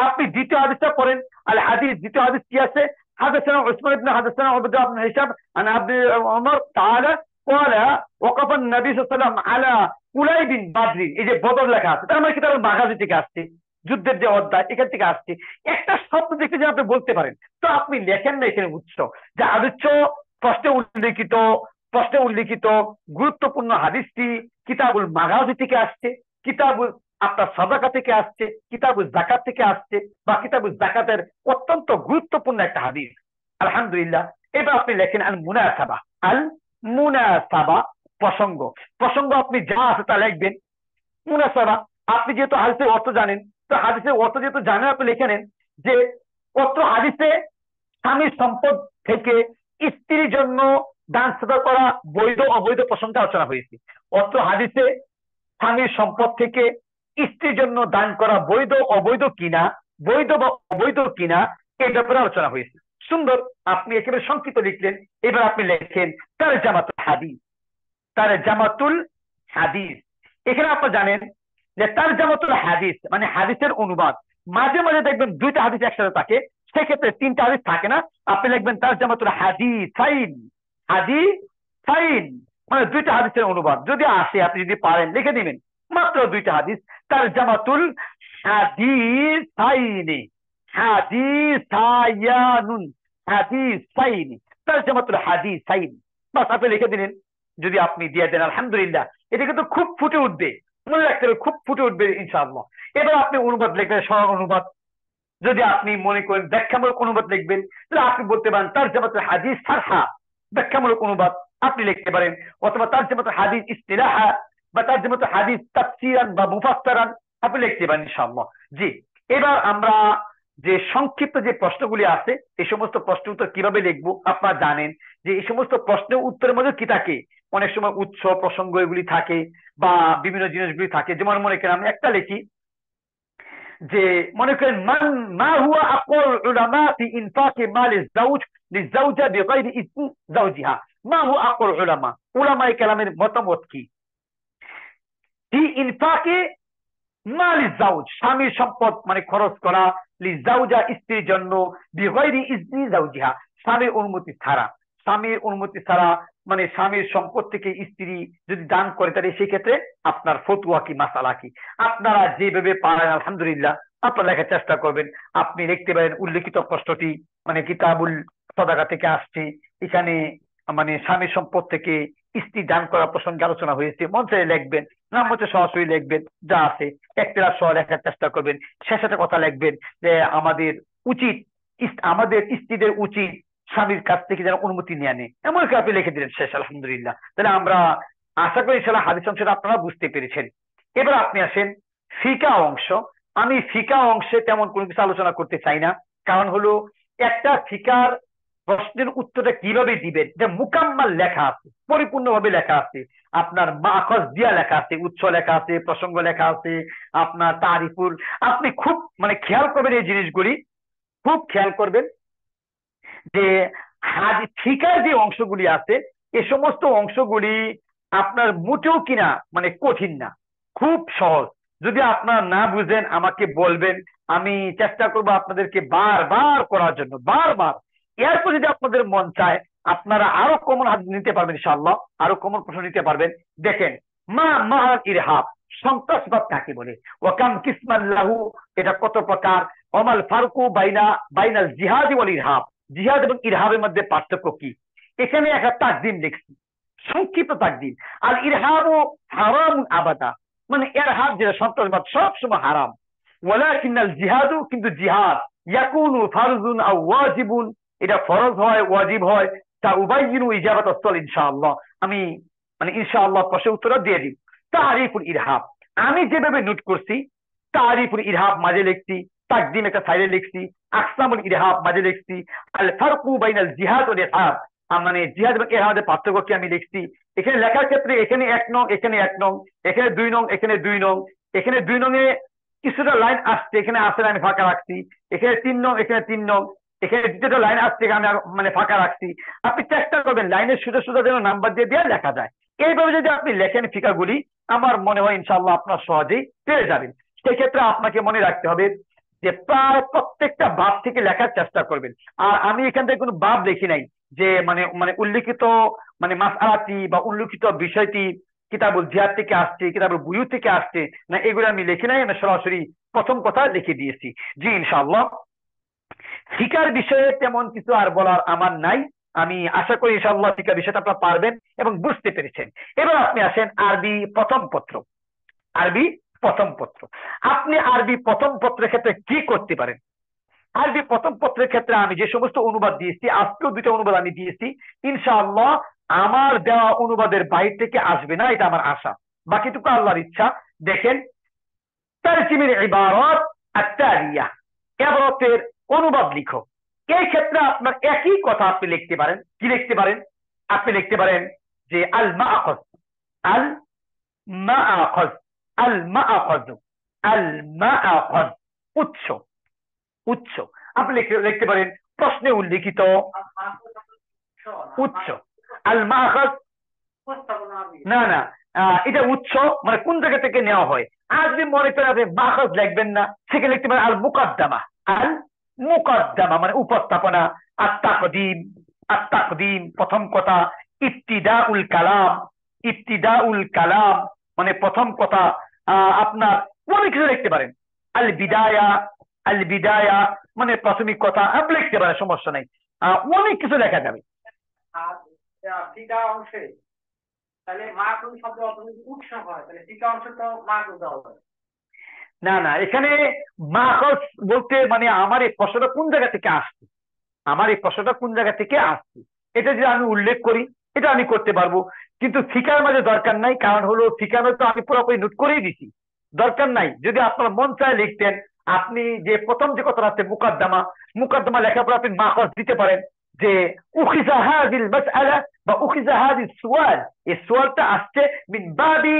আপনি দ্বিতীয় হাদিসটা পড়েন, আল হাদিস দ্বিতীয় হাদিস কি আছে? حدثنا عثمان بن حدثنا عبد الله بن هشام عن عبد عمر تعالى قال وقف النبي صلى الله عليه وسلم على কুলাইব বিন বাদর। এই যে বদর লেখা আছে, তার মানে কিতাবুল মাগাজি থেকে আসছে, যুদ্ধের যে অধ্যায় এখান থেকে আসছে। একটা শব্দ দেখতে যে আপনি বলতে পারেন, তো আপনি লেখেন না এখানে উৎস, যে আলোচ্য প্রশ্নে উল্লিখিত গুরুত্বপূর্ণ হাদিসটি কিতাবুল মাগাজি থেকে আসছে, কিতাবুল আপনার সাদাকা থেকে আসছে, কিতাবুল জাকাত থেকে আসছে, বা কিতাবুল জাকাতের অত্যন্ত গুরুত্বপূর্ণ একটা হাদিস। আলহামদুলিল্লাহ। এবার আপনি লেখেন আল মুনাসাবা, প্রসঙ্গ আপনি যা আছে তা লিখবেন। মুনাসাবা, আপনি যেহেতু হাদিসের অর্থ জানেন, তো হাদিসের অর্থ যেহেতু জানেন, আপনি লিখে নেন যে অত্র হাদিসে স্বামীর সম্পদ থেকে স্ত্রীর জন্য দান সদকা করা বৈধ অবৈধ প্রসঙ্গে আলোচনা হয়েছে। অত্র হাদিসে স্বামীর সম্পদ থেকে স্ত্রীর জন্য দান করা বৈধ অবৈধ কিনা, বৈধ বা অবৈধ কিনা, এই ব্যাপারে আলোচনা হয়েছে। সুন্দর, আপনি একেবারে সংক্ষিপ্ত লিখলেন। এবার আপনি লেখেন তারজামাতুল হাদিস। এখানে আপনি জানেন যে তারজামাতুল হাদিস মানে হাদিসের অনুবাদ। মাঝে মাঝে দেখবেন দুইটা হাদিস একসাথে থাকে, সেক্ষেত্রে তিনটা হাদিস থাকে না, আপনি লিখবেন তারজামাতুল হাদিসাইন মানে দুইটা হাদিসের অনুবাদ। যদি আসে, আপনি যদি পারেন লিখে দিবেন মাত্র দুইটা হাদিস, তারজামাতুল হাদিসাইনি তারজামাতুল হাদিসাইন, বাস আপনি লিখে দিলেন। যদি আপনি দিয়ে দেন আলহামদুলিল্লাহ, এটা কিন্তু খুব ফুটে উঠবে, মনে রাখতে হবে, খুব ফুটে উঠবে ইনশাআল্লাহ। এবার আপনি অনুবাদ লিখবেন, সরল অনুবাদ। যদি আপনি মনে করেন ব্যাখ্যামূলক অনুবাদ লিখবেন, তাহলে আপনি বলতে পারেন তারজামাতুল হাদিস সারহা, ব্যাখ্যামূলক অনুবাদ আপনি লিখতে পারেন, অথবা তারজামাতুল হাদিস ইসতিলাহা বা তারজামাতুল হাদিস তাফসীরান বা মুফাসসারান আপনি লিখতে পারেন ইনশাআল্লাহ। জি, এবার আমরা যে সংক্ষিপ্ত যে প্রশ্নগুলি আছে, এই সমস্ত প্রশ্ন উত্তর কিভাবে লিখবো আপনারা জানেন যে এই সমস্ত প্রশ্নের উত্তরের মধ্যে কি থাকে, অনেক সময় উৎস প্রসঙ্গ এগুলি থাকে বা বিভিন্ন জিনিসগুলি থাকে। যেমন মনে করেন আমি একটা লিখি যে মনে করেন মা হুয়া আকওয়াল উলামা ফি ইনফাকি মালিজ যাওজ লিজাওজা বিগাইরি ইজনি যাওজিহা, মা হুয়া আকওয়াল উলামা, উলামায়ে কেরামের মতামত কি ফি ইনফাকি মালিজ যাওজ, স্বামীর সম্পদ মানে খরচ করা, লিজাওজা স্ত্রীর জন্য, বিগাইরি ইজনি যাওজিহা স্বামীর অনুমতি ছাড়া মানে স্বামীর সম্পদ থেকে স্ত্রী যদি দান করে, তাহলে সেই ক্ষেত্রে আপনার ফতোয়া কি, মাসালা কি, আপনারা যেভাবে পারেন আলহামদুলিল্লাহ আপনারা লেখার চেষ্টা করবেন। আপনি লিখতে পারেন উল্লেখিত প্রশ্নটি মানে কিতাবুল সাদাকা থেকে আসছে, এখানে মানে স্বামীর সম্পদ থেকে স্ত্রী দান করা প্রসঙ্গে আলোচনা হয়েছে, মঞ্চে লিখবেন, না মঞ্চে সরাসরি লিখবেন, যা আছে একটা সহ লেখার চেষ্টা করবেন। শেষে কথা লিখবেন যে আমাদের স্ত্রীদের উচিত স্বামীর কাছ থেকে যেন অনুমতি নিয়ে আনে, এমন কি আপনি লিখে দিলেন শেষ আলহামদুলিল্লাহ। তাহলে আমরা আশা করি ইনশাআল্লাহ হাদিস অংশটা আপনারা বুঝতে পেরেছেন। এবার আপনি আসেন ফিকা অংশ। আমি ফিকা অংশে তেমন কোনো কিছু আলোচনা করতে চাই না, কারণ হলো একটা ফিকার প্রশ্নের উত্তরটা কিভাবে দিবেন, যে মুকাম্মাল লেখা আছে, পরিপূর্ণভাবে লেখা আছে, আপনার মাখজ দিয়া লেখা আছে, উৎস লেখা আছে, প্রসঙ্গ লেখা আছে, আপনার তারিফুল, আপনি খুব মানে খেয়াল করবেন এই জিনিসগুলি, খুব খেয়াল করবেন যে ফিকার যে অংশগুলি আছে এই সমস্ত অংশগুলি আপনার মোটেও কিনা মানে কঠিন না, খুব সহজ। যদি আপনারা না বুঝেন আমাকে বলবেন, আমি চেষ্টা করবো আপনাদেরকে বারবার করার জন্য, বারবার। এরপর যদি আপনাদের মন চায় আপনারা আরো কমন হাদিস নিতে পারবেন ইনশাআল্লাহ, আরো কমন প্রশ্ন নিতে পারবেন। দেখেন মা ইরহাব, সন্ত্রাসবাদ কাকে বলে, ওয়াকাম কিসমান লাহু, এটা কত প্রকার, ওমাল ফারকু বাইনাল জিহাদ ওয়াল ইরহাব, জিহাদ এবং ইরহাবের মধ্যে পার্থক্য কি। এখানে একটা তাকদিম লিখছি, সংক্ষিপ্ত তাকদিম। আর ইরহাবু হারাম আবাদা, মানে ইরহাব যেটা সন্ত্রাসবাদ সবসময় হারাম। ওয়ালাকিনাল জিহাদু, কিন্তু জিহাদ ইয়াকুনু ফারজুন আও ওয়াজিবুন, এটা ফরজ হয় ওয়াজিব হয়, তা উবাইয়িনু ইজাবাত আসল ইনশাআল্লাহ। আমি মানে ইনশাআল্লাহ প্রশ্নের উত্তর দিয়ে দিব। তারিফুল ইরহাব আমি যেভাবে নোট করছি, তারিফুল ইরহাব মাঝে লিখছি, তাকদিম একটা সাইডে লিখছি, আকসামুল ইরহাব মাঝে লিখছি, আল ফারকু বাইনাল জিহাদ ওয়াল ইরহাব, মানে জিহাদ এবং ইরহাবের পার্থক্য কি আমি লিখছি। এখানে লেখার ক্ষেত্রে এখানে 1 নং, এখানে 1 নং, এখানে 2 নং, এখানে 2 নং, এখানে 2 নং এ কিছুটা লাইন আসছে, এখানে আসলে আমি ফাঁকা রাখছি, এখানে 3 নং, এখানে 3 নং, এখানে দ্বিতীয়টা লাইন আসছে, আমি মানে ফাঁকা রাখছি। আপনি চেষ্টা করবেন লাইনের সোজা সোজা যেন নাম্বার দিয়ে লেখা যায়। এইভাবে যদি আপনি লেখেন ফিকাগুলি, আমার মনে হয় ইনশাআল্লাহ আপনার সহজেই পেয়ে যাবেন। সেক্ষেত্রে আপনাকে মনে রাখতে হবে যে প্রায় প্রত্যেকটা বাব থেকে লেখার চেষ্টা করবেন। আর আমি এখান থেকে কোনো বাব লিখি নাই যে মানে উল্লিখিত মানে মাসআলাটি বা উল্লিখিত বিষয়টি কিতাবুল জিহাদ থেকে আসছে, কিতাবুল বুয়ু থেকে আসছে না, এগুলো আমি লিখি নাই, আমি সরাসরি প্রথম কথা লিখে দিয়েছি। জি ইনশাআল্লাহ ফিকার বিষয়ে তেমন কিছু আর বলার আমার নাই। আমি আশা করি ইনশাআল্লাহ ঠিক বিষয়টা আপনারা পারবেন এবং বুঝতে পেরেছেন। এবার আপনি আসেন আরবি প্রথম পত্র। আরবি প্রথম পত্র, আপনি আরবি প্রথম পত্রের ক্ষেত্রে কি করতে পারেন? আরবি প্রথম পত্রের ক্ষেত্রে আমি যে সমস্ত অনুবাদ দিয়েছি, আজকেও 2টা অনুবাদ আমি দিয়েছি, ইনশাআল্লাহ আমার দেওয়া অনুবাদের বাইরে থেকে আসবে না, এটা আমার আশা। বাকিটুকু আল্লাহর ইচ্ছা। দেখেন, তারজিমের ইবারত আত-তালিয়া, ইবারতের অনুবাদ লিখো। এই ক্ষেত্রে আপনার একই কথা আপনি লিখতে পারেন। কি লিখতে পারেন? আপনি লিখতে পারেন যে আল মাআখায, আল মাআখায, আল মাআখায, আল মাআখায, উৎস, উৎস। আপনি লিখতে পারেন প্রশ্নে উল্লেখিত উৎস। আল মাআখায, না না, এটা উৎস মানে কোন জায়গা থেকে নেওয়া হয়। আর যদি মনে করেন আপনি মাখাজ লিখবেন না, সেখানে লিখতে পারেন আল মুকাদ্দামা। আল মুকাদ্দামা মানে উপস্থাপনা। আর তাকদীম, আর তাকদীম প্রথম কথা। ইবতিদাউল কালাম, ইবতিদাউল কালাম মানে প্রথম কথা। আপনার অনেক কিছু লিখতে পারেন। আল বিদায়া, আল বিদায়া মানে প্রাথমিক কথা, আপনি লিখতে পারেন, সমস্যা নাই। অনেক কিছু লেখা যাবে। আর ফিকা অংশে তাহলে মাকুল শব্দ অর্থ যদি উৎস হয়, তাহলে ফিকা অংশ তো মাকুল দেওয়া হবে না। না, এখানে মাখজ বলতে মানে আমার এই প্রশ্নটা কোন জায়গা থেকে আসছে, আমার এই প্রশ্নটা কোন জায়গা থেকে আসছে, এটা যদি আমি উল্লেখ করি, এটা আমি করতে পারবো। কিন্তু ফিকার মাঝে দরকার নাই, কারণ হলো ফিকার তো আমি পুরোপুরি নোট করেই দিছি, দরকার নাই। যদি আপনার মন চায় লিখতেন, আপনি যে প্রথম যে কথাটা আছে মুকাদ্দামা, মুকাদ্দামা লেখার পর আপনি মাখজ দিতে পারেন যে উখিযা হাযিল মাসআলা বা উখিযা হাযিস সুয়াল। এই সুয়ালটা আসছে মিন বাবি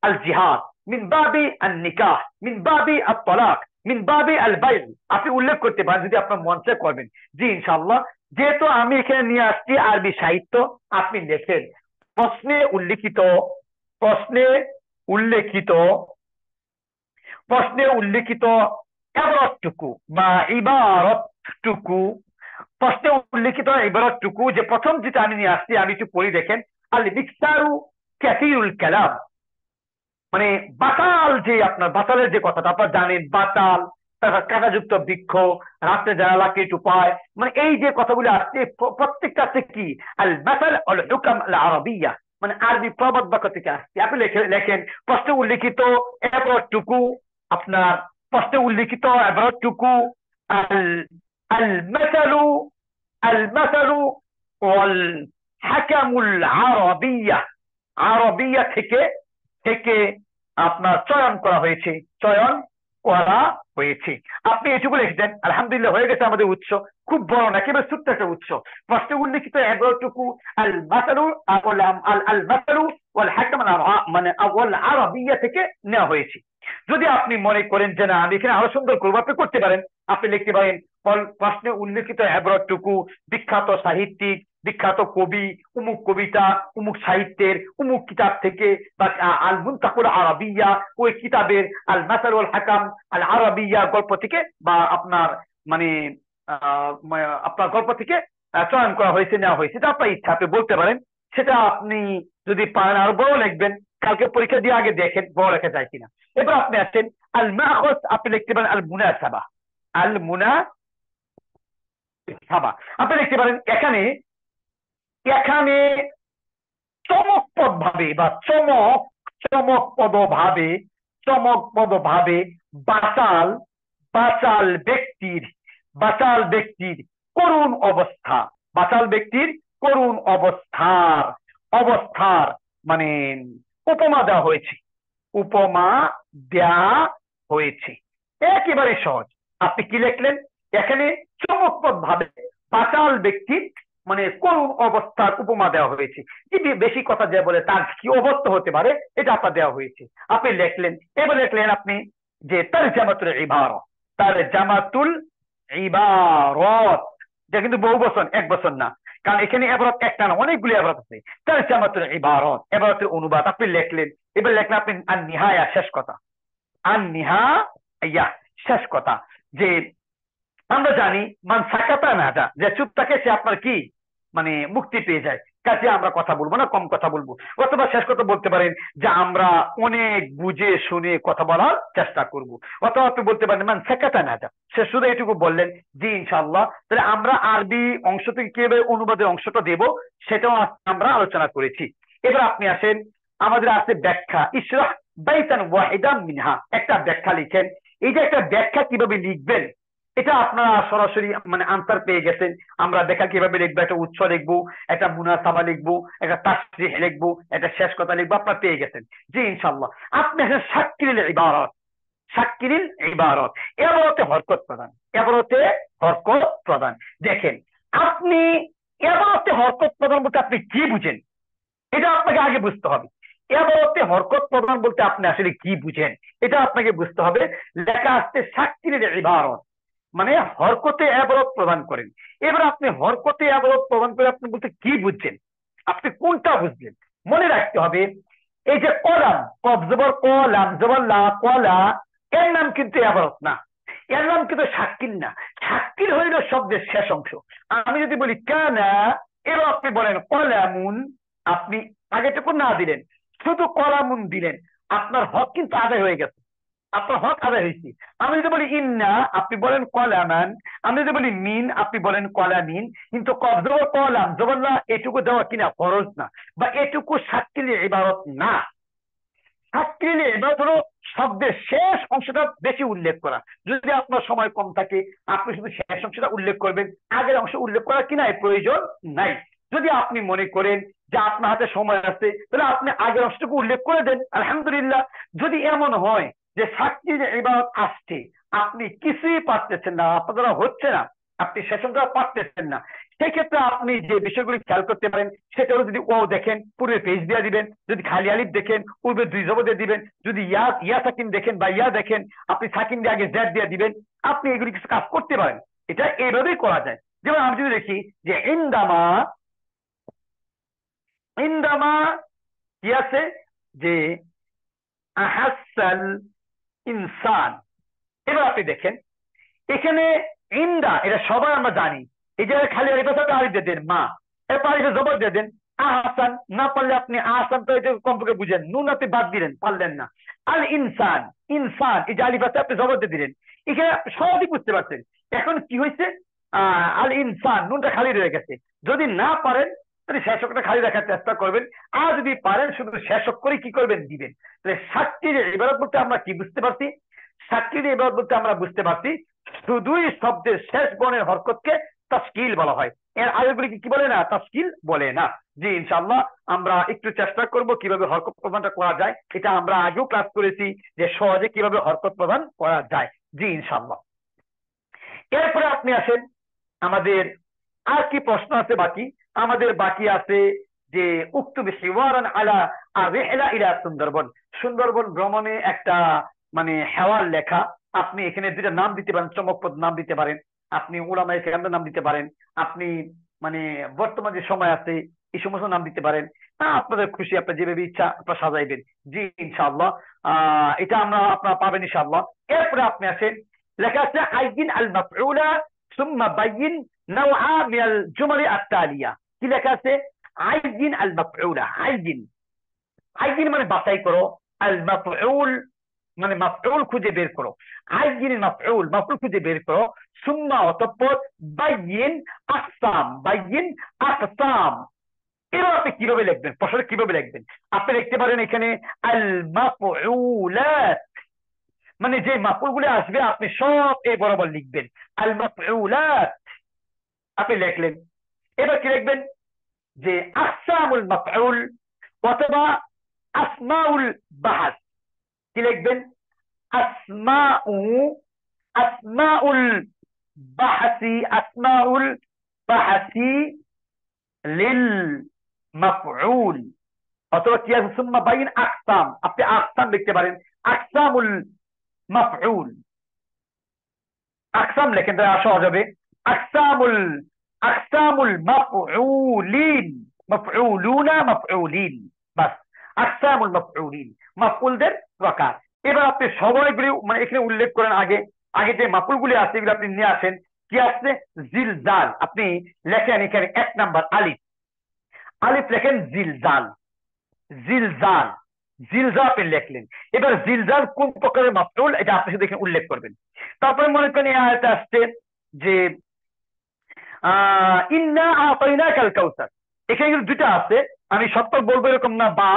আল জিহাদ, মিন বাবি আন নিকাহ, মিন বাবি আত তালাক, মিন বাবি আল বাই। আপনি উল্লেখ করতে পারেন যদি আপনার মন চায় করবেন। জি ইনশাআল্লাহ। যেহেতু আমি এখানে নিয়ে আসছি আরবি সাহিত্য, আপনি দেখেন প্রশ্নে উল্লেখিত, প্রশ্নে উল্লেখিত, প্রশ্নে উল্লেখিত ইবারতটুকু বা ইবারতটুকু, প্রশ্নে উল্লেখিত ইবারতটুকু যে প্রথম যেটা আমি নিয়ে আসছি, আমি একটু পড়ি। দেখেন, আল মিকসারু কাসীরুল কালাম মানে বাতাল, যে আপনার বাতালের যে কথাটা আপনারা জানেন, বাতাল, তারপর কাঁটাযুক্ত বৃক্ষ, রাত্রে জানালাকে একটু পায়, মানে এই যে কথাগুলো আসছে প্রত্যেকটা আছে কি আল মাসাল আল হুকাম আল আরবিয়া মানে আরবি প্রবাদ বাক্য থেকে আসছে। আপনি লেখেন প্রশ্নে উল্লেখিত এবারটুকু, আপনার প্রশ্নে উল্লেখিত এবারটুকু আল আল মাসালু, আল মাসালু ওয়াল হাকামুল আরবিয়া, আরবিয়া থেকে থেকে আপনার চয়ন করা হয়েছে, চয়ন করা হয়েছে। আপনি এটুকু লিখতেন, আলহামদুলিল্লাহ হয়ে গেছে আমাদের উৎস। খুব বড় না, একেবারে ছোট্ট একটা উৎস। প্রশ্নে উল্লেখিত এগারোটুকু আল মাসালু আল মাসালু ওয়াল হাকাম মানে ওয়াল আরবিয়া থেকে নেওয়া হয়েছে। যদি আপনি মনে করেন যে না আমি এখানে আরো সুন্দর করবো, আপনি করতে পারেন। আপনি লিখতে পারেন প্রশ্নে উল্লেখিত এগারোটুকু বিখ্যাত সাহিত্যিক, বিখ্যাত কবি, অমুক কবিতা, অমুক সাহিত্যের অমুক কিতাব থেকে বা আল মুনতাকুল আরবিয়া ওই কিতাবের আল মাসাল ওয়াল হাকাম আল আরবিয়া গল্প থেকে বা আপনার মানে আপনার গল্প থেকে চয়ন করা হয়েছে, নেওয়া হয়েছে। এটা আপনার ইচ্ছা, আপনি বলতে পারেন। সেটা আপনি যদি পারেন আরো বড় লিখবেন, কালকে পরীক্ষা দিয়ে আগে দেখেন বড় লেখা যায় কিনা। এবার আপনি আসছেন আল মাখজ, আপনি লিখতে পারেন আল মুনাসাবা, আল মুনাসাবা আপনি লিখতে পারেন। এখানে এখানে চমকপ্রদ ভাবে বা চমকপ্রদ ভাবে, চমকপ্রদ ভাবে বাচাল, বাচাল ব্যক্তির, বাচাল ব্যক্তির করুণ অবস্থা, বাচাল ব্যক্তির করুণ অবস্থার, অবস্থার মানে উপমা দেওয়া হয়েছে, উপমা দেওয়া হয়েছে। একেবারে সহজ। আপনি কি লিখলেন? এখানে চমকপ্রদ ভাবে বাচাল ব্যক্তির মানে করুণ অবস্থার উপমা দেওয়া হয়েছে। যদি বেশি কথা যে বলে তার কি অবস্থা হতে পারে এটা আপনার দেওয়া হয়েছে, আপনি লিখলেন। এবার লিখলেন আপনি যে তারজামাতুল ইবারত, তারজামাতুল ইবারত, এটা কিন্তু বহু বচন, এক বচন না, কারণ এখানে ইবারত একটা না, অনেকগুলি ইবারত আছে। তারজামাতুল ইবারত, ইবারতের অনুবাদ আপনি লিখলেন। এবার লিখলেন আপনি আন নিহায়া, শেষ কথা, আন নিহায়া শেষ কথা। যে আমরা জানি মান সাকাতা নাজা, যে চুপ থাকে সে আপনার কি মানে মুক্তি পেয়ে যায়। কাজে আমরা কথা বলবো না, কম কথা বলবো। অথবা শেষ কথা বলতে পারেন যে আমরা অনেক বুঝে শুনে কথা বলার চেষ্টা করব। অথবা আপনি বলতে পারেন মান সাকাতা নাজা, সে শুধু এটুকু বললেন জি ইনশাআল্লাহ। তাহলে আমরা আরবি অংশ থেকে কিভাবে অনুবাদের অংশটা দেব সেটাও আমরা আলোচনা করেছি। এবার আপনি আসেন, আমাদের আছে ব্যাখ্যা। ইশরাহ বাইতান ওয়াহিদাম মিনহা, একটা ব্যাখ্যা লিখেন। এই যে একটা ব্যাখ্যা কিভাবে লিখবেন এটা আপনারা সরাসরি মানে আনসার পেয়ে গেছেন। আমরা ব্যাখ্যা কিভাবে লিখবো, একটা উৎস লিখবো, একটা মুনাসাবা লিখবো, একটা তাসরিহ লিখবো, একটা শেষ কথা লিখবো, আপনারা পেয়ে গেছেন। জি ইনশাআল্লাহ। আপনি আসেন শাক্কিরিল ইবারাত। শাক্কিরিল ইবারাত, ইবারতে হরকত প্রদান, ইবারতে হরকত প্রদান। দেখেন আপনি ইবারতে হরকত প্রদান বলতে আপনি কি বুঝেন এটা আপনাকে আগে বুঝতে হবে। ইবারতে হরকত প্রদান বলতে আপনি আসলে কি বুঝেন এটা আপনাকে বুঝতে হবে। লেখা আসছে শাক্কিরিল ইবারাত, মানে হরকতে ইবারত প্রদান করেন। এবার আপনি হরকতে ইবারত প্রদান করে আপনি বলতে কি বুঝছেন, আপনি কোনটা বুঝলেন মনে রাখতে হবে। এই যে কলাম, কফ জবর ক, লাম জবর লা, কলা, এর নাম কিন্তু ইবারত না, এর নাম কিন্তু শাক্কিল না। শাক্কিল হইল শব্দের শেষ অংশ। আমি যদি বলি কানা, এবার আপনি বলেন কলামুন, আপনি আগেটুকু না দিলেন, শুধু কলামুন দিলেন, আপনার হক কিন্তু আদায় হয়ে গেছে, আপনার হক আদায় হয়েছে। আমি যদি বলি ইন্না, আপনি বলেন কলামান। আমি যদি বলি মিন, আপনি বলেন কলামিন। কিন্তু কফ জবর কলাম জবর লা এটুকু দেওয়া কিনা ফরজ না, বা এটুকু শাক্কিলের ইবারত না। শাক্কিলের ইবারত হলো শব্দের শেষ অংশটা বেশি উল্লেখ করা। যদি আপনার সময় কম থাকে আপনি শুধু শেষ অংশটা উল্লেখ করবেন, আগের অংশ উল্লেখ করা কিনা এর প্রয়োজন নাই। যদি আপনি মনে করেন যে আপনার হাতে সময় আছে তাহলে আপনি আগের অংশটুকু উল্লেখ করে দেন, আলহামদুলিল্লাহ। যদি এমন হয় যে শাক্কিলের ইবারত আসছে, আপনি কিছুই পারতেছেন না, আপনার দ্বারা হচ্ছে না, আপনি শেষটা পারতেছেন না, সেক্ষেত্রে আপনি যে বিষয়গুলি খেয়াল করতে পারেন সেটা হলো, যদি ও দেখেন পূর্বে পেজ দিয়ে দিবেন, যদি খালি আলিফ দেখেন পূর্বে দুই জবর দিয়ে দিবেন, যদি ইয়া সাকিন দেখেন বা ইয়া দেখেন আপনি সাকিন দিয়ে আগে জেড দিয়ে দিবেন। আপনি এগুলি কিছু কাজ করতে পারেন, এটা এইভাবেই করা যায়। যেমন আমি যদি দেখি যে ইন্দামা, ইন্দামা কি আছে যে আহাসাল ইনসান। এবার আপনি দেখেন এখানে ইন্দা, এটা সবাই আমরা জানি, এই যে খালি আলিফে আলিফ দিয়ে দেন মা, এরপর আলিফে জবর দিয়ে দেন আহসান। না পারলে আপনি আহসান তো এটা কমপক্ষে বুঝেন, নুন আপনি বাদ দিলেন, পারলেন না। আল ইনসান, ইনসান এই যে আলিফ আছে আপনি জবর দিয়ে দিলেন, এখানে সহজেই বুঝতে পারছেন। এখন কি হয়েছে, আল ইনসান নুনটা খালি রয়ে গেছে। যদি না পারেন তাহলে শেষকটা খালি রাখার চেষ্টা করবেন, আর যদি পারেন শুধু শেষক করে কি করবেন দিবেন। তাহলে শাক্কিলের ইবারত বলতে আমরা কি বুঝতে পারছি, শাক্কিলের ইবারত বলতে আমরা বুঝতে পারছি শুধুই শব্দের শেষ বর্ণের হরকতকে তাশকিল বলা হয়, এর আগেগুলিকে কি বলে না, তাশকিল বলে না। জি ইনশাআল্লাহ আমরা একটু চেষ্টা করব কিভাবে হরকত প্রদানটা করা যায়। এটা আমরা আগেও ক্লাস করেছি যে সহজে কিভাবে হরকত প্রদান করা যায়। জি ইনশাআল্লাহ। এরপরে আপনি আসেন, আমাদের আর কি প্রশ্ন আছে বাকি? আমাদের বাকি আছে যে উক্তুব হিওয়ারান আলা আররিহলা ইলা সুন্দরবন, সুন্দরবন ভ্রমণে একটা মানে হেওয়ার লেখা। আপনি এখানে দুইটা নাম দিতে পারেন, চমকপ্রদ নাম দিতে পারেন, আপনি উলামায়ে কেরামের নাম দিতে পারেন, আপনি মানে বর্তমান যে সময় আছে এই সমস্ত নাম দিতে পারেন। আপনাদের খুশি, আপনার যেভাবে ইচ্ছা আপনারা সাজাইবেন। জি ইনশাআল্লাহ এটা আপনারা পাবেন ইনশাআল্লাহ। এরপরে আপনি আসেন, লেখা আছে আইয়িন আল মাফউলা সুম্মা বাইয়িন নাওআ মিনাল জুমালি আত-তালিয়া। কি লেখা আছে? আইয়িন আল মাফউলা, আইয়িন, আইয়িন মানে বাছাই করো, আল মাফউল মানে মাফউল খুঁজে বের করো, আইয়িন মাফউল, মাফউল খুঁজে বের করো, সুম্মা অতঃপর বাইয়িন আকসাম, বাইয়িন আকসাম। এবার আপনি কিভাবে লিখবেন, প্রশ্নটা কিভাবে লিখবেন? আপনি লিখতে পারেন এখানে আল মাফউলাত, মানে যে মাফউলগুলো আসবে আপনি সব এই বরাবর লিখবেন, আল মাফউলাত আপনি লিখলেন। এবার কি লিখবেন যে আকসামুল মাফউল অথবা আসমাউল বাহাস। কি লিখবেন? আসমাউ, আসমাউল বাহাসি, আসমাউল বাহাসি লিল মাফউল। অথবা কি আছে সুম্মা বাইন আকসাম, আপনি আকসাম লিখতে পারেন, আকসামুল মাফউল, আকসাম লেখেন তাহলে সহজ হবে। আকসামুল, আকসামুল মাফউলিন, মাফউলুনা মাফউলিন, বাস আকসামুল মাফউলিন, মাফউলদের প্রকার। এবার আপনি সবাইগুলি মানে এখানে উল্লেখ করেন, আগে আগে যে মাফউলগুলি আছে এগুলো আপনি নিয়ে আসেন। কি আসছে? জিলজাল, আপনি লেখেন এখানে 1 নাম্বার আলিফ, আলিফ লেখেন জিলজাল, জিলজাল, জিলজাল আপনি লিখলেন। এবার জিলজাল কোন প্রকারের মাফউল এটা আপনি শুধু এখানে উল্লেখ করবেন। তারপরে মনে করেন এই আয়াতে আসছে যে ইন্না আতাইনাকাল কাউসার, এখানে কিন্তু দুটা আছে, আমি সত্য বলবো এরকম না, বা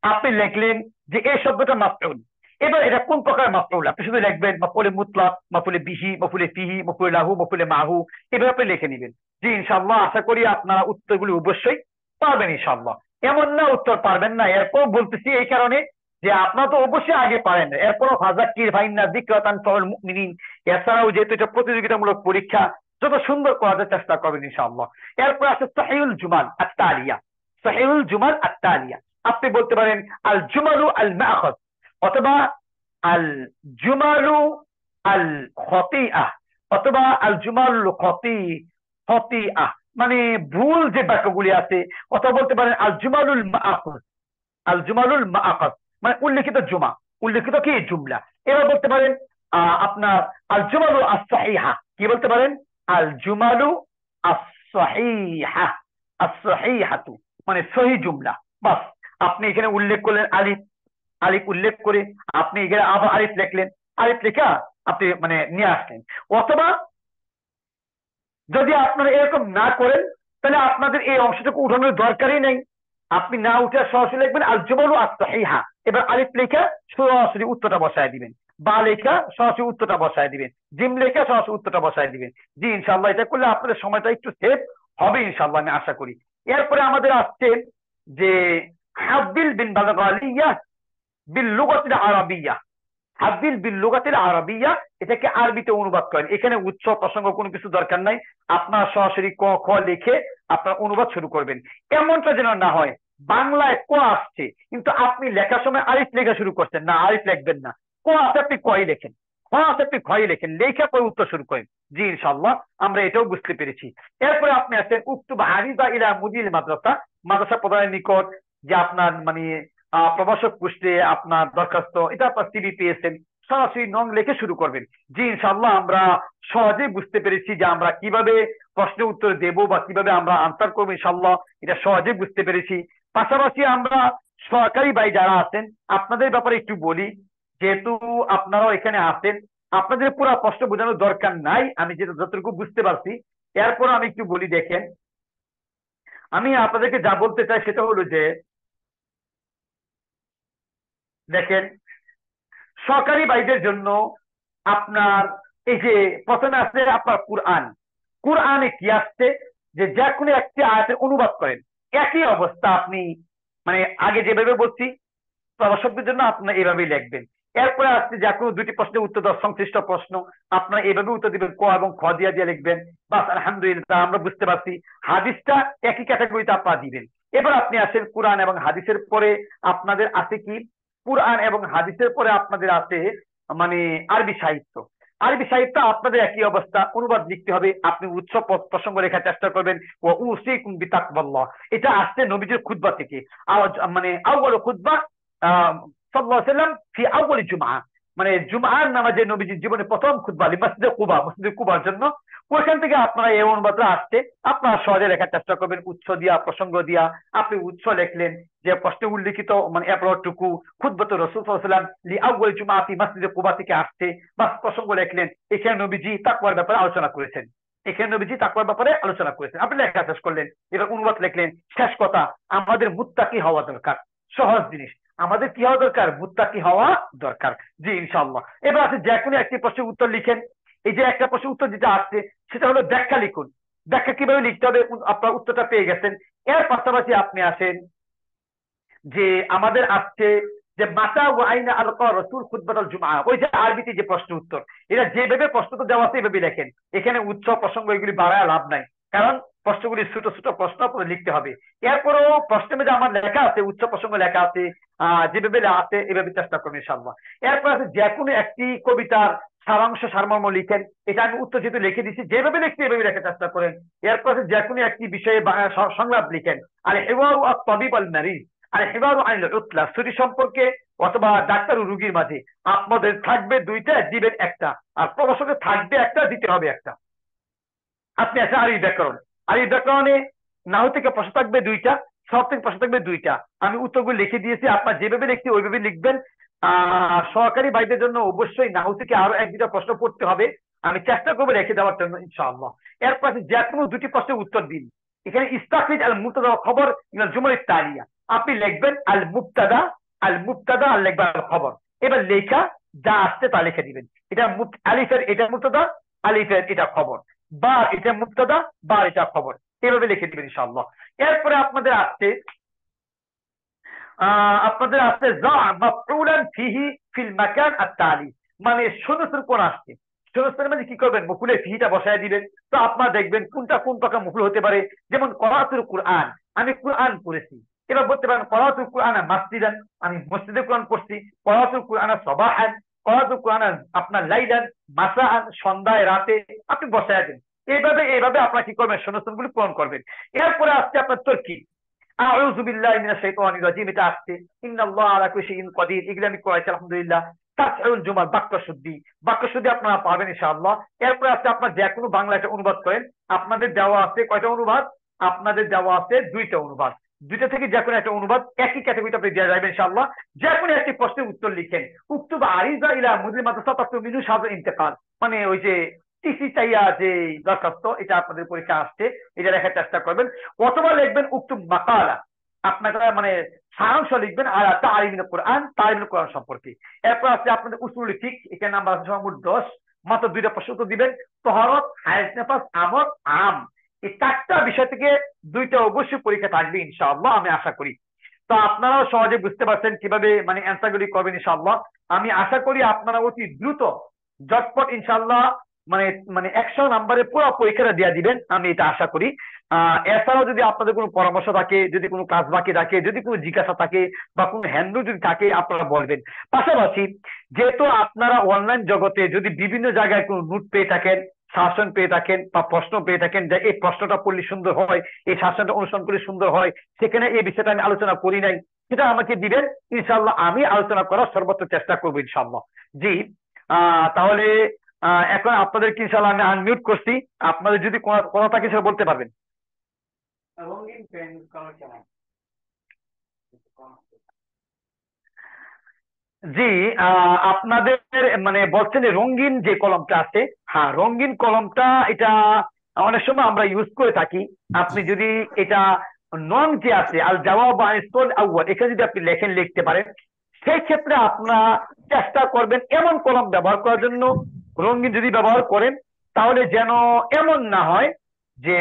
আপনি লিখলেন যে এই শব্দটা মাফউল। এবার এটা কোন প্রকার মাফউল আপনি শুধু লিখবেন মাফউলে মুতলাক, মাফউলে বিহি, মাফউলে ফিহি, মাফউলে লাহু, মাফউলে মাহু, এভাবে আপনি লিখে নেবেন। জি ইনশাআল্লাহ আশা করি আপনারা উত্তরগুলো অবশ্যই পারবেন ইনশাআল্লাহ। এমন না উত্তর পারবেন না, এরপর বলতেছি এই কারণে যে আপনারা তো অবশ্যই আগে পারেন, এরপরও ফাযাক্কির ফাইন্না যিকরা তানফাউল মুমিনিন, এছাড়াও যেহেতু এটা প্রতিযোগিতামূলক পরীক্ষা যত সুন্দর করার চেষ্টা করবেন ইনশাআল্লাহ। এরপর আছে সাহিহুল জুমাল আত-তালিয়া, সাহিহুল জুমাল আত-তালিয়া, আপনি বলতে পারেন আল জুমালু আল মাআখায, অথবা আল জুমালু আল খতিআহ, অথবা আল জুমালু খতিআহ, মানে ভুল যে বাক্যগুলি আছে, অথবা বলতে পারেন আল জুমালুল মাআখায, আল জুমালুল মাআখায মানে উল্লেখিত জুমা, উল্লেখিত কি জুমলা। এবার বলতে পারেন আপনার আল জুমালু আস-সাহিহা, কি বলতে পারেন আল জুমালু আস-সাহিহা, আস-সাহিহাতু মানে সহি জুমলা। বাস আপনি এখানে উল্লেখ করলেন আলিফ, আলিফ উল্লেখ করে আপনি এখানে আবার আলিফ লিখলেন, আলিফ লেখা আপনি মানে নিয়ে আসলেন। অথবা যদি আপনারা এরকম না করেন তাহলে আপনাদের এই অংশটুকু উঠানোর দরকারই নেই, আপনি না উঠে সরাসরি লিখবেন আল জুমালু আস-সাহিহা, এবার আলিফ লেখা সরাসরি উত্তরটা বসায় দিবেন, বা লেখা সরাসরি উত্তরটা বসায় দিবেন, জিম লেখা সরাসরি উত্তরটা বসায় দিবেন। জি ইনশাআল্লাহ এটা করলে আপনাদের সময়টা একটু সেভ হবে ইনশাআল্লাহ, আমি আশা করি। এরপরে আমাদের আসছে যে হাব্বিল বিন বালগালিয়া বিল লুগাতিল আরাবিয়া, হাব্বিল বিল লুগাতিল আরাবিয়া এটাকে আরবিতে অনুবাদ করেন। এখানে উৎস প্রসঙ্গ কোনো কিছু দরকার নাই, আপনার সরাসরি ক খ লিখে আপনার অনুবাদ শুরু করবেন। এমনটা যেন না হয় বাংলায় ক আসছে কিন্তু আপনি লেখার সময় আলিফ লেখা শুরু করছেন, না আলিফ লিখবেন না, ক আছে আপনি কই লেখেন, খ আছে আপনি খই লেখেন, লেখা পরে উত্তর শুরু করেন। জি ইনশাআল্লাহ আমরা এটাও বুঝতে পেরেছি। এরপরে আপনি আছেন উক্তুব হারিদা ইলা মুদিল মাদ্রাসা, মাদ্রাসা প্রধানের নিকট যে আপনার মানে প্রভাষক পুষ্টে আপনার দরখাস্ত, এটা আপনার সিভি পেয়েছেন, সরাসরি নং লিখে শুরু করবেন। জি ইনশাআল্লাহ আমরা সহজেই বুঝতে পেরেছি যে আমরা কিভাবে প্রশ্নের উত্তর দেব বা কিভাবে আমরা আনসার করবো, ইনশাআল্লাহ এটা সহজেই বুঝতে পেরেছি। পাশাপাশি আমরা সরকারি ভাই যারা আছেন আপনাদের ব্যাপারে একটু বলি, যেহেতু আপনারাও এখানে আছেন, আপনাদের পুরো প্রশ্ন বোঝানোর দরকার নাই, আমি যেটা যতটুকু বুঝতে পারছি এরপর আমি একটু বলি। দেখেন আমি আপনাদেরকে যা বলতে চাই সেটা হলো যে দেখেন সরকারি ভাইদের জন্য আপনার এই যে প্রথমে আসছে আপনার কোরআন, কোরআনে কি আসছে যে যে কোনো একটি আয়াতের অনুবাদ করেন, একই অবস্থা আপনি মানে আগে যেভাবে বলছি প্রভাষকদের জন্য আপনারা এইভাবেই লিখবেন। এরপরে আসছে যে কোনো দুটি প্রশ্নের উত্তর দেওয়া সংশ্লিষ্ট প্রশ্ন আপনারা এইভাবে উত্তর দিবেন, ক এবং খ দিয়ে দিয়ে লিখবেন। বাস আলহামদুলিল্লাহ আমরা বুঝতে পারছি। হাদিসটা একই ক্যাটাগরিতে আপনারা দিবেন। এবার আপনি আসেন কোরআন এবং হাদিসের পরে আপনাদের আছে কি, কোরআন এবং হাদিসের পরে আপনাদের আছে মানে আরবি সাহিত্য। আরবি সাহিত্য আপনাদের একই অবস্থা, অনুবাদ লিখতে হবে, আপনি উৎস প্রসঙ্গ লেখার চেষ্টা করবেন। ও উসিকুম বিতাকওয়াল্লাহ, এটা আসছে নবীজির খুতবা থেকে, মানে আউয়াল খুতবা সাল্লাল্লাহু আলাইহি ওয়াসাল্লাম ফি আউয়াল জুমআ, মানে জুমআর নামাজে নবীজির জীবনে প্রথম খুতবা মসজিদে কুবা, মসজিদে কুবার জন্য ওইখান থেকে আপনারা এই অনুবাদটা আসছে, আপনারা সহজে লেখার চেষ্টা করবেন উৎস দিয়া প্রসঙ্গ দিয়া। আপনি উৎস লিখলেন যে প্রশ্নে উল্লিখিত মানে এরপরটুকু খুতবাতুর রাসূল সাল্লাল্লাহু আলাইহি ওয়াসাল্লাম লি আউয়াল জুমআতি মসজিদে কুবা থেকে আসছে, বাস প্রসঙ্গ লিখলেন। এখানে নবীজি তাকওয়ার ব্যাপারে আলোচনা করেছেন, এখানে নবীজি তাকওয়ার ব্যাপারে আলোচনা করেছেন, আপনি লেখা শেষ করলেন, এবার অনুবাদ লিখলেন। শেষ কথা আমাদের মুত্তাকি হওয়া দরকার, সহজ জিনিস, আমাদের কি হওয়া দরকার, মুত্তাকি হওয়া দরকার। জি ইনশাআল্লাহ। এবার আছে যে কোনো একটি প্রশ্নের উত্তর লিখেন। এই যে একটা প্রশ্নের উত্তর যেটা আসছে সেটা হলো ব্যাখ্যা লিখুন, ব্যাখ্যা কিভাবে লিখতে হবে আপনার উত্তরটা পেয়ে গেছেন। এর পাশাপাশি আপনি আসেন যে আমাদের আসছে যে মাতা ওয়া আইনা আলকা রাসূল খুতবাতুল জুমআ, ওই যে আরবিতে যে প্রশ্ন উত্তর, এটা যেভাবে প্রশ্ন তো দেওয়া আছে এভাবে লেখেন। এখানে উৎস প্রসঙ্গ এগুলি বাড়ায় লাভ নাই, কারণ প্রশ্নগুলি ছোট ছোট প্রশ্ন আপনাদের লিখতে হবে। এরপরেও প্রশ্নের মধ্যে আমার লেখা আছে উচ্চ প্রসঙ্গ লেখা আছে, যেভাবে আছে এভাবে চেষ্টা করবেন ইনশাআল্লাহ। এরপর আছে যে কোনো একটি কবিতার সারাংশ সারমর্ম লিখেন, এটা আমি উত্তর যেহেতু লিখে দিচ্ছি যেভাবে লিখছি এভাবে লেখার চেষ্টা করেন। এরপর আছে যে কোনো একটি বিষয়ে সংলাপ লিখেন, আর হিওয়ারু আত-তাবিব আল মারিদ, আর হিওয়ারু আনিল উতলা, ছুটি সম্পর্কে অথবা ডাক্তার ও রোগীর মাঝে আপনাদের থাকবে দুইটা, দিবেন একটা, আর প্রভাষকের থাকবে একটা, দিতে হবে একটা। আপনি আছে আরবি ব্যাকরণ, আরবি ব্যাকরণে নাহু থেকে প্রশ্ন থাকবে দুইটা, সব থেকে প্রশ্ন থাকবে 2টা। আমি উত্তরগুলো লিখে দিয়েছি, আপনার যেভাবে লিখছি ওইভাবে লিখবেন। সহকারী ভাইদের জন্য অবশ্যই নাহু থেকে আরো 1-2টা প্রশ্ন পড়তে হবে, আমি চেষ্টা করবো রেখে দেওয়ার জন্য ইনশাআল্লাহ। এরপর যে কোনো 2টি প্রশ্নের উত্তর দিন। এখানে ইস্তাফিজ আল মুবতাদা খবর মিনাল জুমাল তালিয়া, আপনি লিখবেন আল মুবতাদা আর লিখবেন আল খবর। এবার লেখা যা আসছে তা লিখে দিবেন। এটা আলিফের এটা মুবতাদা, আলিফের এটা খবর, বা এটা মুবতাদা বা এটা খবর, এভাবে লিখে দিবেন ইনশাআল্লাহ। এরপরে আপনাদের আসছে যা মাফউলান ফিহি ফিল মাকান আত-তালি, মানে শূন্যস্থান কোন আসছে, শূন্যস্থানের মধ্যে কি করবেন, মফুলে ফিহিটা বসায় দিবেন। তো আপনারা দেখবেন কোনটা কোন প্রকার মফুল হতে পারে। যেমন করাতুল কুরআন, আমি কুরআন পড়েছি। এবার বলতে পারেন করাতুল কুরআন মাসজিদান, আমি মসজিদে কোরআন পড়ছি। করাতুল কুরআন সাবাহান, করাতুল কুরআন আপনার লাইলান, মাসাআন সন্ধ্যায় রাতে, আপনি বসায় দেন। এইভাবে আপনারা কি করবেন, শূন্যস্থানগুলি পূরণ করবেন। এরপরে আসছে আপনার তরকিব, আউযু বিল্লাহি মিনাশ শাইতানির রাজিম, এটা আসছে ইন্নাল্লাহা আলা কুল্লি শাইইন কাদির, এগুলো আমি করেছি আলহামদুলিল্লাহ। তাসউল জুমাল বাক্য শুদ্ধি আপনারা পাবেন ইনশাআল্লাহ। এরপরে আছে আপনার যে কোনো বাংলা একটা অনুবাদ করেন, আপনাদের দেওয়া আছে কয়টা অনুবাদ, আপনাদের দেওয়া আছে 2টা অনুবাদ। 2টা থেকে যে কোনো একটা অনুবাদ একই ক্যাটাগরিতে আপনি দেওয়া যাবে ইনশাআল্লাহ। যে কোনো একটি প্রশ্নের উত্তর লিখেন। উক্তুব আরিজা ইলা মুদির মাদ্রাসা তাকতুমিনু শাহর ইন্তেকাল, মানে ওই যে টিসি চাইয়া যে দরখাস্ত, এটা আপনাদের পরীক্ষা আসছে, এটা লেখার চেষ্টা করবেন। অথবা লিখবেন উক্তুব মাকালা, আপনারা মানে সারাংশ লিখবেন আর তালিমুল কোরআন সম্পর্কে। এরপর আছে আপনাদের উসুল ফিকহ, এখানে নাম্বার আছে মোট 10, মাত্র 2টা প্রশ্ন উত্তর দিবেন। তহরত, হায়েজ নেফাস, আমর, আম, এই 4টা বিষয় থেকে 2টা অবশ্যই পরীক্ষা থাকবে ইনশাআল্লাহ, আমি আশা করি। তো আপনারাও সহজে বুঝতে পারছেন কিভাবে মানে অ্যান্সারগুলি করবেন ইনশাআল্লাহ। আমি আশা করি আপনারা অতি দ্রুত ঝটপট ইনশাআল্লাহ মানে 100 নম্বরের পুরো পরীক্ষাটা দিয়ে দিবেন, আমি এটা আশা করি। এছাড়াও যদি আপনাদের কোনো পরামর্শ থাকে, যদি কোনো কাজ বাকি থাকে, যদি কোনো জিজ্ঞাসা থাকে বা কোনো হ্যান্ডেল যদি থাকে, আপনারা বলবেন। পাশাপাশি যেহেতু আপনারা অনলাইন জগতে যদি বিভিন্ন জায়গায় কোনো নোট পেয়ে থাকেন, শাসন পেয়ে থাকেন বা প্রশ্ন পেয়ে থাকেন, যে এই প্রশ্নটা পড়লে সুন্দর হয়, এই শাসনটা অনুসরণ করলে সুন্দর হয়, সেখানে এই বিষয়টা আমি আলোচনা করি নাই, সেটা আমাকে দিবেন ইনশাআল্লাহ, আমি আলোচনা করার সর্বোচ্চ চেষ্টা করবো ইনশাআল্লাহ। জি, তাহলে এখন আপনাদেরকে ইনশাআল্লাহ আমি আনমিউট করছি, আপনাদের যদি কোনো থাকে সেটা বলতে পারবেন। জি, আপনাদের মানে বলছেন রঙিন যে কলমটা আছে, হ্যাঁ রঙিন কলমটা এটা অনেক সময় আমরা ইউজ করে থাকি। আপনি যদি এটা নং যে আছে আল জাওয়াব আনিস আউয়াল, এখানে যদি আপনি লিখতে পারেন, সেই ক্ষেত্রে আপনারা চেষ্টা করবেন এমন কলম ব্যবহার করার জন্য, রঙিন যদি ব্যবহার করেন তাহলে যেন এমন না হয় যে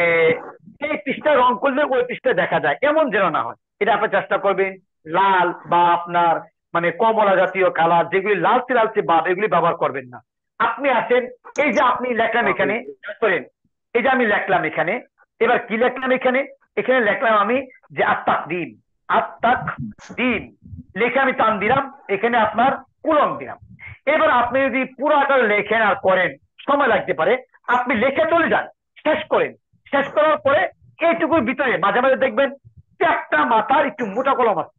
এই পৃষ্ঠা রং করলে ওই পৃষ্ঠা দেখা যায়, এমন যেন না হয়। এটা আপনি চেষ্টা করবেন লাল বা আপনার মানে কমলা জাতীয় কালার, যেগুলি লালচে লালচে বাদ, এগুলি ব্যবহার করবেন না। আপনি আসেন, এই যে আপনি লেখলাম এখানে, করেন এই যে আমি লেখলাম এখানে, এবার কি লেখলাম এখানে লেখলাম আমি যে আত্তাকদিম লিখে আমি টান দিলাম, এখানে আপনার কুলম দিলাম। এবার আপনি যদি পুরো আকার লেখেন আর করেন, সময় লাগতে পারে, আপনি লেখে চলে যান, শেষ করেন। শেষ করার পরে এইটুকুর ভিতরে মাঝে মাঝে দেখবেন চ্যাপ্টা মাথার একটু মোটা কলম আছে,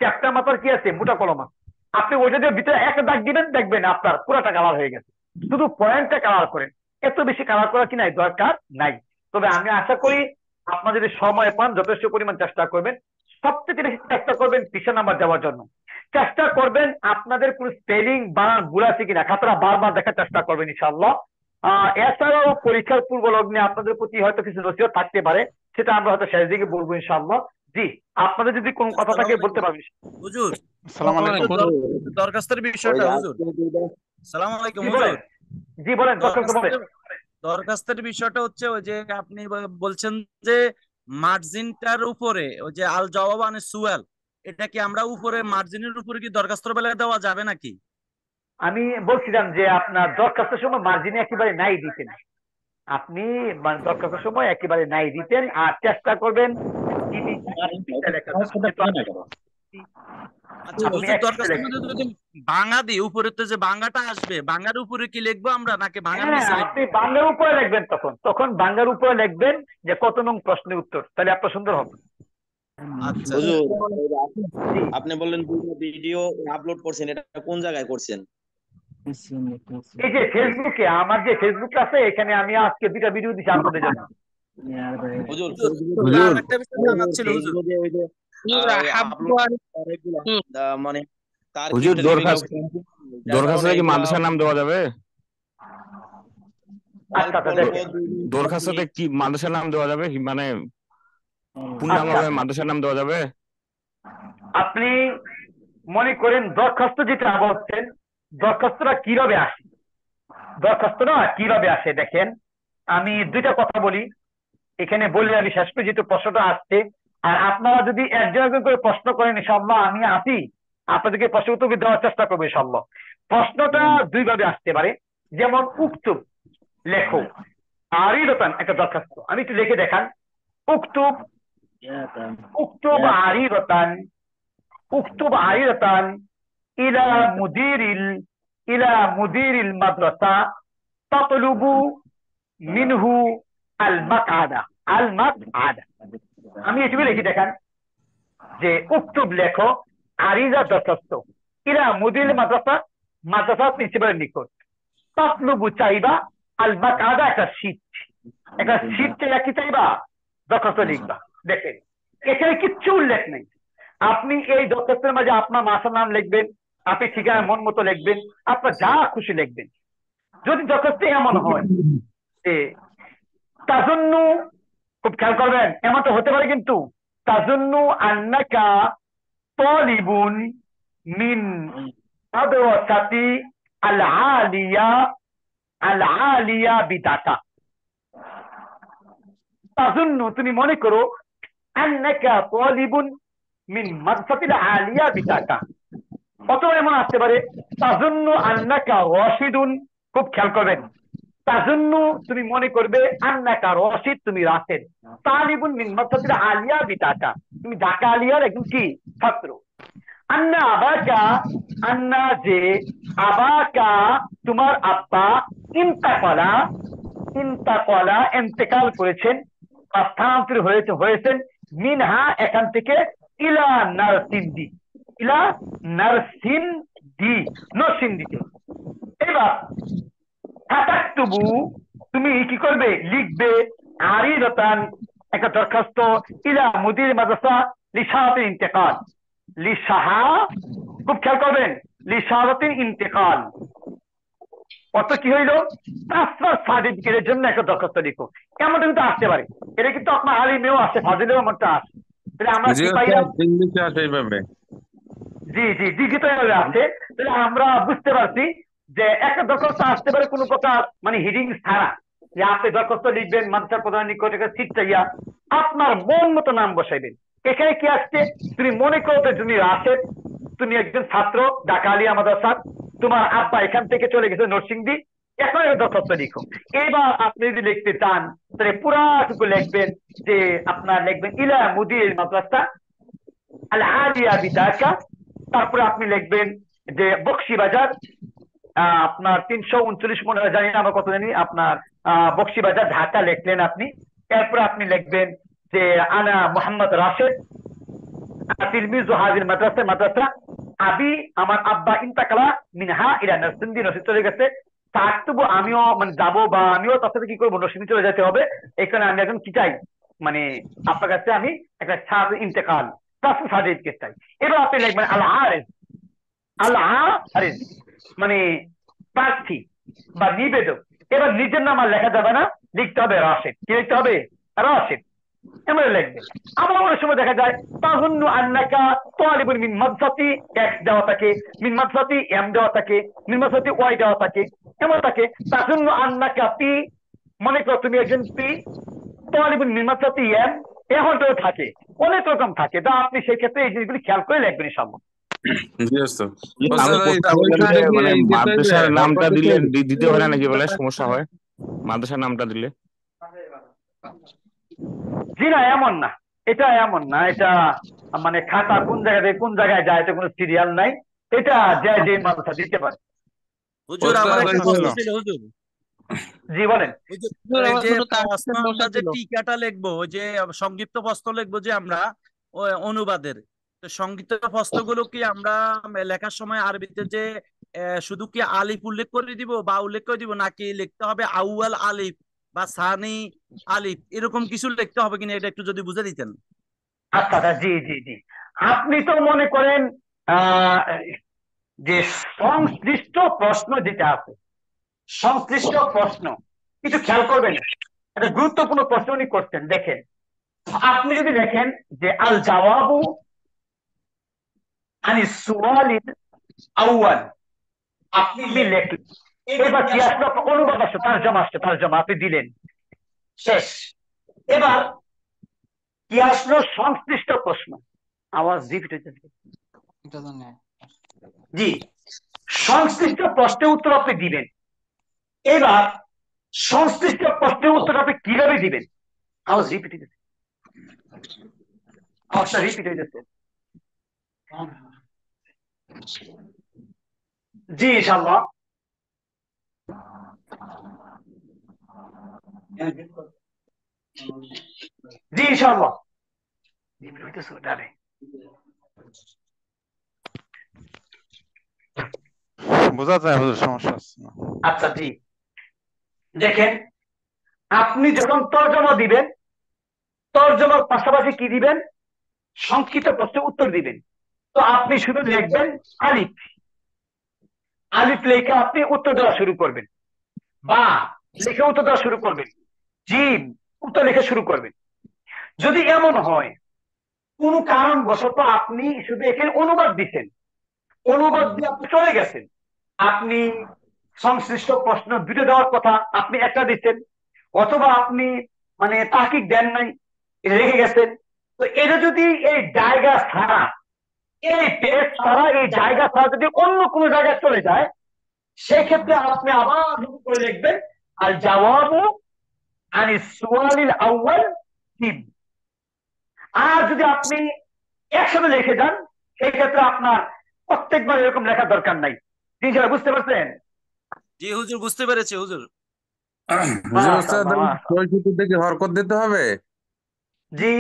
চ্যাপ্টা মাথার কি আছে, মোটা কলম আছে, আপনি ওইটা দিয়ে ভিতরে একটা দাগ দিবেন, দেখবেন আপনার পুরোটা কালার হয়ে গেছে। শুধু পয়েন্টটা কালার করেন, এত বেশি কালার করা কি নাই, দরকার নাই। তবে আমি আশা করি আপনারা যদি সময় পান যথেষ্ট পরিমাণ চেষ্টা করবেন, সবচেয়ে বেশি চেষ্টা করবেন পৃষ্ঠা নাম্বার দেওয়ার জন্য। চেষ্টা করবেন আপনাদের কোন স্পেলিং বা ভুল আছে কিনা খাতাটা বারবার দেখার চেষ্টা করবেন ইনশাআল্লাহ। এছাড়াও পরীক্ষার পূর্ব লগ্নে আপনাদের প্রতি হয়তো কিছু নসিহত থাকতে পারে, সেটা আমরা হয়তো শেষ দিকে বলবো ইনশাআল্লাহ। জি, আপনাদের যদি কোনো কথা থাকে বলতে পারবেন। হুজুর, আসসালামু আলাইকুম। দরখাস্তের বিষয়টা হুজুর, আসসালামু আলাইকুম হুজুর। জি বলেন, দরখাস্তের বিষয়টা হচ্ছে ওই যে আপনি বলছেন যে মার্জিনটার উপরে ওই যে আল জওয়াব আনিস সুয়াল, এটা কি আমরা উপরে মার্জিনের উপরে কি দরখাস্তের বেলায় দেওয়া যাবে নাকি? আমি বলছিলাম যে আপনার দরখাস্তের সময় মার্জিনে একেবারে নাই দিতেন, আপনি দরখাস্তের সময় একেবারে নাই দিতেন, আর চেষ্টা করবেন ভাঙা দিই উপরে, তো যে ভাঙাটা আসবে ভাঙার উপরে কি লিখবো আমরা নাকি ভাঙার নিচে? আপনি ভাঙার উপরে লিখবেন, তখন ভাঙার উপরে লিখবেন যে কত নং প্রশ্নের উত্তর, তাহলে আপনার সুন্দর হবে। আচ্ছা, আপনি বললেন ভিডিও আপলোড করছেন, এটা কোন জায়গায় করছেন? এই যে ফেসবুকে, আমার যে ফেসবুক আছে, এখানে আমি আজকে 2টা ভিডিও দিচ্ছি আপনাদের জন্য। হুজুর হুজুর হুজুর আরেকটা বিষয় জানার ছিল হুজুর। ফেসবুকে ওই যে হুজুর ওই হাব্বু আপলোড আর অনেকগুলা হুম, মানে তার হুজুর ক্ষেত্রে বিভিন্ন দরখাস্ত যার কারণে দরখাস্তে কি এগুলা মাদ্রাসার নাম দেওয়া যাবে? আচ্ছা অল্প আচ্ছা অল্প দেখেন 2 মিনিট 5 দরখাস্ততে মিনিট কি মাদ্রাসার নাম দেওয়া যাবে কি মানে আচ্ছা পূর্ণাঙ্গভাবে মাদ্রাসার নাম দেওয়া যাবে? আপনি মনে করেন দরখাস্ত যেটা বলছেন, দরখাস্তটা কিভাবে আসে, দরখাস্তটা কিভাবে আসে দেখেন, আমি দুইটা কথা বলি এখানে বলে আমি শেষ করি যেহেতু প্রশ্নটা আসছে। আর আপনারা যদি একজন একজন করে প্রশ্ন করেন ইনশাআল্লাহ আমি আছি, আপনাদেরকে প্রশ্ন উত্তর দেওয়ার চেষ্টা করবো ইনশাআল্লাহ। প্রশ্নটা দুইভাবে আসতে পারে, যেমন উক্তুব লেখো, আরিদাতান একটা দরখাস্ত, আমি একটু লিখে দেখান। উক্তুব উক্তুব আরিদাতান উক্তুব আরিদাতান ইলা মুদিরিল ইলা মুদিরিল মাদ্রাসা তাতলুবু মিনহু আল মাকআদা আল মাকআদা। আমি এটুকু লিখে দেখান যে উক্তুব লেখো আরিজা দরখাস্ত ইলা মুদিরিল মাদ্রাসা মাদ্রাসা প্রিন্সিপালের নিকট, তাতলুবু চাইবা আল মাকআদা একটা সিট চাইবা, কি চাইবা দরখাস্ত লিখবা। দেখেন এখানে কিচ্ছু উল্লেখ নেই, আপনি এই দরখাস্তের মাঝে আপনার মাসার নাম লিখবেন, আপনি ঠিকানা মন মতো লিখবেন, আপনার যা খুশি লিখবেন। যদি দরখাস্তে এমন হয় যে তাজন্নু, খুব খেয়াল করবেন এমনটা হতে পারে কিন্তু, তাজন্নু আন্নাকা তালিবুন মিন মাদ্রাসাতি আল আলিয়া বিদাকা। তাজন্নু তুমি মনে করো, আন্নাকা তালিবুন মিন মাদ্রাসাতিল আলিয়া বিদাকা। অথবা এমন আসতে পারে তাজন্নু আন্নাকা রাশিদুন, খুব খেয়াল করবেন, তাজন্নু তুমি মনে করবে, আন্নাকা রাশিদ তুমি রাশেদ, তালিবুন মিন মাদ্রাসাতিল আলিয়া বিদাকা তুমি ঢাকা আলিয়ার একজন কি ছাত্র। আন্না আবাকা, আন্না যে, আবাকা তোমার আব্বা, ইন্তাকালা ইন্তেকাল করেছেন বা স্থানান্তরিত হয়েছেন, মিনহা এখান থেকে, ইলা নারসিন্দি ইলা নরসিংদীতে। এবার তাকাতুবু তুমি কি করবে লিখবে, আরিদাতান একটা দরখাস্ত, ইলা মুদির মাদ্রাসা লিশাহাতিল ইন্তেকাল, লিশাহা খুব খেয়াল করবেন, লিশাহাতিল ইন্তেকাল অর্থ কি হইলো, ট্রান্সফার সার্টিফিকেটের জন্য একটা দরখাস্ত লিখো। এমনটা কিন্তু আসতে পারে, এটা কিন্তু আপনার আলিমেও আসে, ফাজিলেও এমনটা আসে। তাহলে আমরা কি পাইলাম, ইংলিশে আছে এইভাবে। জি জি ডিজিটাল আছে। তাহলে আমরা বুঝতে পারছি যে একটা দরখাস্ত আসতে পারে কোনো প্রকার মানে হিডিং ছাড়া, যে আপনি দরখাস্ত লিখবেন মাদ্রাসা প্রধানের নিকট সিট চাইয়া, আপনার মন মতো নাম বসাইবেন। এখানে কি আসছে, তুমি মনে করো যে তুমি রাশেদ, তুমি একজন ছাত্র ঢাকা আলিয়া মাদ্রাসা, তোমার আব্বা এখান থেকে চলে গেছে নরসিংদী, এখন একটা দরখাস্ত লিখো। এবার আপনি যদি লিখতে চান তাহলে পুরাটুকু লিখবেন, যে আপনার লিখবেন ইলা মুদির মাদ্রাসা আল আলিয়া বিদাকা, তারপরে আপনি লিখবেন যে বক্সিবাজার, আপনার 339 মনে হয়, জানি না আমার কত জানি, আপনার বক্সিবাজার ঢাকা লিখলেন আপনি। এরপরে আপনি লিখবেন যে আনা মোহাম্মদ রাশেদ তিলমিজু হাজির মাদ্রাসা আবি, আমার আব্বা ইন্তাকালা মিনহা ইলা নরসিংদী, নরসিংদী চলে গেছে। তাকতুবু আমিও মানে যাবো, বা আমিও তার সাথে কি করবো, নরসিংদী চলে যেতে হবে। এখানে আমি এখন কি চাই, মানে আপনার কাছে আমি একটা ইন্তেকাল ট্রান্সফার সার্টিফিকেট চাই। এবার আপনি লিখবেন আল আরিজ মানে প্রার্থী বা নিবেদক। এবার নিজের নাম আর লেখা যাবে না, লিখতে হবে রাশেদ। কি লিখতে হবে, রাশেদ এমন লিখবেন। আবার অনেক সময় দেখা যায় তাজুন্নু আন্নাকা তালিবুন মিন মাদ্রাসাতি এক্স দেওয়া থাকে, মিন মাদ্রাসাতি এম দেওয়া থাকে, মিন মাদ্রাসাতি ওয়াই দেওয়া থাকে, এমন থাকে তাজুন্নু আন্নাকা পি, মনে করো তুমি একজন পি, তালিবুন মিন মাদ্রাসাতি এম, এমনটাও থাকে, অনেক রকম থাকে। তা আপনি সেই ক্ষেত্রে এই জিনিসগুলি খেয়াল করে লিখবেন ইনশাআল্লাহ। আমি প্রশ্ন করলাম যে মানে মাদ্রাসার নামটা দিলে দিতে হয় না নাকি, বলে সমস্যা হয় মাদ্রাসার নামটা দিলে? জি না, এমন না, এটা এমন না, এটা মানে খাতা কোন জায়গা থেকে কোন জায়গায় যায় এটা কোনো সিরিয়াল নাই, এটা যে মাদ্রাসা দিতে পারে। হুজুর আমার একটা প্রশ্ন ছিল হুজুর। জি বলেন। এই যে প্রশ্ন আমরা যে টিকাটা লিখবো, ওই যে সংক্ষিপ্ত প্রশ্ন লিখবো যে আমরা অনুবাদের, তো সংক্ষিপ্ত প্রশ্নগুলো কি আমরা লেখার সময় আরবিতে যে শুধু কি আলিফ উল্লেখ করে দিব বা উল্লেখ করে দিব, নাকি লিখতে হবে আউয়াল আলিফ বা সানি আলিফ এরকম কিছু লিখতে হবে কিনা এটা একটু যদি বুঝে দিতেন। আচ্ছা আচ্ছা, জি জি জি। আপনি তো মনে করেন আহ যে সংশ্লিষ্ট প্রশ্ন যেটা আছে, সংশ্লিষ্ট প্রশ্ন কিছু খেয়াল করবেন, একটা গুরুত্বপূর্ণ প্রশ্ন উনি করছেন। দেখেন, আপনি যদি দেখেন যে আল জাওয়াবু আনি সুয়ালিল আউয়াল, আপনি লিখলেন, এবার কি আসলো? অনুবাদ আসলো, তারজমা আসলো, তারজমা আপনি দিলেন, শেষ। এবার কি আসলো? সংশ্লিষ্ট প্রশ্ন। আওয়াজ রিপিট হইতেছে। জি, সংশ্লিষ্ট প্রশ্নের উত্তর আপনি দিবেন। এবার সংশ্লিষ্ট প্রশ্নের উত্তর আপনি কিভাবে দিবেন? আওয়াজ রিপিট হইতেছে, আওয়াজটা রিপিট হইতেছে। জি ইনশাআল্লাহ। জি ইনশাআল্লাহ। রিপিট হইতেছে ওটারে। বোঝা যায় হুজুর, সমস্যা হচ্ছে না। আচ্ছা জি, দেখেন, আপনি যখন তর্জমা দিবেন, তর্জমার পাশাপাশি কি দিবেন? সংক্ষিপ্ত প্রশ্নের উত্তর দিবেন। তো আপনি শুধু লিখবেন আলিফ, আলিফ লেখে আপনি উত্তর দেওয়া শুরু করবেন, বা লিখে উত্তর দেওয়া শুরু করবেন, জিম উত্তর লিখে শুরু করবেন। যদি এমন হয় কোন কারণবশত আপনি শুধু এখানে অনুবাদ দিচ্ছেন, অনুবাদ দিয়ে আপনি চলে গেছেন, আপনি সংশ্লিষ্ট প্রশ্ন দুটো দেওয়ার কথা আপনি একটা দিচ্ছেন, অথবা আপনি মানে তাকিক দেন নাই, রেখে গেছেন, তো এটা যদি এই জায়গা ছাড়া, এই পেজ ছাড়া, এই জায়গা ছাড়া যদি অন্য কোনো জায়গায় চলে যায়, সেক্ষেত্রে আপনি আবার নতুন করে লিখবেন আল জাওয়াবু আনি সুয়ালিল আউয়াল তিব। আর যদি আপনি একসাথে লিখে যান, সেই ক্ষেত্রে আপনার প্রত্যেকবার এরকম লেখার দরকার নাই। জিনিসটা বুঝতে পারছেন? জি হুজুর, বুঝতে পেরেছি হুজুর। হুজুর ওস্তাদ, সই শুদ্ধ কি হরকত দিতে হবে? জি,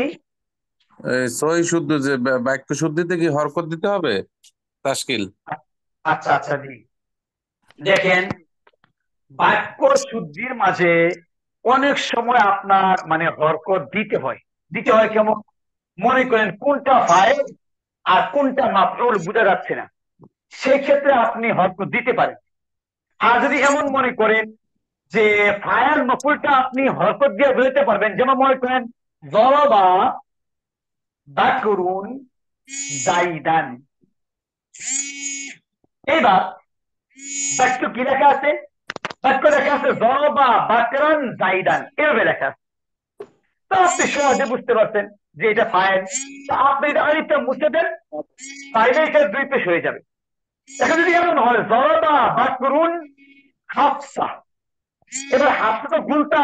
সই শুদ্ধ যে বাক্য শুদ্ধিতে কি হরকত দিতে হবে? তাশকিল। আচ্ছা আচ্ছা জি। দেখেন, বাক্য শুদ্ধির মাঝে অনেক সময় আপনার মানে হরকত দিতে হয়। দিতে হয় কেমন? মনে করেন কোনটা ফাইল আর কোনটা মাফউল বোঝা যাচ্ছে না, সেই ক্ষেত্রে আপনি হরকত দিতে পারেন। আর যদি এমন মনে করেন যে ফাইল মাফউলটা আপনি হরকত দিয়ে বোঝাতে পারবেন, যেমন মনে করেন যরাবা বাকরুন জাইদান, এবার বাক্য কি লেখা আছে? বাক্য লেখা আছে যরাবা বাকরান জাইদান, এভাবে লেখা আছে। তো আপনি সহজে বুঝতে পারছেন যে এটা ফাইল। তো আপনি এটা আলিফটা মুছে দেন, ফাইলে এটা দুই পেশ হয়ে যাবে। এখন যদি এমন হয় যরাবা বাকরুন হাফসা, এবার হাফসা তো ভুলটা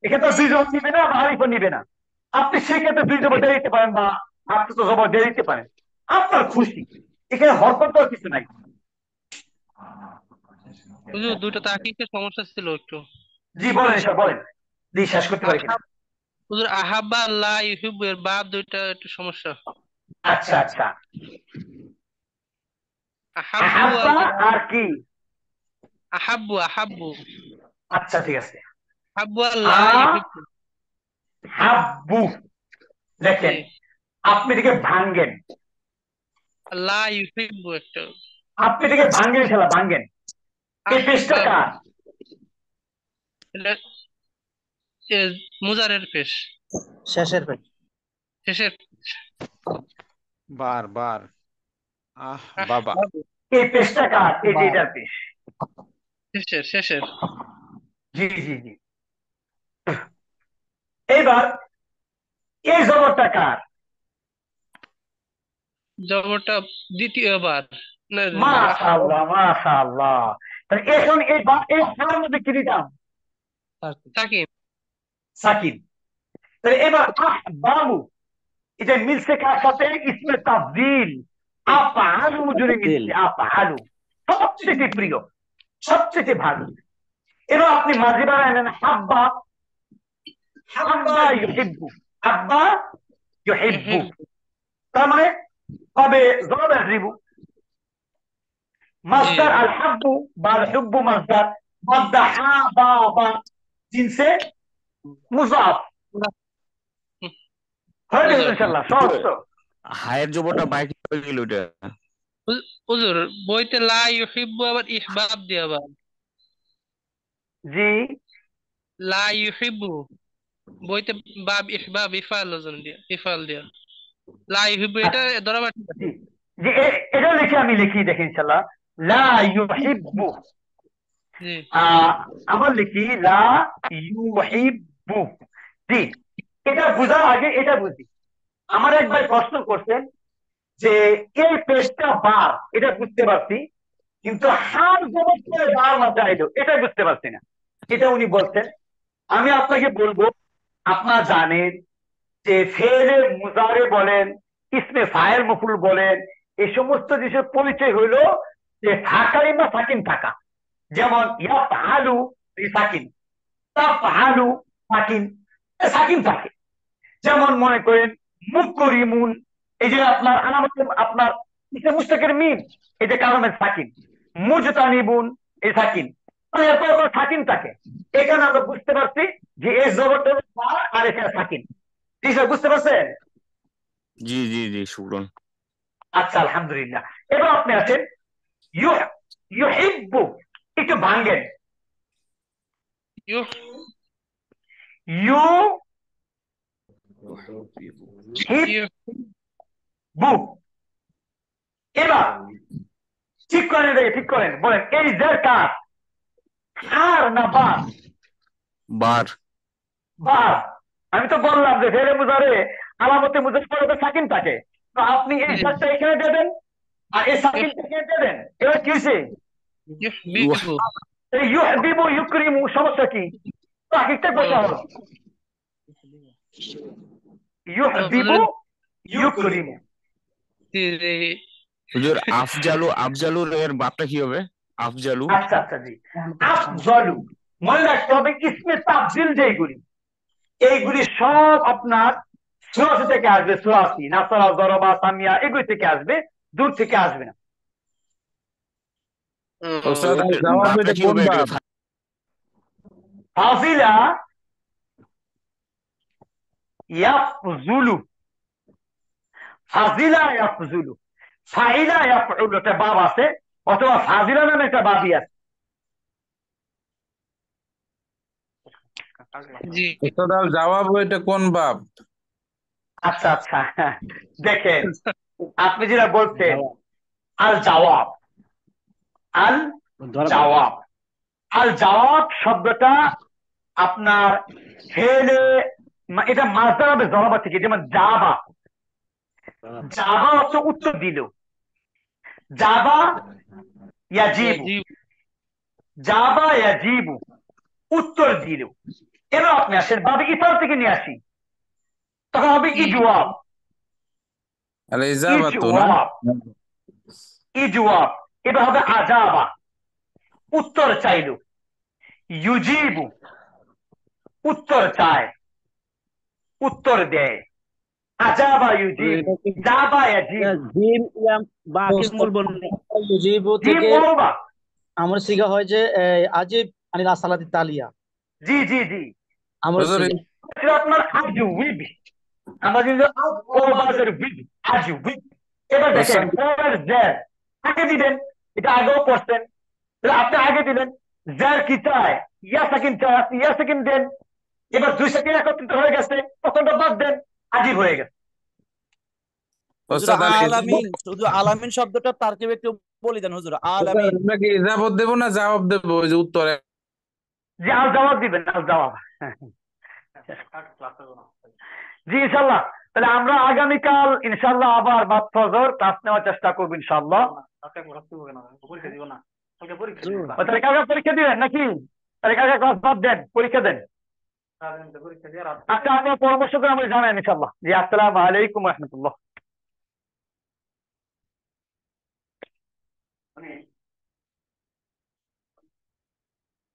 এখানে তো দুই জবাব নিবে না, বা আলিফও নিবে না, আপনি সেক্ষেত্রে দুই জবাব দিয়ে দিতে পারেন, বা হাফসা তো জবাব দিয়ে দিতে পারেন, আপনার খুশি। এখানে হরকত দেওয়ার কিছু নাই। হুজুর দুটো তাকিকের সমস্যা ছিল একটু। জি বলেন, এসব বলেন, জি শেষ করতে পারি কিনা। হুজুর আহাব্বা লা ইউহিব্বু এর বাদ দুইটা একটু সমস্যা। আচ্ছা আচ্ছা, আহাব্বু আহাব্বা আর কি? আহাব্বু আহাব্বু। আচ্ছা ঠিক আছে, আহাব্বু লা ইউহিব্বু। হাব্বু, দেখেন আপনি এটাকে ভাঙ্গেন, লা ইউহিব্বু একটা, আপনি এটাকে ভাঙ্গেন, খেলা ভাঙ্গেন। এই পেশটা কার? মুজারের পেশ, শেষের পেশ, শেষের। বার বার বাবা, এই পেশটা কার? এই যে এটার পেশ, শেষের শেষের। জি জি জি। এবার এই জবরটা কার? জবরটা দ্বিতীয়বার। মাশাআল্লাহ মাশাআল্লাহ। তাহলে এখন এই হার মধ্যে কি দিতাম? সাকিন। সাকিন। তাহলে এবার আহবাবু, এটা মিলছে কার সাথে? ইসমে তাফদীল আফআলু জুড়ে মিলছে, আফআলু সবচেয়ে প্রিয়, সবচেয়ে ভালো। এবার আপনি মাঝে বানায় নেন হাব্বা, হাব্বা ইউহিব্বু, হাব্বা ইউহিব্বু, তার মানে হবে জবাব ইয়াজরিবু। মাসদার আল হাব্বু বা আল হুব্বু মাসদার, মাসদা হাবা বা জিনসে মুজাফ হয়ে যাবে ইনশাল্লাহ, সহজ তো। হায়ের জবরটা বাইক হয়ে গেল ওটা। হুজুর বইতে লা ইউহিব্বু আবার ইহবাব দিয়ে আবার জি লা ইউহিব্বু বইতে বাব ইহবাব ইফাল ওজন দিয়ে ইফাল দিয়া লা ইউহিব্বু এটা ধরা বা ঠিক আছে। জি জি এটা লিখে আমি লিখি দেখি ইনশাল্লাহ। লা ইউহিব্বু, জি আবার লিখি লা ইউহিব্বু। জি, এটা বোঝার আগে এটা বুঝি। আমার এক ভাই প্রশ্ন করছেন যে এই পেশটা বার, এটা বুঝতে পারছি, কিন্তু হার জবর করে বার মাঝে আইলো এটা বুঝতে পারছি না। এটা উনি বলছেন। আমি আপনাকে বলবো, আপনারা জানেন যে ফেলে মুজারে বলেন, ইসমে ফায়েল মফুল বলেন, এই সমস্ত জিনিসের পরিচয় হইলো যে থাকা বা সাকিন থাকা। যেমন ইয়া পাহালু সাকিন, তা পাহালু সাকিন, সাকিন থাকে। যেমন মনে করেন মুকরিমুন, এই যে আপনার আলামতে আপনার ইসে মুস্তাকের মিম, এই যে কারণে সাকিন। মুজতানিবুন এই সাকিন, মানে এত এত সাকিন থাকে। এখানে আমরা বুঝতে পারছি যে এই জবরটা বা আর এখানে সাকিন। ঠিক আছে, বুঝতে পারছেন? জি জি জি শুক্রন। আচ্ছা আলহামদুলিল্লাহ। এবার আপনি আছেন ইউহিব্বু, একটু ভাঙ্গেন। ইউ ইউ ইউ হিব্বু। এবার ঠিক করেন, এটাকে ঠিক করেন, বলেন এই জের কার, আর না বার? বার। বার। আমি তো বললাম যে ফেলে মুজারে আলামতে মুজারে পরে তো সাকিন থাকে, তো আপনি এই সারটা এখানে দেবেন আর এই সাকিনটা এখানে দেবেন। এবার কি হয়েছে? ইউহিব্বু এই ইউহিব্বু ইউকরিমু, সমস্যা কি? সাকিনটা কোথায় হলো? ইউহিব্বু ইউকরিমু। জি জি হুজুর আফজালু, আফজালুর এর বাপটা কি হবে? আফজালু। আচ্ছা আচ্ছা জি, আফজালু মনে রাখতে হবে ইসমে তাফজিল যেগুলি, এইগুলি সব আপনার সুরাসি থেকে আসবে। সুরাসি, নাসারা, জরবা, সামিয়া এগুলি থেকে আসবে, দূর থেকে আসবে না। ওস্তাদ জবাব বাপটা এটা কি কোন হবে? বাব? ফাজিলা ইয়াফজুলু, ফাজিলা ইয়াফজুলু, ফাইলা ইয়াফউলু একটা বাব আছে, অথবা ফাজিলা নামে একটা বাবই আছে। জি ওস্তাদ আল জবাব এটা কোন বাব? আচ্ছা আচ্ছা, দেখেন আপনি যেটা বলছেন আল জওয়াব, আল জওয়াব, আল জওয়াব শব্দটা আপনার ফেলে, এটা মাসদার হবে জবাব থেকে। যেমন জাবা, জাবা হচ্ছে উত্তর দিল, জাবা ইয়াজিবু, জাবা ইয়াজিবু উত্তর দিল। এবার আপনি আসেন বাবে ইফাল থেকে নিয়ে আসি, তখন হবে ইজওয়াব। আরে ইজাবা তো না? ইজওয়াব, ইজওয়াব। এবার হবে আজাবা, উত্তর চাইল। ইউজিবু উত্তর চায়, উত্তর দেয়। আজাবা ইউজিবু, জাবা ইয়াজিবু। জিম ইয়াম বাকির মূল বর্ণ ইউজিবু জিম থেকে ওবা, আমার সিগা হয় যে আজিব আনিল সালাতি তালিয়া। জি জি জি, আমার হুজুর সিগা এটা আপনার আজু উইব, আমরা কিন্তু ওবাজের উইব, আজু উইব। এবার দেখেন ওস্তাদ পরের জের আগে দিবেন, এটা আগেও পড়ছেন, তাহলে আপনি আগে দিবেন। জের কি চায়? ইয়া সেকেন্ড চায়, আপনি ইয়া সেকেন্ড দেন। এবার 2 সেকেন্ড একত্রিত হয়ে গেছে, প্রথমটা বাদ দেন, আজিব হয়ে গেছে। হুজুর ওস্তাদ আল আলামিন, শুধু আলামিন শব্দটা তারকিব একটু বলে দেন হুজুর। আলামিন আমরা কি ইজাবত দেবো না জবাব দেবো? ওই যে উত্তরে যে আল জবাব দিবেন, আল জবাব। জি ইনশাল্লাহ। তাহলে আমরা আগামীকাল ইনশাল্লাহ আবার বাদ ফজর ক্লাস নেওয়ার চেষ্টা করবো ইনশাল্লাহ। তাহলে কালকে পরীক্ষা দিবেন নাকি? তাহলে কালকে ক্লাস বাদ দেন, পরীক্ষা দেন। আচ্ছা, আপনার পরামর্শ করে আমাকে জানান ইনশাল্লাহ। জি, আসসালামু আলাইকুম রহমতুল্লাহ।